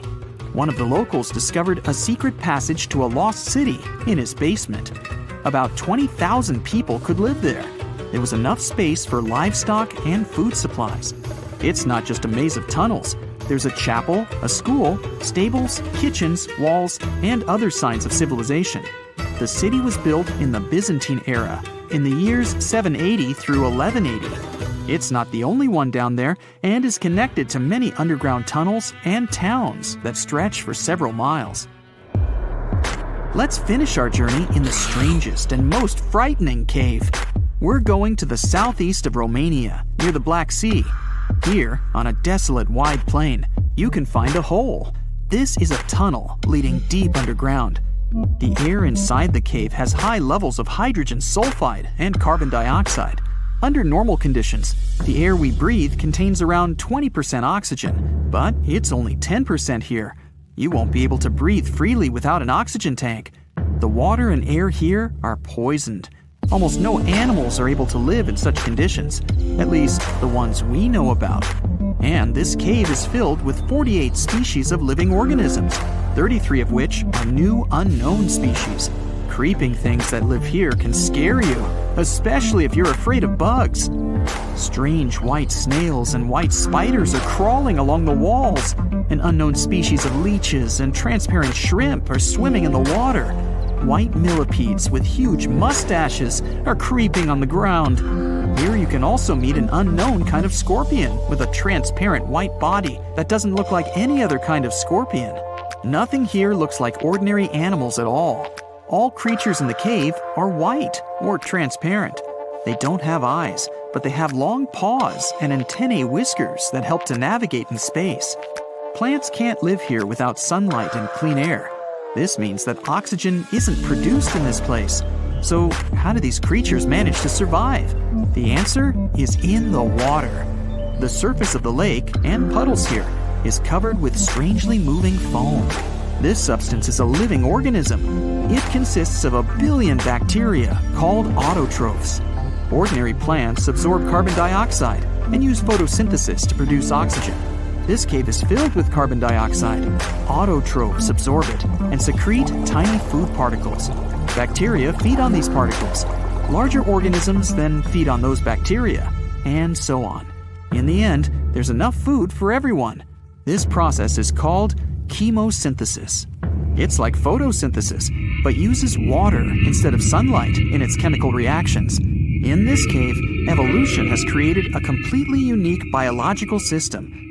[SPEAKER 4] One of the locals discovered a secret passage to a lost city in his basement. About 20,000 people could live there. There was enough space for livestock and food supplies. It's not just a maze of tunnels. There's a chapel, a school, stables, kitchens, walls, and other signs of civilization. The city was built in the Byzantine era, in the years 780 through 1180. It's not the only one down there and is connected to many underground tunnels and towns that stretch for several miles. Let's finish our journey in the strangest and most frightening cave. We're going to the southeast of Romania, near the Black Sea. Here, on a desolate wide plain, you can find a hole. This is a tunnel leading deep underground. The air inside the cave has high levels of hydrogen sulfide and carbon dioxide. Under normal conditions, the air we breathe contains around 20% oxygen, but it's only 10% here. You won't be able to breathe freely without an oxygen tank. The water and air here are poisoned. Almost no animals are able to live in such conditions, at least the ones we know about. And this cave is filled with 48 species of living organisms, 33 of which are new unknown species. Creeping things that live here can scare you, especially if you're afraid of bugs. Strange white snails and white spiders are crawling along the walls. An unknown species of leeches and transparent shrimp are swimming in the water. White millipedes with huge mustaches are creeping on the ground. Here you can also meet an unknown kind of scorpion with a transparent white body that doesn't look like any other kind of scorpion. Nothing here looks like ordinary animals at all. All creatures in the cave are white or transparent. They don't have eyes, but they have long paws and antennae whiskers that help to navigate in space. Plants can't live here without sunlight and clean air. This means that oxygen isn't produced in this place. So how do these creatures manage to survive? The answer is in the water. The surface of the lake and puddles here is covered with strangely moving foam. This substance is a living organism. It consists of 1 billion bacteria called autotrophs. Ordinary plants absorb carbon dioxide and use photosynthesis to produce oxygen. This cave is filled with carbon dioxide. Autotrophs absorb it and secrete tiny food particles. Bacteria feed on these particles. Larger organisms then feed on those bacteria, and so on. In the end, there's enough food for everyone. This process is called chemosynthesis. It's like photosynthesis, but uses water instead of sunlight in its chemical reactions. In this cave, evolution has created a completely unique biological system